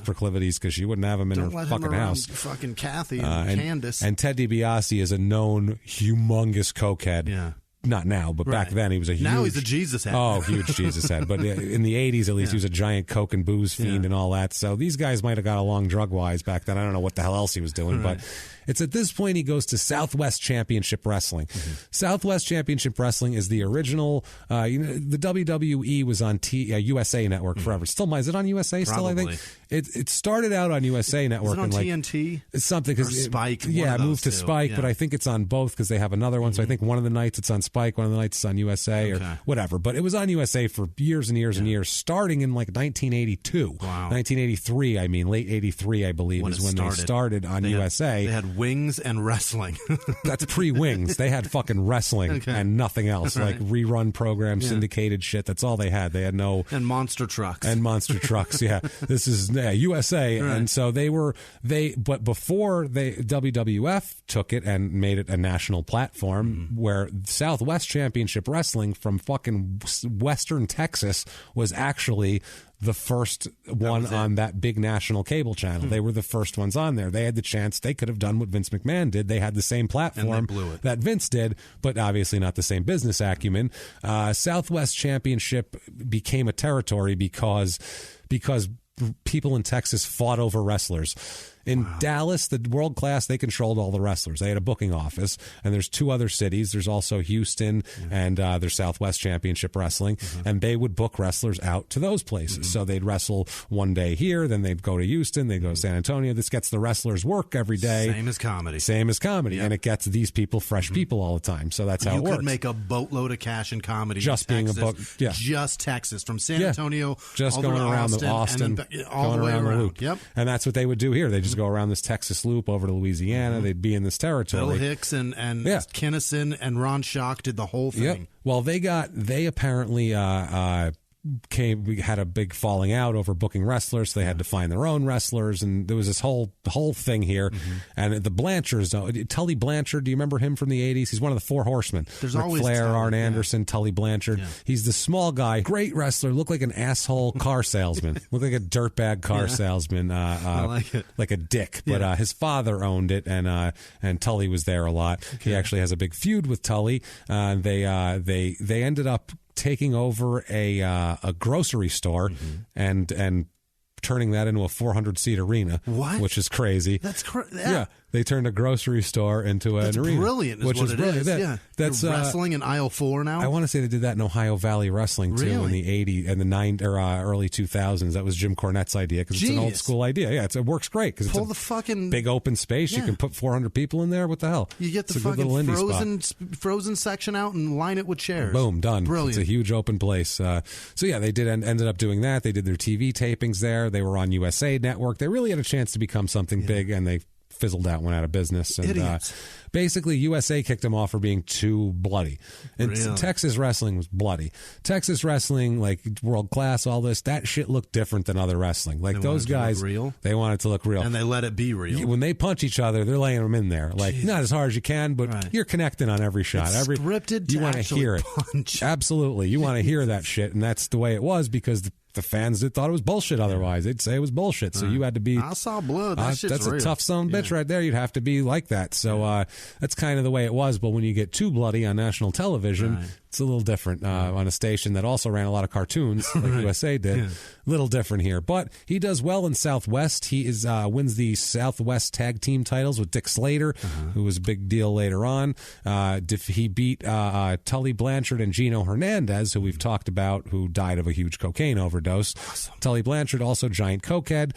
proclivities because she wouldn't have him in her fucking house. Fucking Kathy and Candace. And Ted DiBiase is a known humongous cokehead. Yeah. Not now, but back then he was a huge... Now he's a Jesus head. Oh, huge Jesus head. But in the 80s, at least, he was a giant coke and booze fiend and all that. So these guys might have got along drug-wise back then. I don't know what the hell else he was doing, but it's at this point he goes to Southwest Championship Wrestling. Southwest Championship Wrestling is the original... the WWE was on USA Network forever. Still, is it on USA still, I think? It started out on USA Network. Is it on TNT? It's something... Or Spike? Yeah, it moved to Spike, but I think it's on both because they have another one. So I think one of the nights it's on Spike, one of the nights it's on USA or whatever. But it was on USA for years and years and years, starting in like 1982. Wow. 1983, I mean, late 83, I believe, is when they started on USA. They had wings and wrestling. That's pre-wings. They had fucking wrestling and nothing else, like rerun programs, syndicated shit. That's all they had. They had no... And monster trucks. This is USA. Right. And so but before WWF took it and made it a national platform where Southwest Southwest Championship Wrestling from fucking Western Texas was actually the first one on that big national cable channel. They were the first ones on there. They had the chance. They could have done what Vince McMahon did. They had the same platform that Vince did, but obviously not the same business acumen. Southwest Championship became a territory because people in Texas fought over wrestlers. In Dallas, the World Class, they controlled all the wrestlers. They had a booking office, and there's 2 other cities. There's also Houston and there's Southwest Championship Wrestling, and they would book wrestlers out to those places. So they'd wrestle one day here, then they'd go to Houston, they'd go to San Antonio. This gets the wrestlers work every day. Same as comedy. And it gets these people fresh people all the time. So that's how it works. You could make a boatload of cash in comedy. Just being Texas, a book, just Texas, from San Antonio, just all going the way to around Austin, all the way around the loop. Yep. And that's what they would do here. They just go around this Texas loop over to Louisiana. They'd be in this territory. Bill Hicks and Kinnison and Ron Schock did the whole thing. Yep. Well, they apparently we had a big falling out over booking wrestlers, so they had to find their own wrestlers, and there was this whole thing here. And the Blanchards, Tully Blanchard, do you remember him from the 80s? He's one of the 4 horsemen. There's Ric always Flair, Tully, Arn Anderson, Tully Blanchard. He's the small guy, great wrestler, looked like an asshole car salesman, looked like a dirtbag car salesman, I like it. like a dick. But his father owned it, and Tully was there a lot. He actually has a big feud with Tully. They ended up taking over a grocery store and turning that into a 400-seat arena, which is crazy. That's crazy. Yeah, they turned a grocery store into an arena. Brilliant, which is brilliant. That's wrestling in aisle 4 now. I want to say they did that in Ohio Valley Wrestling too in the '80s and the early 2000s. That was Jim Cornette's idea because it's an old school idea. Yeah, it works great because it's the fucking big open space. You can put 400 people in there. What the hell? You get the fucking frozen section out and line it with chairs. Boom, done. Brilliant. It's a huge open place. So yeah, they ended up doing that. They did their TV tapings there. They were on USA Network. They really had a chance to become something big, and they fizzled out, went out of business. And basically, USA kicked them off for being too bloody. And Texas wrestling was bloody. Texas wrestling, like World Class, all this, that shit looked different than other wrestling. Like those guys, they wanted to look real. And they let it be real. When they punch each other, they're laying them in there. Like, not as hard as you can, but you're connecting on every shot. It's scripted you want to hear it. Punch. Absolutely. You want to hear that shit. And that's the way it was because the fans thought it was bullshit otherwise. They'd say it was bullshit. So you had to be... I saw blood. That's a tough son of a bitch right there. You'd have to be like that. So that's kind of the way it was. But when you get too bloody on national television, it's a little different on a station that also ran a lot of cartoons like USA did. A little different here. But he does well in Southwest. He wins the Southwest Tag Team titles with Dick Slater, who was a big deal later on. He beat Tully Blanchard and Gino Hernandez, who we've talked about, who died of a huge cocaine overdose. Awesome. Tully Blanchard, also giant cokehead,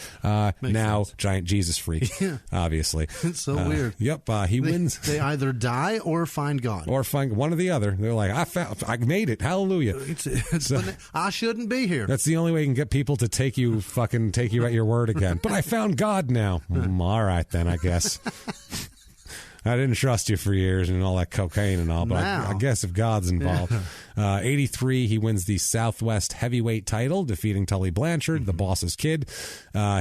now sense. Giant Jesus freak, obviously. It's so weird. Yep, he wins. They either die or find God. Or find one or the other. They're like, I made it. Hallelujah. I shouldn't be here. That's the only way you can get people to take you at your word again. But I found God now. All right, then, I guess. I didn't trust you for years and all that cocaine and all, but I guess if God's involved. 83, he wins the Southwest Heavyweight title, defeating Tully Blanchard, the boss's kid.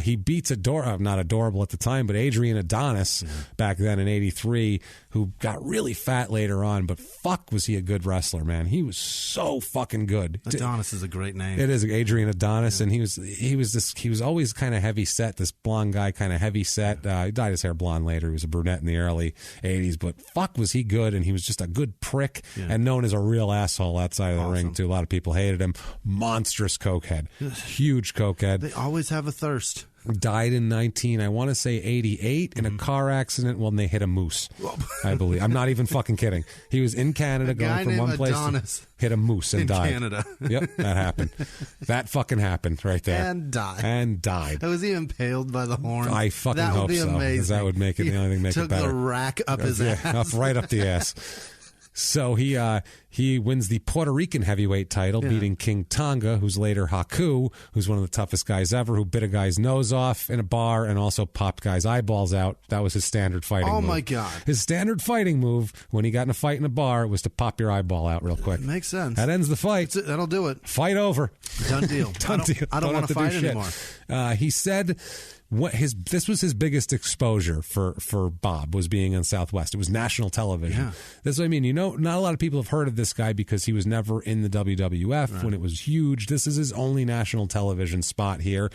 He beats not adorable at the time, but Adrian Adonis back then in 83, who got really fat later on, but fuck was he a good wrestler, man. He was so fucking good. Adonis is a great name. It is, Adrian Adonis, and he was always kind of heavy set, this blonde guy, kind of heavy set. He dyed his hair blonde later. He was a brunette in the early 80s, but fuck was he good, and he was just a good prick and known as a real asshole outside of the ring too. A lot of people hated him. Monstrous cokehead. Huge cokehead. They always have a thirst. Died in 88 in a car accident when they hit a moose, I believe. I'm not even fucking kidding. He was in Canada going from one place to hit a moose and died. Canada. Yep, that happened. That fucking happened right there. And died. Was he impaled by the horn? I fucking hope so. That would be amazing. Because that would make it the only thing make it better. Took the rack up his ass. Right up the ass. So he wins the Puerto Rican heavyweight title, beating King Tonga, who's later Haku, who's one of the toughest guys ever, who bit a guy's nose off in a bar and also popped guys' eyeballs out. That was his standard fighting move. Oh, my God. His standard fighting move when he got in a fight in a bar was to pop your eyeball out real quick. Makes sense. That ends the fight. That'll do it. Fight over. Done deal. Done deal. I don't want to fight anymore. He said... this was his biggest exposure for Bob, was being on Southwest. It was national television. Yeah. That's what I mean. Not a lot of people have heard of this guy because he was never in the WWF when it was huge. This is his only national television spot here.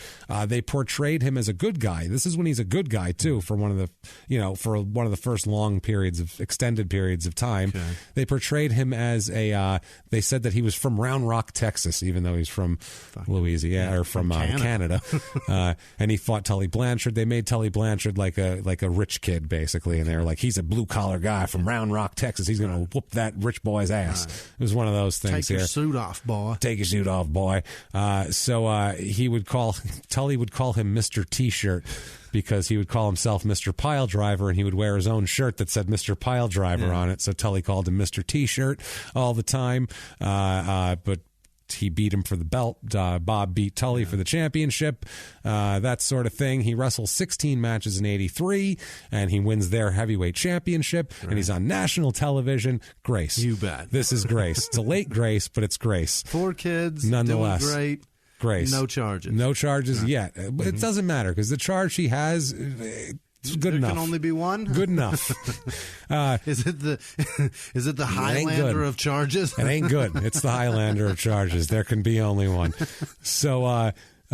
They portrayed him as a good guy. This is when he's a good guy too, for one of the first long extended periods of time. Okay. They portrayed him as they said that he was from Round Rock, Texas, even though he's from Louisiana or from Canada. And he fought Tully Blanchard. They made Tully Blanchard like a rich kid, basically, and they were like, he's a blue collar guy from Round Rock, Texas. He's going to whoop that rich boy's ass. It was one of those things. Take your suit off, boy. Take your suit off, boy. So Tully would call him Mr. T-shirt, because he would call himself Mr. Pile Driver, and he would wear his own shirt that said Mr. Pile Driver on it. So Tully called him Mr. T-shirt all the time. But he beat him for the belt. Bob beat Tully for the championship, that sort of thing. He wrestles 16 matches in 83, and he wins their heavyweight championship, and he's on national television. Grace. You bet. This is Grace. It's a late Grace, but it's Grace. 4 kids, nonetheless. Doing great. Grace. No charges. No charges yet. It doesn't matter, because the charge he has... It's good enough. There can only be one? Good enough. Is it the Highlander of charges? It ain't good. It's the Highlander of charges. There can be only one. So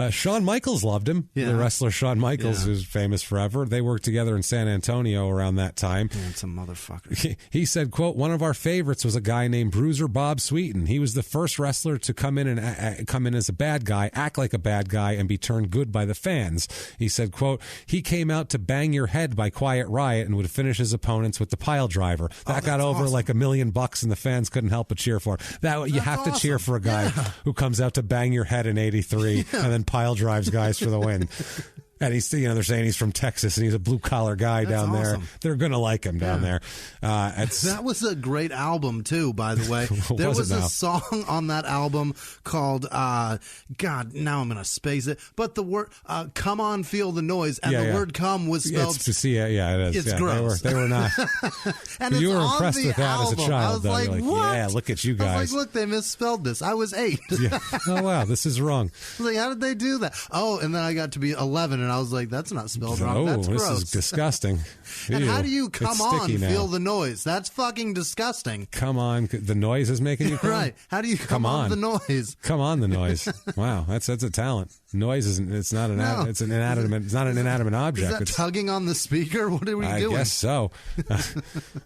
Shawn Michaels loved him. The wrestler Shawn Michaels, who's famous forever. They worked together in San Antonio around that time. Some motherfucker. He said, quote, one of our favorites was a guy named Bruiser Bob Sweetan. He was the first wrestler to come in as a bad guy, act like a bad guy, and be turned good by the fans. He said, quote, he came out to bang your head by Quiet Riot and would finish his opponents with the pile driver. That got over like $1 million, and the fans couldn't help but cheer for him. You have to cheer for a guy who comes out to bang your head in 83 and then pile drives guys for the win. And he's, they're saying he's from Texas and he's a blue collar guy down there. They're going to like him down there. That was a great album too, by the way. There was a song on that album called, God, now I'm going to space it, but the word, come on, feel the noise. And the word come was spelled. It is. It's gross. They were not. And you were impressed with that album. as a child. I was like, what? Yeah, look at you guys. I was like, look, they misspelled this. I was 8. Oh, wow, this is wrong. I was like, how did they do that? Oh, and then I got to be 11 and I was like, that's not spelled wrong. That's gross. This is disgusting. And how do you come on, feel the noise? That's fucking disgusting. Come on, the noise is making you come? Right. How do you come on the noise? Come on the noise. Wow, that's a talent. Noise isn't. It's not it's an inanimate. It's not an inanimate object. Is that tugging on the speaker? What are we doing? I guess so.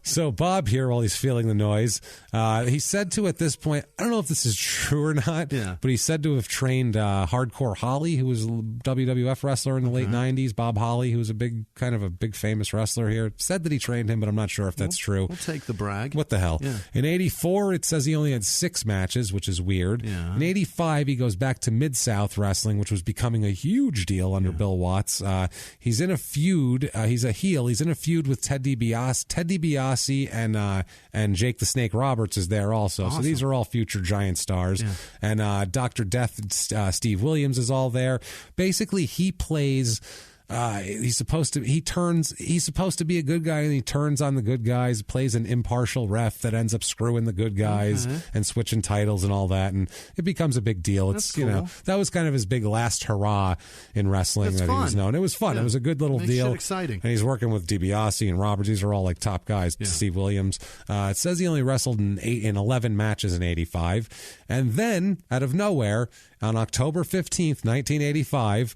So Bob here, while he's feeling the noise, he said to at this point, I don't know if this is true or not, but he said to have trained Hardcore Holly, who was a WWF wrestler in the late 90s. Bob Holly, who was a big famous wrestler here, said that he trained him, but I'm not sure if that's true. We'll take the brag. What the hell? Yeah. In 84, it says he only had 6 matches, which is weird. Yeah. In 85, he goes back to Mid-South Wrestling, which was becoming a huge deal under Bill Watts. He's in a feud. He's a heel. He's in a feud with Ted DiBiase. Ted DiBiase and Jake the Snake Roberts is there also. Awesome. So these are all future giant stars. Yeah. And Dr. Death, Steve Williams is all there. Basically, he plays... he's supposed to be a good guy, and he turns on the good guys, plays an impartial ref that ends up screwing the good guys and switching titles and all that, and it becomes a big deal. That's cool. That was kind of his big last hurrah in wrestling. He was known. It was fun. Yeah. It was a good little Makes deal. Shit exciting. And he's working with DiBiase and Roberts. These are all like top guys. Yeah. Steve Williams. It says he only wrestled in 11 matches in 85, and then out of nowhere on October 15th, 1985,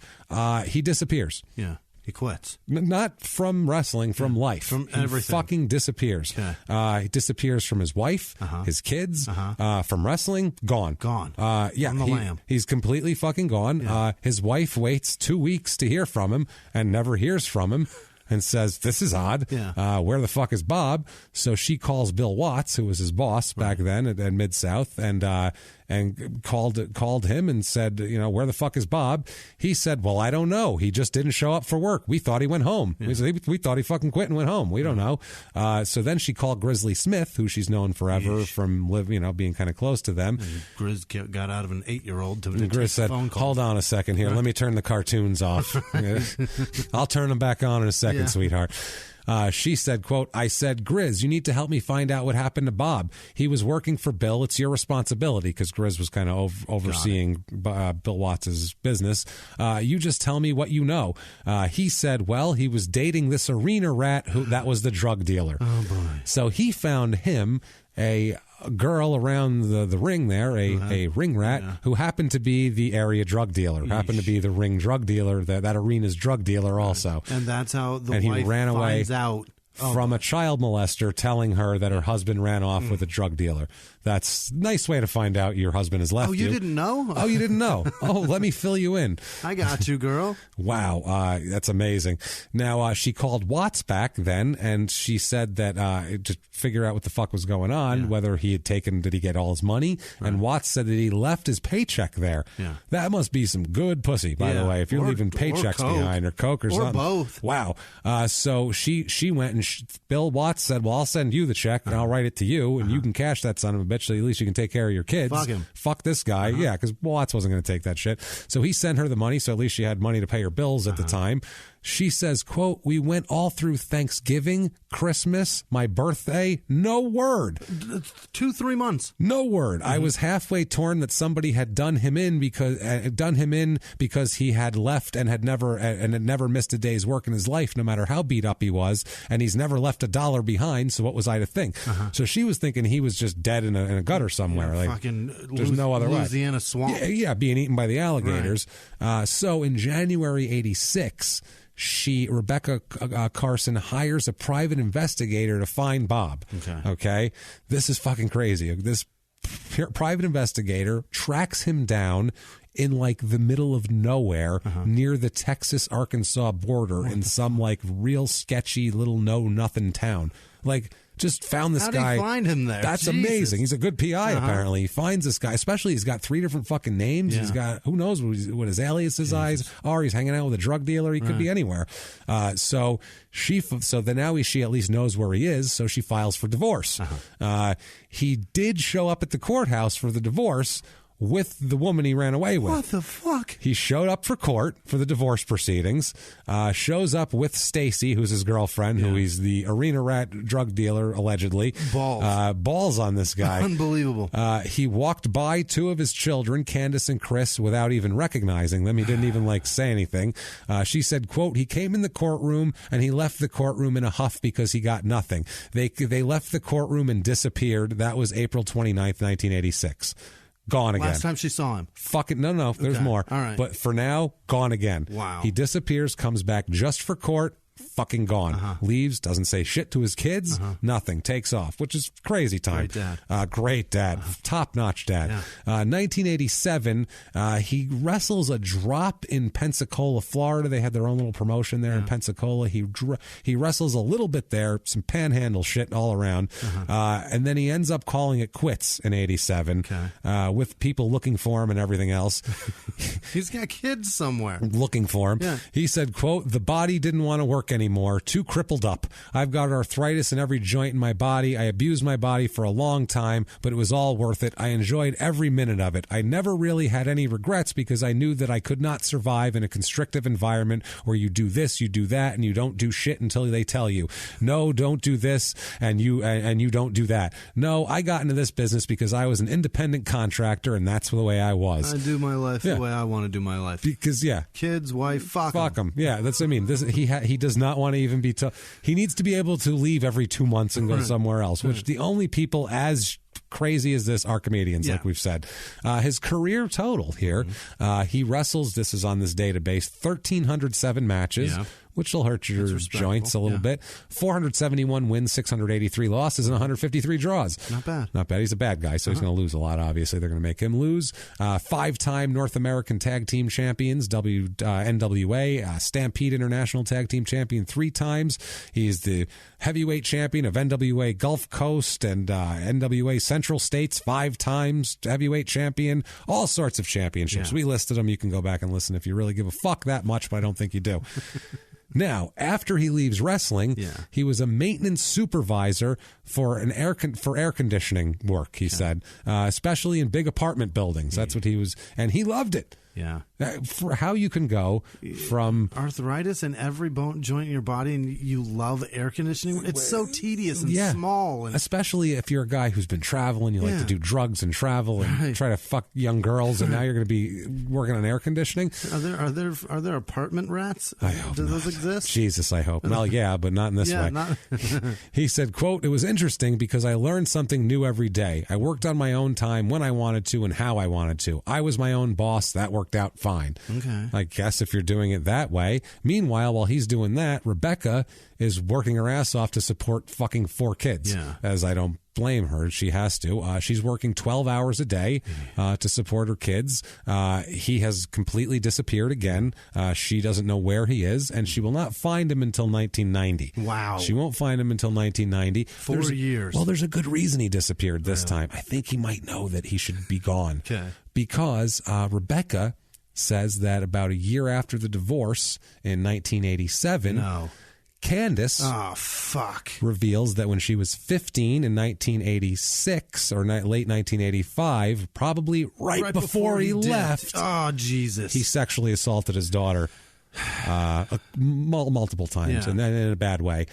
he disappears. Yeah. He quits. Not from wrestling, from life. From everything. He fucking disappears. Okay. He disappears from his wife, his kids, from wrestling, gone. Gone. Yeah, From the lamb. He's completely fucking gone. Yeah. His wife waits 2 weeks to hear from him and never hears from him. And says, this is odd. Yeah. Where the fuck is Bob? So she calls Bill Watts, who was his boss back then at Mid-South, and called him and said, where the fuck is Bob? He said, well, I don't know. He just didn't show up for work. We thought he went home. Yeah. We thought he fucking quit and went home. We don't know. So then she called Grizzly Smith, who she's known forever from being kind of close to them. And Grizz got out of an 8-year-old to Grizz said, hold on a second here. Let me turn the cartoons off. I'll turn them back on in a second, sweetheart. She said, quote, I said, Grizz, you need to help me find out what happened to Bob. He was working for Bill. It's your responsibility, because Grizz was kind of overseeing Bill Watts' business. You just tell me what you know. He said, well, he was dating this arena rat that was the drug dealer. Oh, boy. So he found him a girl around the ring there, a ring rat, who happened to be the area drug dealer, happened to be the ring drug dealer, that arena's drug dealer also. And that's how the wife wife ran away finds out. From a child molester telling her that her husband ran off with a drug dealer. That's a nice way to find out your husband has left you. Oh, you didn't know? Oh, you didn't know? Oh, let me fill you in. I got you, girl. Wow, that's amazing. Now, she called Watts back then, and she said that to figure out what the fuck was going on, whether he had did he get all his money? Right. And Watts said that he left his paycheck there. Yeah. That must be some good pussy, by the way, if you're leaving paychecks behind, or coke or something. Or both. Wow. So she went, and Bill Watts said, well, I'll send you the check, and I'll write it to you, and you can cash that son of a bitch, so at least you can take care of your kids. Fuck him. Fuck this guy. Yeah, because Watts wasn't going to take that shit. So he sent her the money, so at least she had money to pay her bills at the time. She says, quote, we went all through Thanksgiving, Christmas, my birthday, no word. 2-3 months. No word. I was halfway torn that somebody had done him in because he had left and had never missed a day's work in his life, no matter how beat up he was, and he's never left a dollar behind. So what was I to think? So she was thinking he was just dead in a gutter somewhere. Like, fucking there's no other Louisiana way. swamp. Yeah, being eaten by the alligators. Right. So in January '86. Rebecca Carson hires a private investigator to find Bob. Okay? This is fucking crazy. This private investigator tracks him down in like the middle of nowhere near the Texas-Arkansas border in some like real sketchy little know-nothing town. Like, just found this guy. How did he find him there? That's amazing. He's a good PI, apparently. He finds this guy, especially he's got 3 different fucking names. He's got, who knows what his aliases are. He's hanging out with a drug dealer. He could be anywhere. So now she at least knows where he is, so she files for divorce. He did show up at the courthouse for the divorce with the woman he ran away with. What the fuck? He showed up for court for the divorce proceedings, shows up with Stacy, who's his girlfriend, who he's the arena rat drug dealer, allegedly. Balls on this guy. Unbelievable. He walked by 2 of his children, Candace and Chris, without even recognizing them. He didn't even say anything. She said, quote, he came in the courtroom and he left the courtroom in a huff because he got nothing. They left the courtroom and disappeared. That was April 29th, 1986. Gone again. Last time she saw him. Fucking no, there's more. All right. But for now, gone again. Wow. He disappears, comes back just for court, fucking gone. Leaves, doesn't say shit to his kids, nothing, takes off, which is crazy time. Great dad. Top-notch dad. 1987, he wrestles a drop in Pensacola, Florida. They had their own little promotion there in Pensacola. He wrestles a little bit there, some panhandle shit all around, and then he ends up calling it quits in 87 with people looking for him and everything else. He's got kids somewhere. Looking for him. Yeah. He said, quote, the body didn't want to work anymore, too crippled up. I've got arthritis in every joint in my body. I abused my body for a long time, but it was all worth it. I enjoyed every minute of it. I never really had any regrets because I knew that I could not survive in a constrictive environment where you do this, you do that, and you don't do shit until they tell you, no, don't do this, and you don't do that. No, I got into this business because I was an independent contractor, and that's the way I was. I do my life the way I want to do my life. Because, kids, wife, fuck him. Yeah, that's what I mean. He does not want to even be he needs to be able to leave every 2 months and go somewhere else, which the only people as crazy as this are comedians, like we've said. His career total here, he wrestles, this is on this database, 1,307 matches, which will hurt your joints a little bit. 471 wins, 683 losses, and 153 draws. Not bad. Not bad. He's a bad guy, so he's going to lose a lot, obviously. They're going to make him lose. 5-time North American Tag Team Champions, NWA, Stampede International Tag Team Champion 3 times. He's the heavyweight champion of NWA Gulf Coast and NWA Central States 5 times, heavyweight champion, all sorts of championships. We listed them. You can go back and listen if you really give a fuck that much, but I don't think you do. Now, after he leaves wrestling, he was a maintenance supervisor for air conditioning work, he said, especially in big apartment buildings. That's what he was, and he loved it. Yeah. For how you can go from arthritis in every bone joint in your body, and you love air conditioning. It's so tedious and small, and especially if you're a guy who's been traveling, you like to do drugs and travel and try to fuck young girls, and now you're going to be working on air conditioning. Are there apartment rats? I hope Do not. those exist? Jesus, I hope. Well, yeah, but not in this way. He said, quote, "It was interesting because I learned something new every day. I worked on my own time when I wanted to and how I wanted to. I was my own boss. That worked out fine." Okay. I guess if you're doing it that way. Meanwhile, while he's doing that, Rebecca is working her ass off to support fucking 4 kids. Yeah. As I don't blame her. She has to. She's working 12 hours a day to support her kids. He has completely disappeared again. She doesn't know where he is, and she will not find him until 1990. Wow. She won't find him until 1990. 4 years. Well, there's a good reason he disappeared this time. I think he might know that he should be gone. Okay. Because Rebecca says that about a year after the divorce in 1987, Candace reveals that when she was 15 in 1986 or late 1985, probably right before he left, oh Jesus, he sexually assaulted his daughter multiple times, and then in a bad way.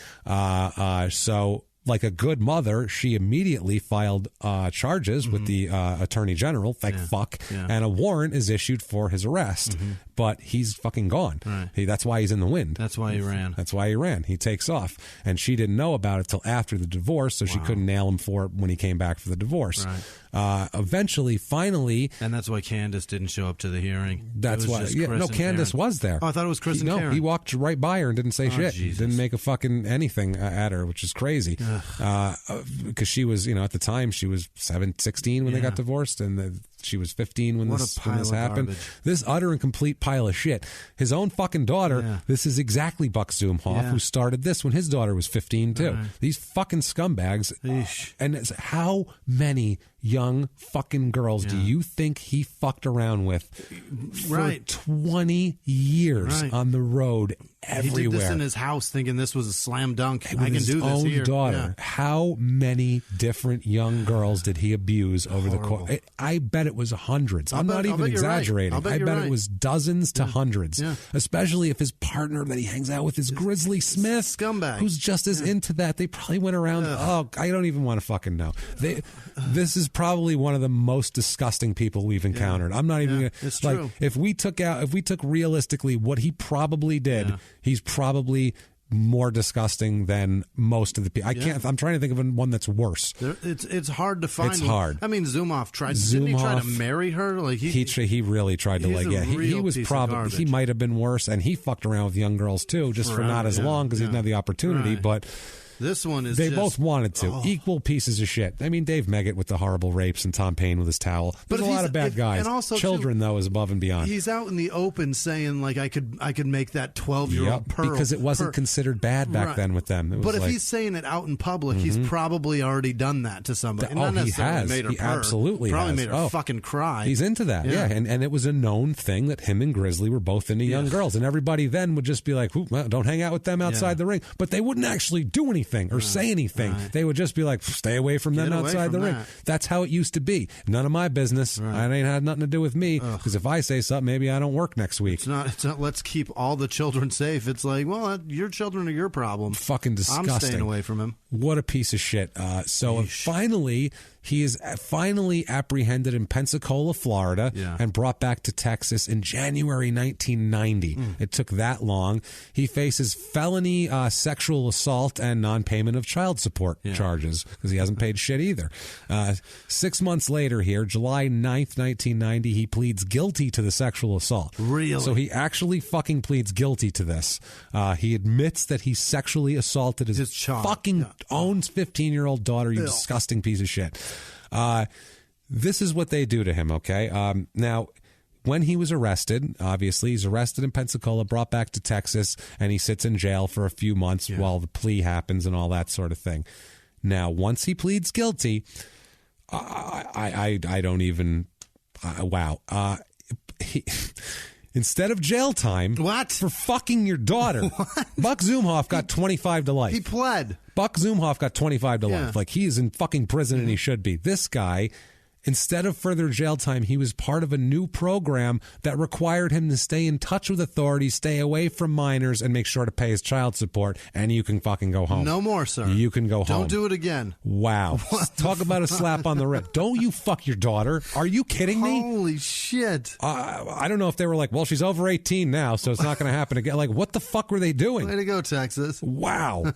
So, like a good mother, she immediately filed charges with the attorney general, and a warrant is issued for his arrest. But he's fucking gone. Right. That's why he's in the wind. That's why he ran. That's why he ran. He takes off. And she didn't know about it till after the divorce, so she couldn't nail him for it when he came back for the divorce. Right. Eventually, finally... And that's why Candace didn't show up to the hearing. That's why... Candace was there. Oh, I thought it was Chris and Karen. He walked right by her and didn't say shit. Jesus. Didn't make a fucking anything at her, which is crazy. Because she was, at the time, she was 16 when they got divorced, and she was 15 when this happened. Garbage. This utter and complete pile of shit. His own fucking daughter, this is exactly Buck Zumhoff, who started this when his daughter was 15 too. Right. These fucking scumbags. And how many young fucking girls do you think he fucked around with for 20 years on the road everywhere? He did this in his house thinking this was a slam dunk. With I can his do this own here. daughter. Yeah. How many different young girls did he abuse over the course? I bet it was hundreds. I'm not even exaggerating. I bet it was dozens to hundreds. Yeah. Especially if his partner that he hangs out with is Grizzly Smith, scumbag, who's just as into that. They probably went around. I don't even want to fucking know. This is probably one of the most disgusting people we've encountered. I'm not even it's like true. if we took realistically what he probably did, he's probably more disgusting than most of the people. I'm trying to think of one that's worse. It's hard to find. It's hard. I mean, Zumhoff tried. Didn't he try to marry her? Like he really tried to. He was probably he might have been worse, and he fucked around with young girls too, just for not as long because he didn't have the opportunity. Right. But this one is. They both wanted to. Equal pieces of shit. I mean, Dave Meggett with the horrible rapes and Tom Paine with his towel. There's a lot of bad guys. And also Children, though, is above and beyond. He's out in the open saying, like, I could make that 12-year-old pearl. Because it wasn't considered bad back then with them. It was but if he's saying it out in public, he's probably already done that to somebody. Not necessarily made her he purr. absolutely probably has. made her fucking cry. He's into that, And it was a known thing that him and Grizzly were both into young girls. And everybody then would just be like, don't hang out with them outside the ring. But they wouldn't actually do anything or say anything. Right. They would just be like, stay away from them outside the ring. That's how it used to be. None of my business. Right. It ain't had nothing to do with me. Because if I say something, maybe I don't work next week. It's not let's keep all the children safe. It's like, well, your children are your problem. Fucking disgusting. I'm staying away from him. What a piece of shit. Finally, he is finally apprehended in Pensacola, Florida, and brought back to Texas in January 1990. It took that long. He faces felony sexual assault and non-payment of child support charges because he hasn't paid shit either. 6 months later here, July 9th, 1990, he pleads guilty to the sexual assault. Really? So he actually fucking pleads guilty to this. He admits that he sexually assaulted his fucking own 15-year-old daughter, you disgusting piece of shit. This is what they do to him, okay? Now, when he was arrested, obviously, he's arrested in Pensacola, brought back to Texas, and he sits in jail for a few months while the plea happens and all that sort of thing. Now, once he pleads guilty, I don't even... wow. Instead of jail time for fucking your daughter, Buck Zumhoff got 25 to life. He pled. Buck Zumhoff got 25 to life. Like, he is in fucking prison and he should be. This guy Instead of further jail time, he was part of a new program that required him to stay in touch with authorities, stay away from minors, and make sure to pay his child support, and you can fucking go home. No more, sir. You can go home. Don't do it again. Wow. Talk about a slap on the wrist. Don't you fuck your daughter. Are you kidding me? Holy shit. I don't know if they were like, well, she's over 18 now, so it's not going to happen again. Like, what the fuck were they doing? Way to go, Texas. Wow.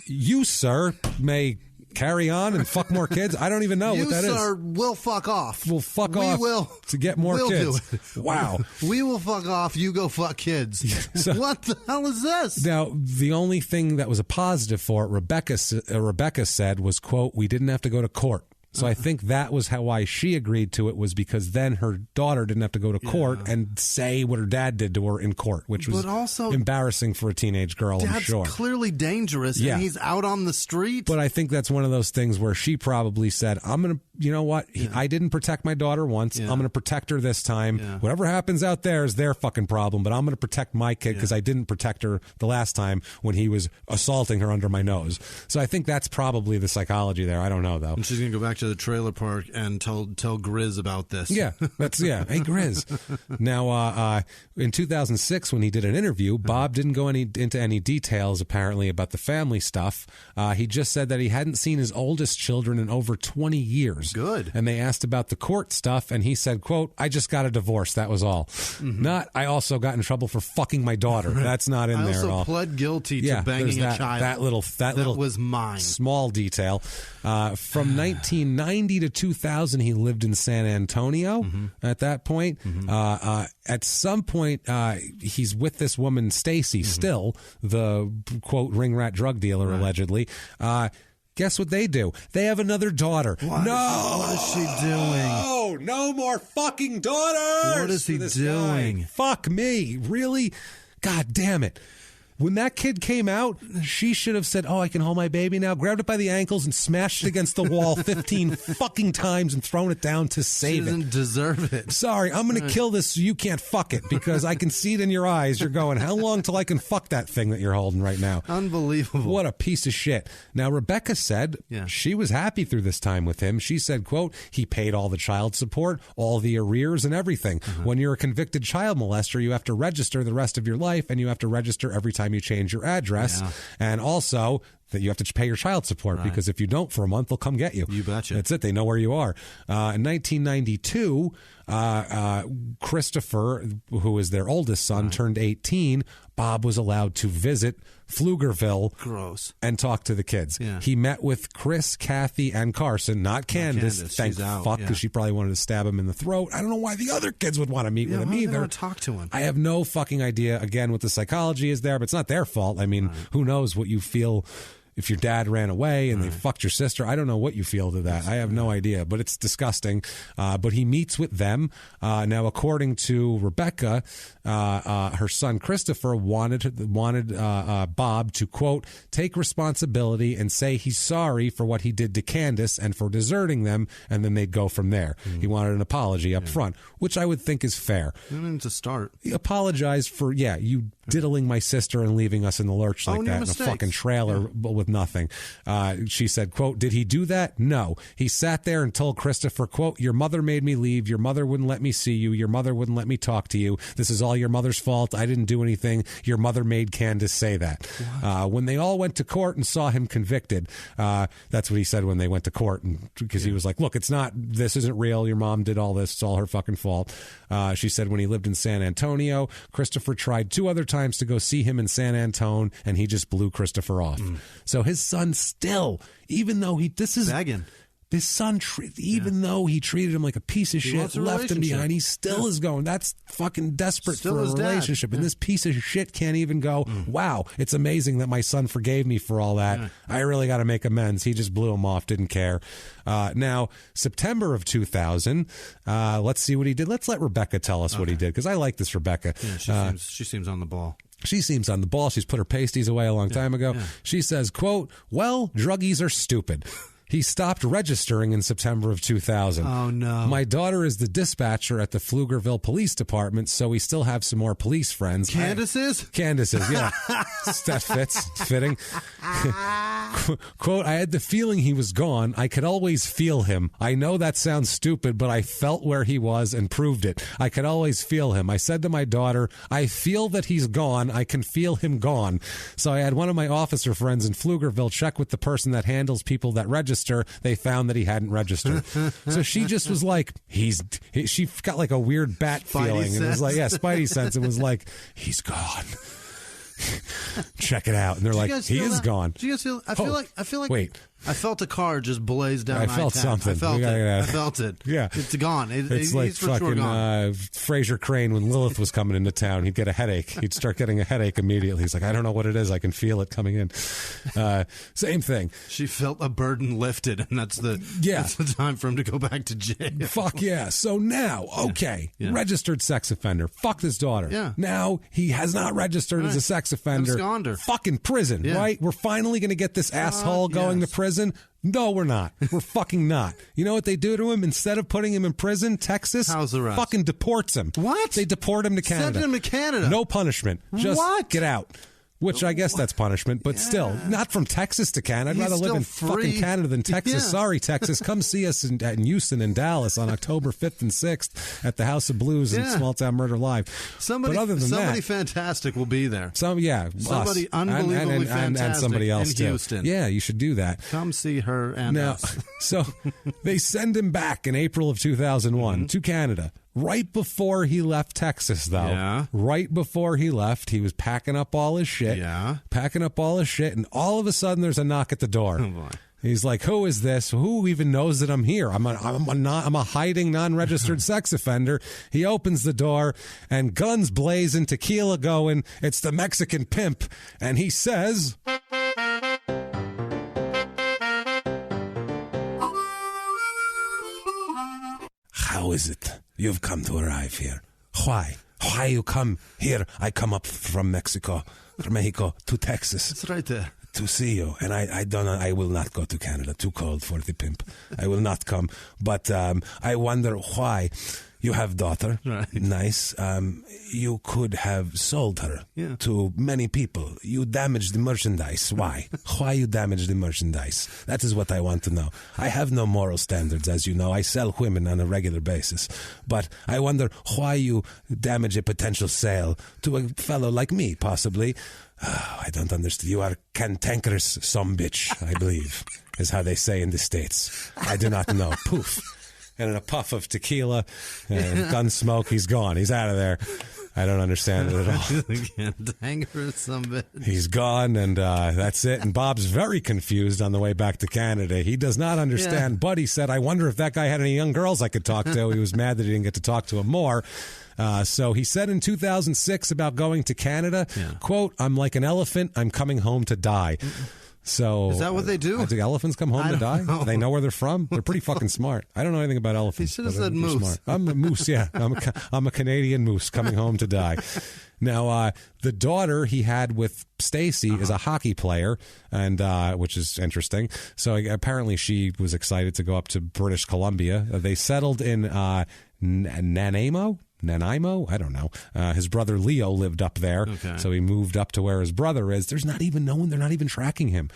You, sir, may carry on and fuck more kids. I don't even know what that is. You, sir, will fuck off. We'll fuck off to get more kids. Do it. Wow. We will fuck off. You go fuck kids. So, what the hell is this? Now, the only thing that was a positive for it, Rebecca said was, quote, we didn't have to go to court. So I think that was why she agreed to it, was because then her daughter didn't have to go to court and say what her dad did to her in court, which was also embarrassing for a teenage girl, I'm sure. Dad's clearly dangerous, and he's out on the street. But I think that's one of those things where she probably said, I'm going to, you know what? I didn't protect my daughter once. I'm going to protect her this time. Whatever happens out there is their fucking problem, but I'm going to protect my kid because I didn't protect her the last time when he was assaulting her under my nose. So I think that's probably the psychology there. I don't know, though. And she's going to go back to the trailer park and tell Grizz about this. Yeah, that's Hey, Grizz. Now, in 2006, when he did an interview, Bob didn't go into any details apparently about the family stuff. He just said that he hadn't seen his oldest children in over 20 years. Good. And they asked about the court stuff, and he said, "quote I just got a divorce. That was all. Not I also got in trouble for fucking my daughter. That's not in there at all. I also pled guilty to banging a child. That little was mine. Small detail. From 1990 to 2000, he lived in San Antonio. At that point, at some point, he's with this woman Stacy, still the quote ring rat drug dealer, allegedly. Guess what they do? They have another daughter. What is she doing? No more fucking daughters. What is he doing? Fuck me. Really? God damn it. When that kid came out, she should have said, I can hold my baby now, grabbed it by the ankles and smashed it against the wall 15 fucking times and thrown it down to save it. She doesn't deserve it. Sorry, I'm going to kill this so you can't fuck it, because I can see it in your eyes. You're going, how long till I can fuck that thing that you're holding right now? Unbelievable. What a piece of shit. Now, Rebecca said she was happy through this time with him. She said, quote, he paid all the child support, all the arrears and everything. When you're a convicted child molester, you have to register the rest of your life, and you have to register every time you change your address, and also that you have to pay your child support, because if you don't for a month, they'll come get you. You betcha. That's it. They know where you are. In 1992, Christopher, who is their oldest son, turned 18. Bob was allowed to visit Pflugerville and talk to the kids. He met with Chris, Kathy, and Carson, not Candace. Thank fuck, because she probably wanted to stab him in the throat. I don't know why the other kids would want to meet with him either. They want to talk to him. I have no fucking idea, again, what the psychology is there, but it's not their fault. I mean, who knows what you feel if your dad ran away and they fucked your sister. I don't know what you feel to that. I have no idea, but it's disgusting. But he meets with them. Now, according to Rebecca, her son Christopher wanted Bob to, quote, take responsibility and say he's sorry for what he did to Candace and for deserting them, and then they'd go from there. He wanted an apology up front, which I would think is fair. To start. He apologized for, you diddling my sister and leaving us in the lurch like that in a fucking trailer with nothing. She said, quote, did he do that? No. He sat there and told Christopher, quote, your mother made me leave. Your mother wouldn't let me see you. Your mother wouldn't let me talk to you. This is all your mother's fault. I didn't do anything. Your mother made Candace say that. When they all went to court and saw him convicted, that's what he said when they went to court, because he was like, look, this isn't real. Your mom did all this. It's all her fucking fault. She said when he lived in San Antonio, Christopher tried 2 other times to go see him in San Antone, and he just blew Christopher off. So his son still, even though begging. His son, even though he treated him like a piece of shit, left him behind, he still is going, that's fucking desperate for a relationship. And this piece of shit can't even go, wow, it's amazing that my son forgave me for all that. I really got to make amends. He just blew him off, didn't care. Now, September of 2000, let's see what he did. Let's let Rebecca tell us what he did, because I like this Rebecca. Yeah, she seems on the ball. She seems on the ball. She's put her pasties away a long time ago. She says, quote, well, druggies are stupid. He stopped registering in September of 2000. Oh, no. My daughter is the dispatcher at the Pflugerville Police Department, so we still have some more police friends. Candace's? Candace's, yeah. That fits. Fitting. Quote, I had the feeling he was gone. I could always feel him. I know that sounds stupid, but I felt where he was and proved it. I could always feel him. I said to my daughter, I feel that he's gone. I can feel him gone. So I had one of my officer friends in Pflugerville check with the person that handles people that register. They found that he hadn't registered. So she just was like, she got like a weird bat feeling. And it was like, yeah, Spidey sense. It was like, he's gone. Check it out. And they're like, he is gone. Do you guys feel? I feel like. Wait. I felt a car just blaze down. I felt I-10. something. I felt it. I felt it. Yeah, it's gone. It's like he's for fucking sure gone. Fraser Crane when Lilith was coming into town. He'd get a headache. He'd start getting a headache immediately. He's like, I don't know what it is. I can feel it coming in. Same thing. She felt a burden lifted, and that's the time for him to go back to jail. Fuck yeah. So now, okay, registered sex offender. Fuck this daughter. Yeah. Now he has not registered as a sex offender. Absconder. Fucking prison, right? We're finally going to get this asshole going to prison. No, we're not. We're fucking not. You know what they do to him? Instead of putting him in prison, Texas house arrest. Fucking deports him. What? They deport him to Canada. Send him to Canada. No punishment. Just what? Get out. Which I guess that's punishment, but still, not from Texas to Canada. I'd rather live in fucking Canada than Texas. Yeah. Sorry, Texas. Come see us in Houston and Dallas on October 5th and 6th at the House of Blues and Small Town Murder Live. Somebody fantastic will be there. Somebody us. Unbelievably fantastic and somebody else in too. Houston. Yeah, you should do that. Come see her and us. So they send him back in April of 2001 to Canada. Right before he left Texas, though. Yeah. Right before he left, he was packing up all his shit. Yeah. Packing up all his shit, and all of a sudden there's a knock at the door. Oh, boy. He's like, who is this? Who even knows that I'm here? I'm a hiding, non-registered sex offender. He opens the door, and guns blazing, tequila going. It's the Mexican pimp. And he says... How is it you've come to arrive here? Why? Why you come here? I come up from Mexico to Texas. It's right there. To see you. And I will not go to Canada. Too cold for the pimp. I will not come. But I wonder why. You have daughter. Right. Nice. You could have sold her to many people. You damaged the merchandise. Why? Why you damaged the merchandise? That is what I want to know. I have no moral standards, as you know. I sell women on a regular basis. But I wonder why you damage a potential sale to a fellow like me, possibly. Oh, I don't understand. You are cantankerous sumbitch, I believe, is how they say in the States. I do not know. Poof. And in a puff of tequila and gun smoke, he's gone. He's out of there. I don't understand it at all. He's gone, and that's it. And Bob's very confused on the way back to Canada. He does not understand. Yeah. Buddy said, I wonder if that guy had any young girls I could talk to. He was mad that he didn't get to talk to him more. So he said in 2006 about going to Canada, quote, I'm like an elephant. I'm coming home to die. So is that what they do? Do elephants come home to die? Know. They know where they're from. They're pretty fucking smart. I don't know anything about elephants. He should have said moose. Smart. I'm a moose. Yeah, I'm a Canadian moose coming home to die. Now, the daughter he had with Stacy is a hockey player, and which is interesting. So apparently she was excited to go up to British Columbia. They settled in Nanaimo. I don't know. His brother Leo lived up there, so he moved up to where his brother is. There's not even they're not even tracking him.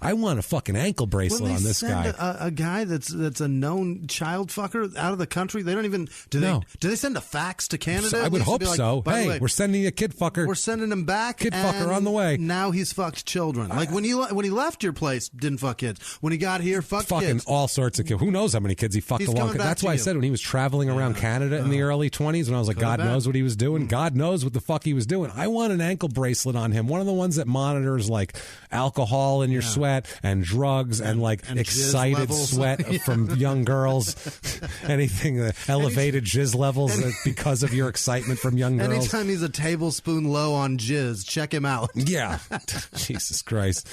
I want a fucking ankle bracelet on this guy. A guy that's a known child fucker out of the country. They don't even do they send a fax to Canada? So I would hope so. Hey, we're sending a kid fucker. We're sending him back. Kid fucker on the way. Now he's fucked children. Like when he left your place, didn't fuck kids. When he got here, fucked kids. All sorts of kids. Who knows how many kids he fucked along? That's why I said when he was traveling around Canada in the early 20s, when I was like, God knows what he was doing. God knows what the fuck he was doing. I want an ankle bracelet on him. One of the ones that monitors like alcohol in your sweat and drugs and excited sweat from young girls. Anything, elevated jizz levels because of your excitement from young girls. Anytime he's a tablespoon low on jizz, check him out. Yeah. Jesus Christ.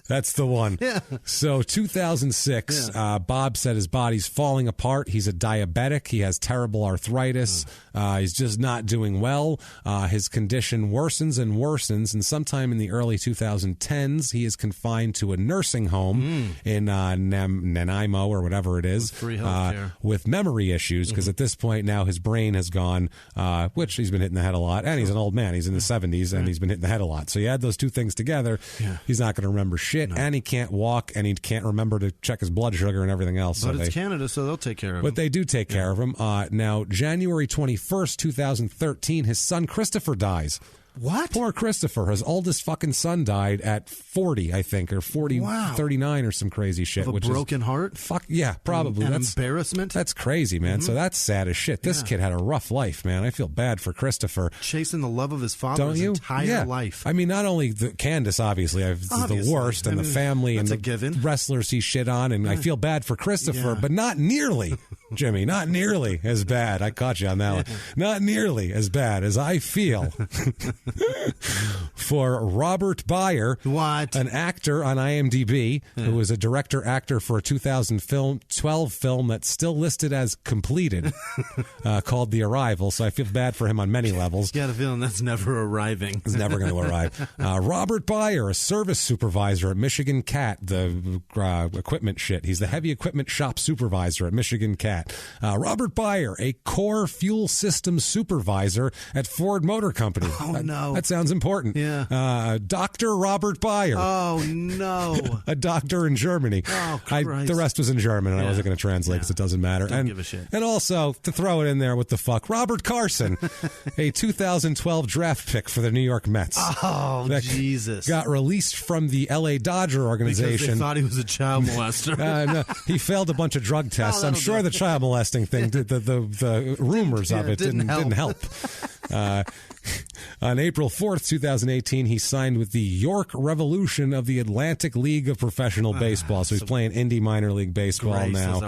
That's the one. Yeah. So 2006, Bob said his body's falling apart. He's a diabetic. He has terrible arthritis. He's just not doing well. His condition worsens and worsens, and sometime in the early 2010s, he is confined to a nursing home in Nanaimo or whatever it is, free healthcare. With memory issues, because at this point now his brain has gone, which he's been hitting the head a lot, and he's an old man. He's in the 70s, and he's been hitting the head a lot. So you add those two things together, he's not going to remember shit, and he can't walk, and he can't remember to check his blood sugar and everything else. But it's Canada, so they'll take care of him. But they do take care of him. Now, January 21st, 2013, his son Christopher dies. What? Poor Christopher. His oldest fucking son died at 40, I think, or 39 or some crazy shit. Of a broken heart? Fuck, yeah, probably. That's embarrassment? That's crazy, man. So that's sad as shit. This kid had a rough life, man. I feel bad for Christopher. Chasing the love of his father his entire life. I mean, not only Candace, obviously, is the worst, and the family and the wrestlers he shit on, and I feel bad for Christopher, but not nearly, Jimmy, not nearly as bad. I caught you on that one. Not nearly as bad as I feel for Robert Byer, an actor on IMDb, who was a director-actor for a 2012 film that's still listed as completed, called The Arrival, so I feel bad for him on many levels. You got a feeling that's never arriving. It's never going to arrive. Robert Byer, a service supervisor at Michigan Cat, the equipment shit. He's the heavy equipment shop supervisor at Michigan Cat. Robert Byer, a core fuel systems supervisor at Ford Motor Company. Oh, no. That sounds important. Yeah. Dr. Robert Byer. Oh, no. A doctor in Germany. Oh, Christ. The rest was in German, and I wasn't going to translate because it doesn't matter. Don't give a shit. And also, to throw it in there, what the fuck, Robert Carson, a 2012 draft pick for the New York Mets. Oh, Jesus. Got released from the LA Dodger organization. Because they thought he was a child molester. No, he failed a bunch of drug tests. I'm sure the child molesting thing, the rumors of it didn't help. On April 4th, 2018, he signed with the York Revolution of the Atlantic League of Professional Baseball. So he's playing indie minor league baseball Grace now.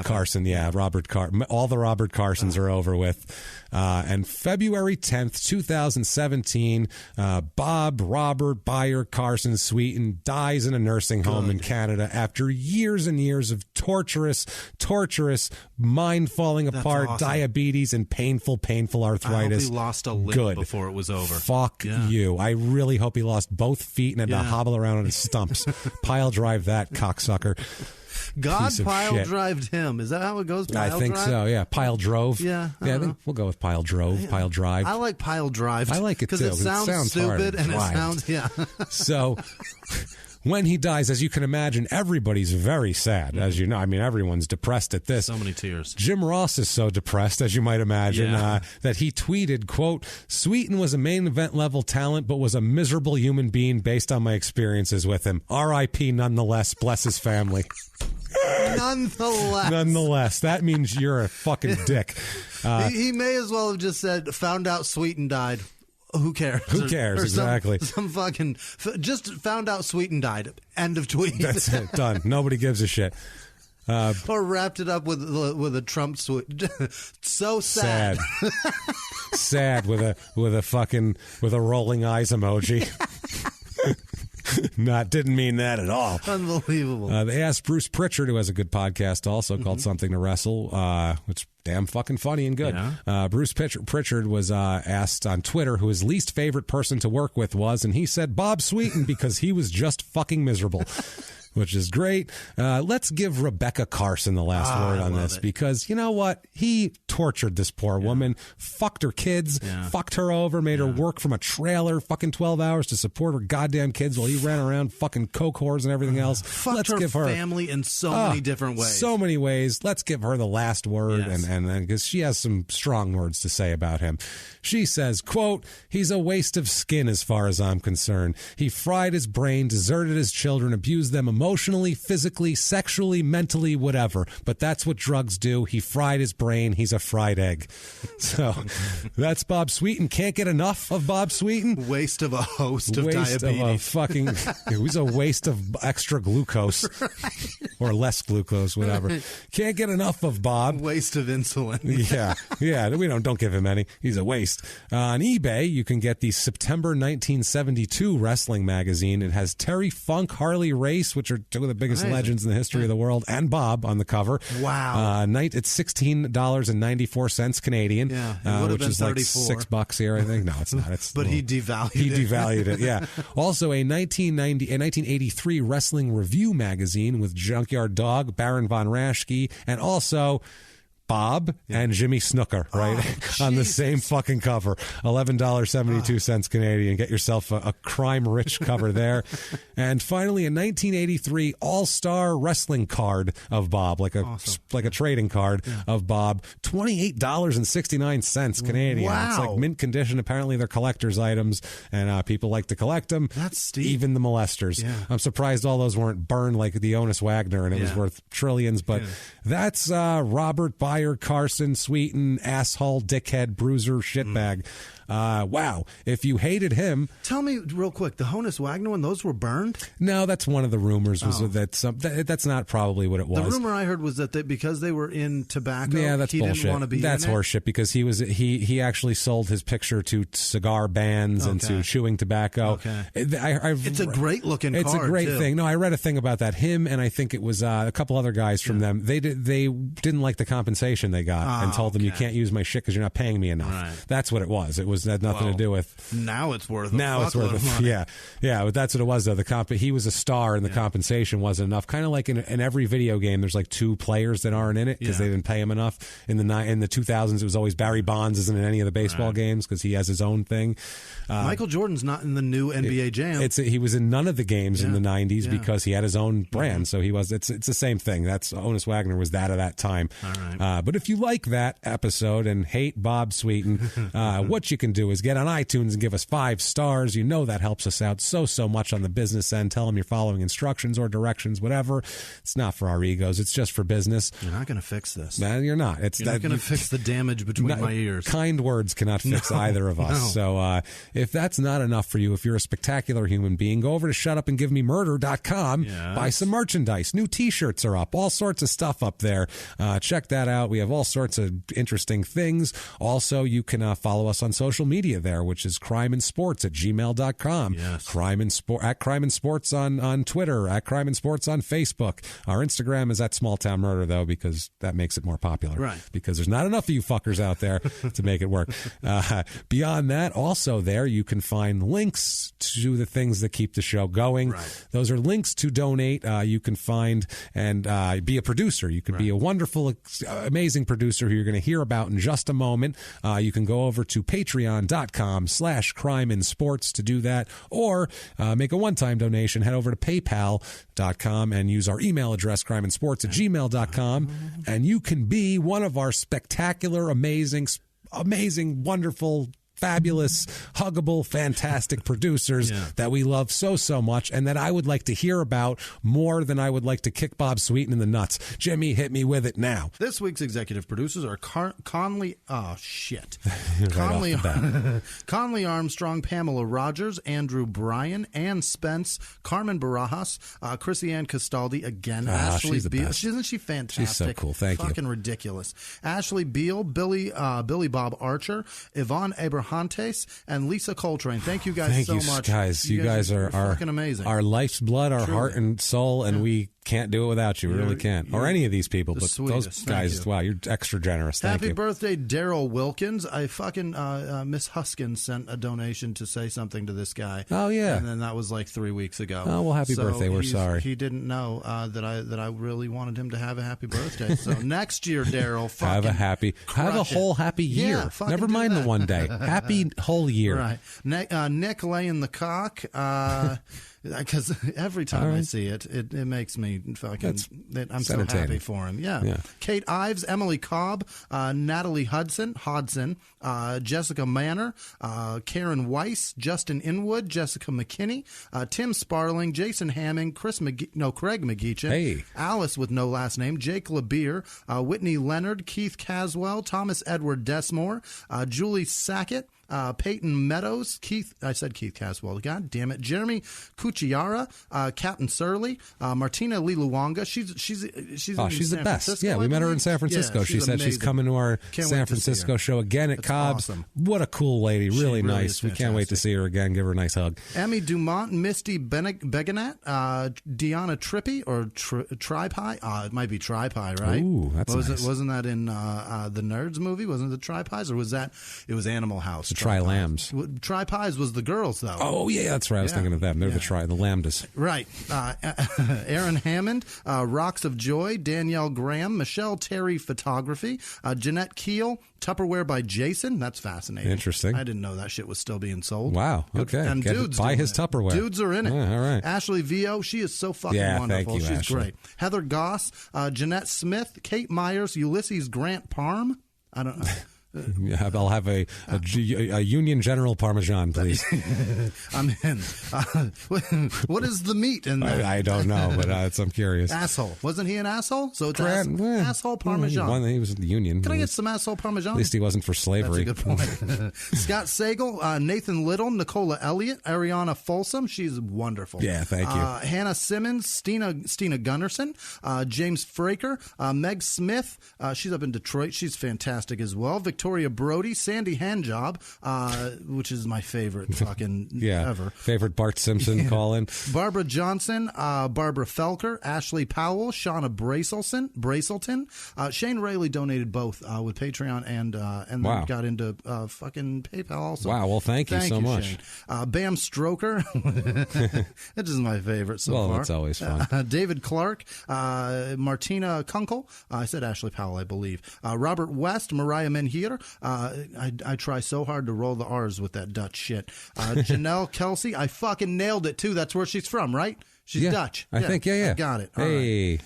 Carson, all the Robert Carsons are over with. And February 10th, 2017, Robert Byer Carson Sweetan dies in a nursing home in Canada after years and years of torturous, mind falling apart, diabetes, and painful arthritis. I hope he lost a limb before it was over. Fuck you. I really hope he lost both feet and had to hobble around on his stumps. Pile drive that cocksucker. God pile-drived him. Is that how it goes? I think so, yeah. Pile drove. Yeah. I think we'll go with pile drove, pile drive. I like pile drived. I like it too. Because it sounds stupid and it sounds, So when he dies, as you can imagine, everybody's very sad, as you know. I mean, everyone's depressed at this. So many tears. Jim Ross is so depressed, as you might imagine, that he tweeted, quote, "Sweetan was a main event level talent, but was a miserable human being based on my experiences with him. R.I.P. nonetheless. Bless his family." Nonetheless. That means you're a fucking dick. He may as well have just said, found out Sweetan died. Who cares? Who cares? Exactly. Some fucking just found out Sweetan died. End of tweet. That's it. Done. Nobody gives a shit. Or wrapped it up with a Trump tweet. So sad. Sad with a rolling eyes emoji. Didn't mean that at all. Unbelievable. They asked Bruce Pritchard, who has a good podcast also called Something to Wrestle, which damn fucking funny and good. Yeah. Bruce Pritchard was asked on Twitter who his least favorite person to work with was, and he said Bob Sweetan because he was just fucking miserable. Which is great. Let's give Rebecca Carson the last word on this because you know what? He tortured this poor woman, fucked her kids, fucked her over, made her work from a trailer fucking 12 hours to support her goddamn kids while he ran around fucking coke whores and everything else. Fucked her family in so many different ways. So many ways. Let's give her the last word and because she has some strong words to say about him. She says, quote, "He's a waste of skin as far as I'm concerned. He fried his brain, deserted his children, abused them emotionally, emotionally, physically, sexually, mentally, whatever. But that's what drugs do. He fried his brain. He's a fried egg. So that's Bob Sweetan. Can't get enough of Bob Sweetan. Waste of a host of Waste diabetes. It was a waste of extra glucose or less glucose, whatever. Can't get enough of Bob. Waste of insulin. Yeah. We don't give him any. He's a waste. On eBay, you can get the September 1972 wrestling magazine. It has Terry Funk, Harley Race, which are two of the biggest legends in the history of the world, and Bob on the cover. Wow. It's $16.94 Canadian, which is like $6 here, I think. No, it's not. But he devalued it. He devalued it, yeah. Also, a 1983 wrestling review magazine with Junkyard Dog, Baron Von Raschke, and also Bob and Jimmy Snooker, right? On the same fucking cover. $11.72 Canadian. Get yourself a crime-rich cover there. And finally, a 1983 All-Star Wrestling card of Bob, like a trading card of Bob. $28.69 Canadian. Wow. It's like mint condition. Apparently, they're collector's items, and people like to collect them. That's steep. Even the molesters. Yeah. I'm surprised all those weren't burned like the Honus Wagner, and it was worth trillions. But that's Robert Byer, Carson, Sweetan, asshole, dickhead, bruiser, shitbag. Wow. If you hated him... Tell me real quick, the Honus Wagner one, those were burned? No, that's one of the rumors. That's not probably what it was. The rumor I heard was that because they were in tobacco, that's he bullshit. didn't want to be That's in horseshit because he actually sold his picture to cigar bands and to chewing tobacco. Okay. It's a great looking card, It's a great too. thing. No, I read a thing about that. Him and I think it was a couple other guys from them. They didn't like the compensation they got and told them, you can't use my shit because you're not paying me enough. Right. That's what it was. It had nothing to do with... Now it's worth Yeah, but that's what it was, though. He was a star and the compensation wasn't enough. Kind of like in every video game, there's like two players that aren't in it because they didn't pay him enough. In the 2000s, it was always Barry Bonds isn't in any of the baseball games because he has his own thing. Michael Jordan's not in the new NBA Jam. He was in none of the games in the 90s because he had his own brand. So he was. It's the same thing. That's Honus Wagner was that of that time. All right. But if you like that episode and hate Bob Sweetan, what you can do is get on iTunes and give us 5 stars. You know that helps us out so much on the business end. Tell them you're following instructions or directions, whatever. It's not for our egos. It's just for business. You're not going to fix this. No, you're not. You're not going to fix the damage between my ears. Kind words cannot fix either of us. So if that's not enough for you, if you're a spectacular human being, go over to shutupandgivememurder.com. Buy some merchandise. New t-shirts are up. All sorts of stuff up there. Check that out. We have all sorts of interesting things. Also, you can follow us on social media there, which is crimeandsports@gmail.com. Yes. At Crime and Sports on Twitter, at Crime and Sports on Facebook. Our Instagram is at Small Town Murder, though, because that makes it more popular. Right. Because there's not enough of you fuckers out there to make it work. Beyond that, also there, you can find links to the things that keep the show going. Right. Those are links to donate. You can find and be a producer. You can be a wonderful, amazing producer who you're going to hear about in just a moment. You can go over to patreon.com/crimeandsports to do that, or make a one-time donation. Head over to paypal.com and use our email address, crimeandsports@gmail.com, and you can be one of our spectacular, amazing, wonderful, fabulous, huggable, fantastic producers that we love so much, and that I would like to hear about more than I would like to kick Bob Sweetan in the nuts. Jimmy, hit me with it now. This week's executive producers are Conley. Oh shit! Conley Armstrong, Pamela Rogers, Andrew Bryan, Ann Spence, Carmen Barajas, Chrissy Ann Castaldi again. Ashley she's the Beal. best. Isn't she fantastic? She's so cool. Thank you. Fucking ridiculous. Ashley Beal, Billy Bob Archer, Yvonne Abrahantes, and Lisa Coltrane. Thank you guys so much. You guys are fucking amazing. Our life's blood, our heart and soul, and we can't do it without you. We really can't. Or any of these people. But those guys, wow, you're extra generous. Thank you. Happy birthday, Daryl Wilkins. I fucking, Miss Huskins sent a donation to say something to this guy. Oh, yeah. And then that was like 3 weeks ago. Oh, well, happy birthday. We're sorry. He didn't know that I really wanted him to have a happy birthday. So next year, Daryl, have a whole happy year. Yeah, never mind the one day. Happy whole year. Right. Nick laying the cock. Because every time I see it, it makes me fucking. I'm so happy for him. Yeah. Kate Ives, Emily Cobb, Natalie Hodson, Jessica Manor, Karen Weiss, Justin Inwood, Jessica McKinney, Tim Sparling, Jason Hamming, Craig McGeechan, Alice with no last name, Jake LeBeer, Whitney Leonard, Keith Caswell, Thomas Edward Desmore, Julie Sackett, Peyton Meadows, I said Keith Caswell, god damn it, Jeremy Cucciara, Captain Surly, Martina Liluwanga. She's the best. Yeah, we met her in San Francisco. She said she's coming to our San Francisco show again at Cobb's. Awesome. What a cool lady, really nice. We can't wait to see her again. Give her a nice hug. Emmy Dumont, Misty Beganat, Deanna Trippi or Tribe High. It might be Tribe High, right? Ooh, that's nice. Wasn't that in the Nerds movie? Wasn't it the Tribe Highs, or was that? It was Animal House. Tri-Lambs. Tri-Pies was the girls, though. Oh, yeah, that's right. I was thinking of them. They're the Lambdas. Right. Aaron Hammond, Rocks of Joy, Danielle Graham, Michelle Terry Photography, Jeanette Keel, Tupperware by Jason. That's fascinating. Interesting. I didn't know that shit was still being sold. Wow. Okay. And dudes buy his Tupperware. Dudes are in it. Yeah, all right. Ashley Vio, she is so fucking wonderful. Thank you, She's Ashley. great. Heather Goss, Jeanette Smith, Kate Myers, Ulysses Grant Parm. I don't know. I'll have a Union General Parmesan, please. I'm in. What is the meat in that? I don't know, but I'm curious. Asshole. Wasn't he an asshole? So it's asshole Parmesan. He was in the Union. Can I get some asshole Parmesan? At least he wasn't for slavery. That's a good point. Scott Sagal, Nathan Little, Nicola Elliott, Ariana Folsom. She's wonderful. Yeah, thank you. Hannah Simmons, Stina Gunnarsson, James Fraker, Meg Smith. She's up in Detroit. She's fantastic as well. Victoria Brody, Sandy Handjob, which is my favorite fucking ever. Favorite Bart Simpson call-in. Barbara Johnson, Barbara Felker, Ashley Powell, Shauna Bracelton. Shane Rayleigh donated both with Patreon and then got into fucking PayPal also. Wow, well, thank you so much. Shane. Bam Stroker. That is my favorite so far. Well, that's always fun. David Clark, Martina Kunkel. I said Ashley Powell, I believe. Robert West, Mariah Menhir. I try so hard to roll the R's with that Dutch shit. Janelle Kelsey, I fucking nailed it too. That's where she's from, right? She's Dutch. I think, yeah. I got it. All right.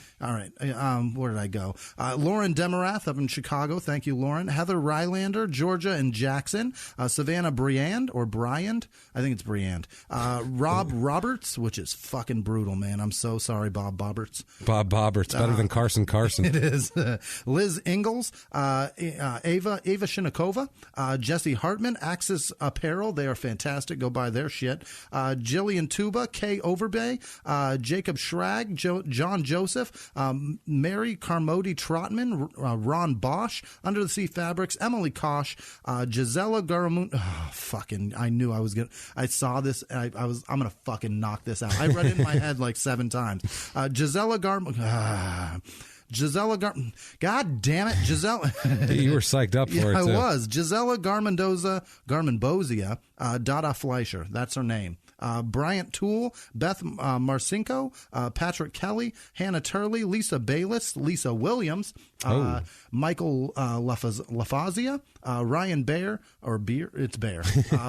Where did I go? Lauren Demarath up in Chicago. Thank you, Lauren. Heather Rylander, Georgia and Jackson. Savannah Briand, or Bryand. I think it's Briand. Rob Roberts, which is fucking brutal, man. I'm so sorry, Bob Boberts. Bob Boberts, better than Carson. It is. Liz Ingalls, Ava Shinikova, Jesse Hartman, Axis Apparel. They are fantastic. Go buy their shit. Jillian Tuba, Kay Overbay, Jacob Schrag, John Joseph, Mary Carmody Trotman, Ron Bosch, Under the Sea Fabrics, Emily Kosh, Gisela Garamun. Oh, fucking! I knew I was gonna. I saw this. I'm gonna fucking knock this out. I read it in my head like 7 times. Gisela God damn it, Gisela. You were psyched up for it, too. I was. Gisela Garmenbozia, Dada Fleischer. That's her name. Bryant Toole, Beth Marcinko, Patrick Kelly, Hannah Turley, Lisa Bayless, Lisa Williams, Michael Lafazia, Ryan Bear, it's Bear,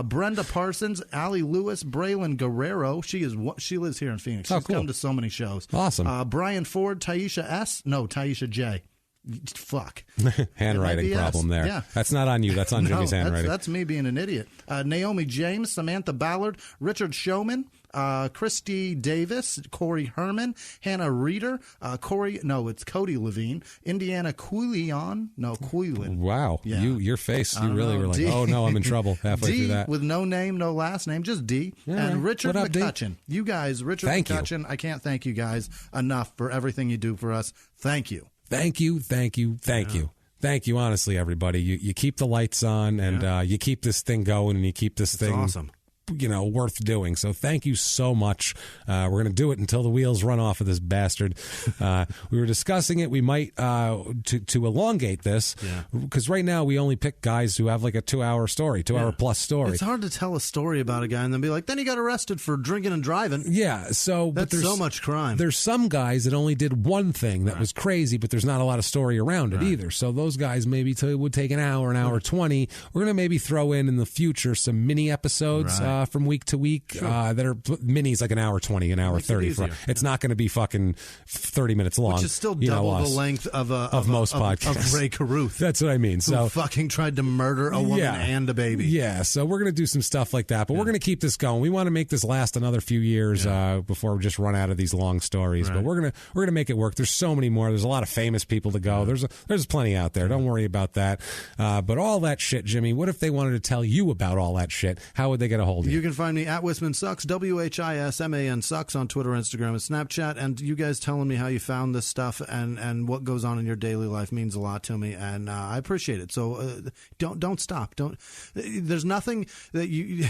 Brenda Parsons, Allie Lewis, Braylon Guerrero. She lives here in Phoenix. She's come to so many shows. Awesome. Brian Ford, Taisha J. Fuck. Handwriting problem there. Yeah. That's not on you. That's on Jimmy's handwriting. That's me being an idiot. Naomi James, Samantha Ballard, Richard Showman, Christy Davis, Corey Herman, Hannah Reeder, it's Cody Levine, Indiana Quillian. Wow. Yeah. Your face, you really were like, D. Oh no, I'm in trouble halfway through that. With no name, no last name, just D. Yeah, and Richard what up, McCutcheon. D? You guys, Richard Thank McCutcheon, you. I can't thank you guys enough for everything you do for us. Thank you. Thank you. Thank you, honestly, everybody. You keep the lights on, and you keep this thing going, and you keep this thing awesome. Worth doing. So thank you so much. We're going to do it until the wheels run off of this bastard. We were discussing it. We might, to elongate this, because right now we only pick guys who have like a 2-hour story, 2-hour plus story. It's hard to tell a story about a guy and then be like, then he got arrested for drinking and driving. Yeah. So that's so much crime. There's some guys that only did one thing that was crazy, but there's not a lot of story around it either. So those guys maybe would take an hour 20. We're going to maybe throw in the future some mini episodes from week to week that are minis, like an hour 20, an hour 30. It's not going to be fucking 30 minutes long. Which is still double the length of most podcasts. Of Ray Caruth. That's what I mean. So who fucking tried to murder a woman and a baby. Yeah, so we're going to do some stuff like that, but we're going to keep this going. We want to make this last another few years before we just run out of these long stories. Right. But we're gonna make it work. There's so many more. There's a lot of famous people to go. There's plenty out there. Don't worry about that. But all that shit, Jimmy, what if they wanted to tell you about all that shit? How would they get a hold of you? You can find me at Wisman Sucks, WHISMAN Sucks on Twitter, Instagram, and Snapchat. And you guys telling me how you found this stuff and what goes on in your daily life means a lot to me, and I appreciate it. So don't stop. There's nothing that you.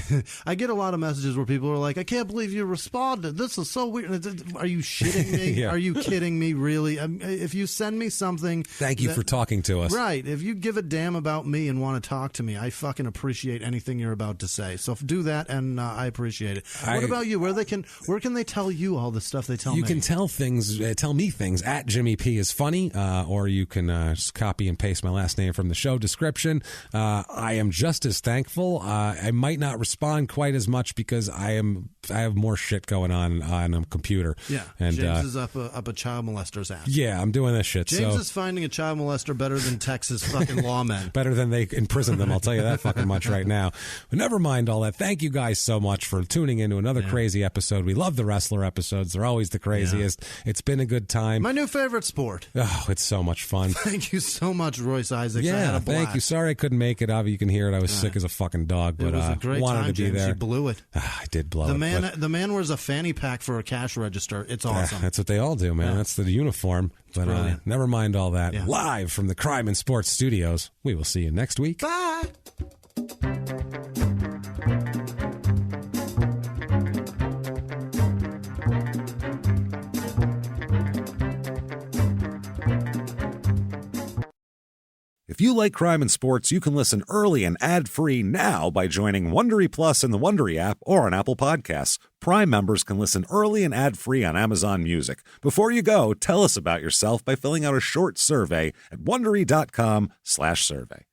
I get a lot of messages where people are like, "I can't believe you responded. This is so weird." Are you shitting me? Yeah. Are you kidding me? Really? If you send me something, thank you for talking to us. Right. If you give a damn about me and want to talk to me, I fucking appreciate anything you're about to say. So do that, and I appreciate it. What about you? Where can they tell you all the stuff they tell me? You can tell me things at Jimmy P is funny, or you can just copy and paste my last name from the show description. I am just as thankful. I might not respond quite as much because I have more shit going on a computer. Yeah, and James is up a child molester's ass. Yeah, I'm doing this shit. James is finding a child molester better than Texas fucking lawmen. Better than they imprison them. I'll tell you that fucking much right now. But never mind all that. Thank you guys so much for tuning into another crazy episode. We love the wrestler episodes. They're always the craziest. Yeah. It's been a good time. My new favorite sport. Oh, it's so much fun. Thank you so much, Royce Isaacs. I had a blast. Thank you. Sorry I couldn't make it. Avi, you can hear it. I was sick as a fucking dog, but it was a great wanted time, to be James. there. You blew it. I did blow it. The man wears a fanny pack for a cash register. It's awesome. That's what they all do, man. That's the uniform. But never mind all that. Yeah. Live from the Crime and Sports Studios. We will see you next week. Bye. If you like crime and sports, you can listen early and ad-free now by joining Wondery Plus in the Wondery app or on Apple Podcasts. Prime members can listen early and ad-free on Amazon Music. Before you go, tell us about yourself by filling out a short survey at Wondery.com/survey.